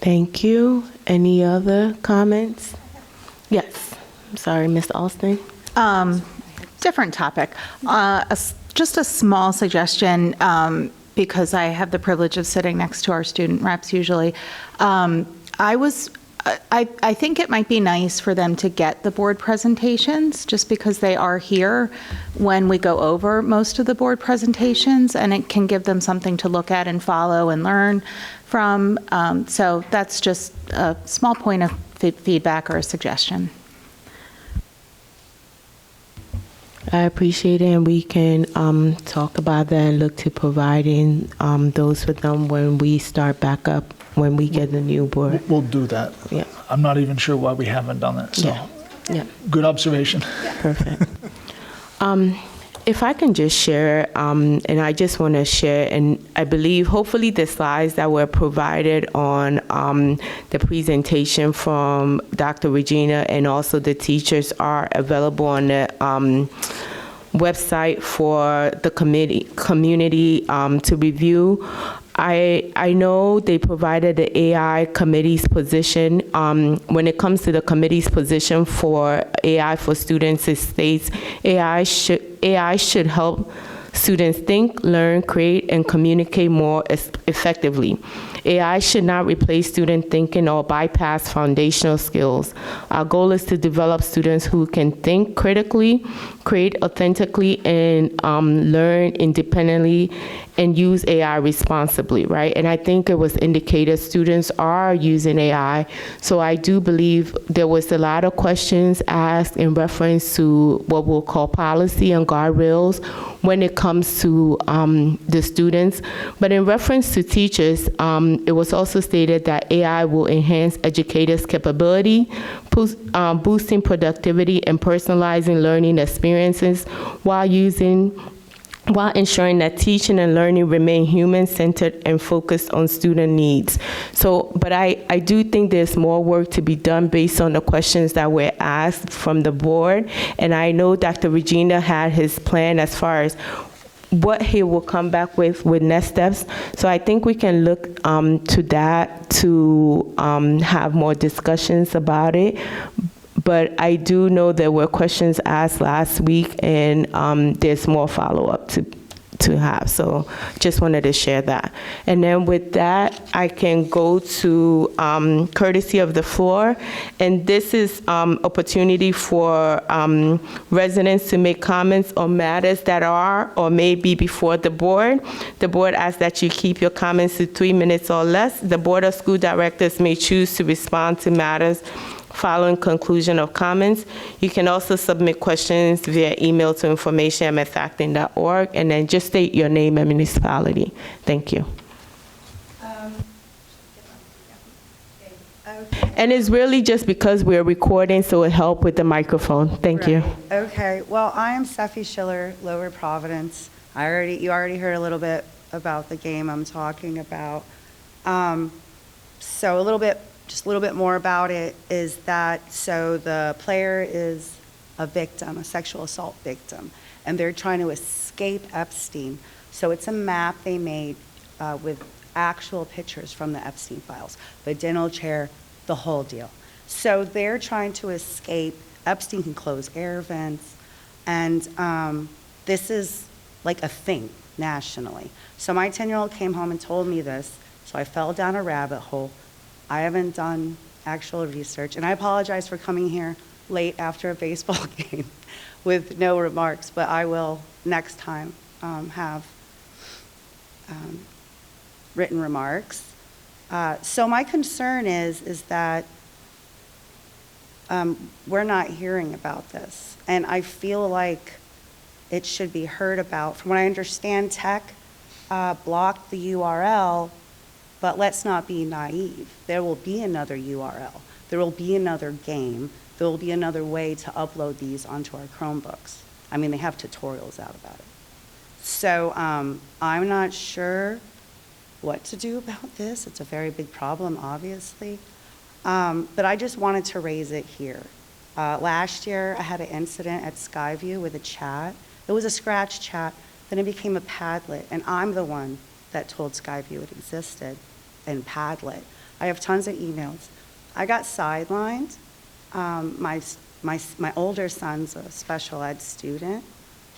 Thank you. Any other comments? Yes. I'm sorry, Ms. Alston. Different topic. Just a small suggestion, because I have the privilege of sitting next to our student reps usually. I think it might be nice for them to get the board presentations, just because they are here when we go over most of the board presentations, and it can give them something to look at and follow and learn from. So that's just a small point of feedback or a suggestion. I appreciate it, and we can talk about that and look to providing those for them when we start back up, when we get the new board. We'll do that. Yeah. I'm not even sure why we haven't done that, so. Yeah. Good observation. Perfect. If I can just share, and I just want to share, and I believe hopefully the slides that were provided on the presentation from Dr. Regina and also the teachers are available on the website for the community to review. I know they provided the AI committee's position. When it comes to the committee's position for AI for students, it states AI should help students think, learn, create, and communicate more effectively. AI should not replace student thinking or bypass foundational skills. Our goal is to develop students who can think critically, create authentically, and learn independently and use AI responsibly, right? And I think it was indicated students are using AI. So I do believe there was a lot of questions asked in reference to what we'll call policy and guardrails when it comes to the students. But in reference to teachers, it was also stated that AI will enhance educators' capability, boosting productivity and personalizing learning experiences while ensuring that teaching and learning remain human-centered and focused on student needs. So, but I do think there's more work to be done based on the questions that were asked from the board. And I know Dr. Regina had his plan as far as what he will come back with next steps. So I think we can look to that to have more discussions about it. But I do know there were questions asked last week, and there's more follow-up to have. So just wanted to share that. And then with that, I can go to courtesy of the floor. And this is opportunity for residents to make comments on matters that are or may be before the board. The board asks that you keep your comments to 3 minutes or less. The Board of School Directors may choose to respond to matters following conclusion of comments. You can also submit questions via email to information@methacton.org, and then just state your name and municipality. Thank you. And it's really just because we're recording, so it helped with the microphone. Thank you. Okay, well, I am Steffi Schiller, Lower Providence. You already heard a little bit about the game I'm talking about. So just a little bit more about it is that, so the player is a victim, a sexual assault victim, and they're trying to escape Epstein. So it's a map they made with actual pictures from the Epstein files, the dental chair, the whole deal. So they're trying to escape. Epstein can close air vents, and this is like a thing nationally. So my 10-year-old came home and told me this, so I fell down a rabbit hole. I haven't done actual research, and I apologize for coming here late after a baseball game with no remarks, but I will next time have written remarks. So my concern is that we're not hearing about this, and I feel like it should be heard about. From what I understand, tech blocked the URL. But let's not be naive. There will be another URL. There will be another game. There will be another way to upload these onto our Chromebooks. I mean, they have tutorials out about it. So I'm not sure what to do about this. It's a very big problem, obviously. But I just wanted to raise it here. Last year, I had an incident at Skyview with a chat. It was a Scratch chat, then it became a Padlet, and I'm the one that told Skyview it existed. And Padlet. I have tons of emails. I got sidelined. My older son's a special ed student.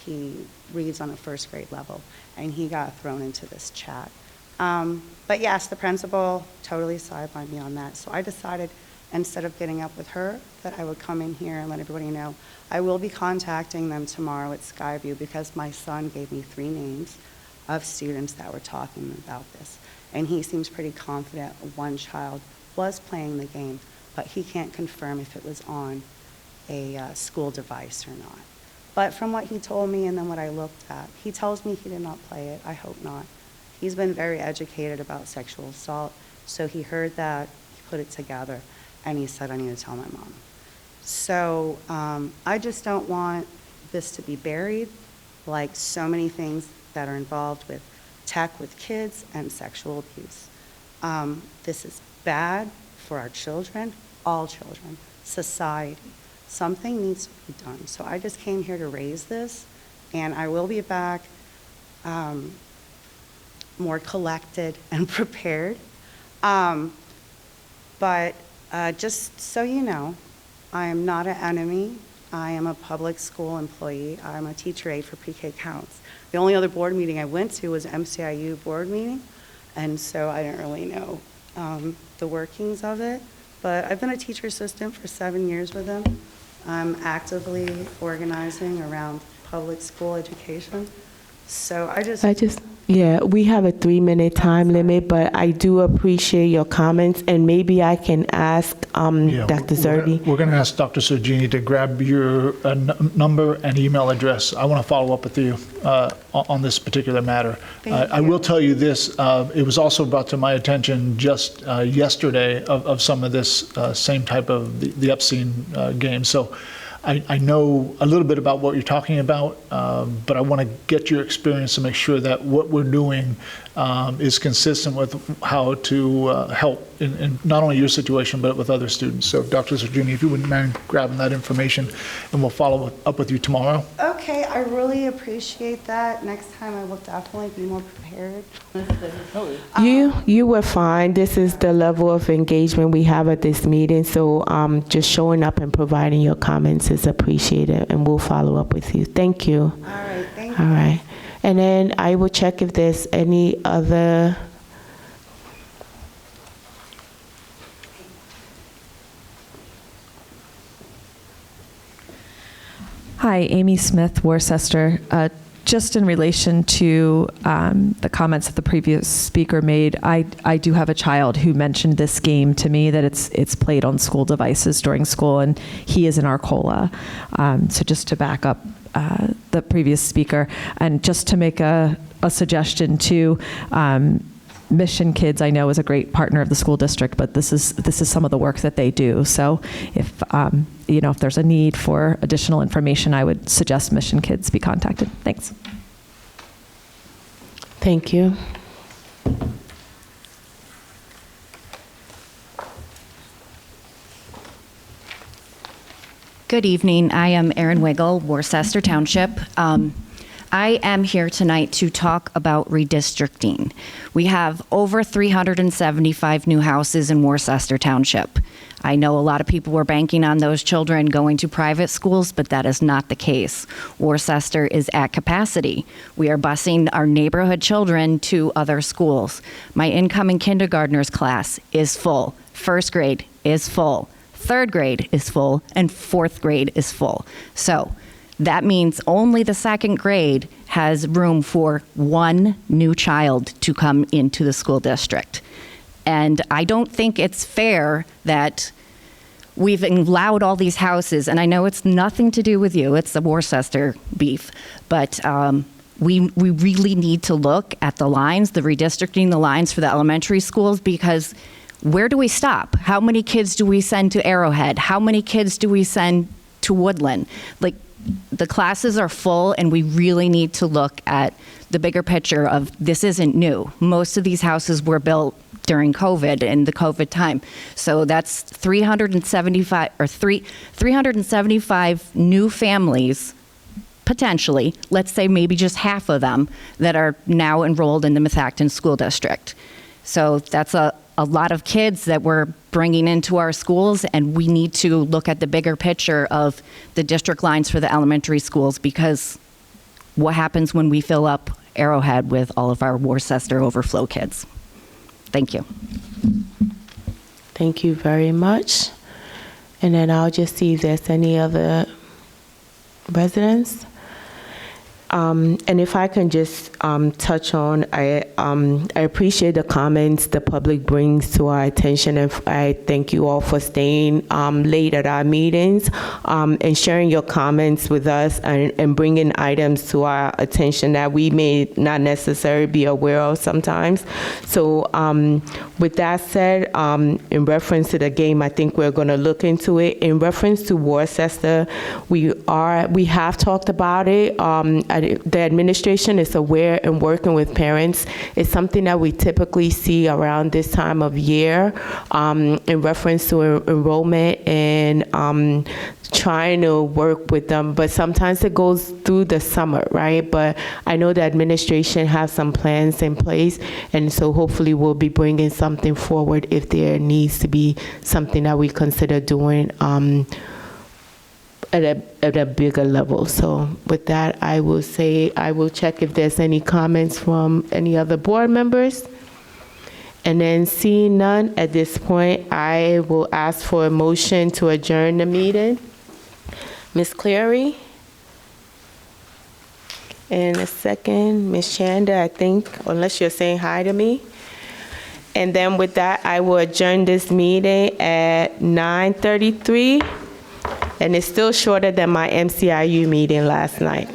He reads on a first grade level, and he got thrown into this chat. But yes, the principal totally sidelined me on that. So I decided, instead of getting up with her, that I would come in here and let everybody know. I will be contacting them tomorrow at Skyview because my son gave me 3 names of students that were talking about this. And he seems pretty confident one child was playing the game, but he can't confirm if it was on a school device or not. But from what he told me and then what I looked at, he tells me he did not play it. I hope not. He's been very educated about sexual assault, so he heard that, he put it together, and he said, I need to tell my mom. So I just don't want this to be buried, like so many things that are involved with tech with kids and sexual abuse. This is bad for our children, all children, society. Something needs to be done. So I just came here to raise this, and I will be back more collected and prepared. But just so you know, I am not an enemy. I am a public school employee. I'm a teacher aide for Pre-K Counts. The only other board meeting I went to was an MCIU board meeting, and so I didn't really know the workings of it. But I've been a teacher assistant for 7 years with him. I'm actively organizing around public school education. So Yeah, we have a 3-minute time limit, but I do appreciate your comments, and maybe I can ask Dr. Zerbe. We're going to ask Dr. Sergini to grab your number and email address. I want to follow up with you on this particular matter. I will tell you this, it was also brought to my attention just yesterday of some of this same type of the Epstein game. So I know a little bit about what you're talking about, but I want to get your experience to make sure that what we're doing is consistent with how to help in not only your situation, but with other students. So Dr. Sergini, if you wouldn't mind grabbing that information, and we'll follow up with you tomorrow. Okay, I really appreciate that. Next time I will definitely be more prepared. You were fine. This is the level of engagement we have at this meeting, so just showing up and providing your comments is appreciated, and we'll follow up with you. Thank you. All right, thank you. All right. And then I will check if there's any other. Hi, Amy Smith, Worcester. Just in relation to the comments that the previous speaker made, I do have a child who mentioned this game to me, that it's played on school devices during school, and he is in Arcola. So just to back up the previous speaker, and just to make a suggestion too, Mission Kids, I know, is a great partner of the school district, but this is some of the work that they do. So if if there's a need for additional information, I would suggest Mission Kids be contacted. Thanks. Thank you. Good evening. I am Erin Wiggle, Worcester Township. I am here tonight to talk about redistricting. We have over 375 new houses in Worcester Township. I know a lot of people were banking on those children going to private schools, but that is not the case. Worcester is at capacity. We are busing our neighborhood children to other schools. My incoming kindergartners class is full. First grade is full. Third grade is full, and fourth grade is full. So that means only the second grade has room for one new child to come into the school district. And I don't think it's fair that we've allowed all these houses, and I know it's nothing to do with you, it's the Worcester beef, but we really need to look at the lines, the redistricting the lines for the elementary schools, because where do we stop? How many kids do we send to Arrowhead? How many kids do we send to Woodland? Like, the classes are full, and we really need to look at the bigger picture of this isn't new. Most of these houses were built during COVID and the COVID time. So that's 375 new families, potentially, let's say maybe just half of them, that are now enrolled in the Methacton School District. So that's a lot of kids that we're bringing into our schools, and we need to look at the bigger picture of the district lines for the elementary schools, because what happens when we fill up Arrowhead with all of our Worcester overflow kids? Thank you. Thank you very much. And then I'll just see if there's any other residents. And if I can just touch on, I appreciate the comments the public brings to our attention, and I thank you all for staying late at our meetings and sharing your comments with us and bringing items to our attention that we may not necessarily be aware of sometimes. So with that said, in reference to the game, I think we're going to look into it. In reference to Worcester, we have talked about it. The administration is aware and working with parents. It's something that we typically see around this time of year in reference to enrollment and trying to work with them. But sometimes it goes through the summer, right? But I know the administration has some plans in place, and so hopefully we'll be bringing something forward if there needs to be something that we consider doing at a bigger level. So with that, I will say I will check if there's any comments from any other board members. And then seeing none at this point, I will ask for a motion to adjourn the meeting. Ms. Cleary? And a second, Ms. Chanda, I think, unless you're saying hi to me. And then with that, I will adjourn this meeting at 9:33, and it's still shorter than my MCIU meeting last night.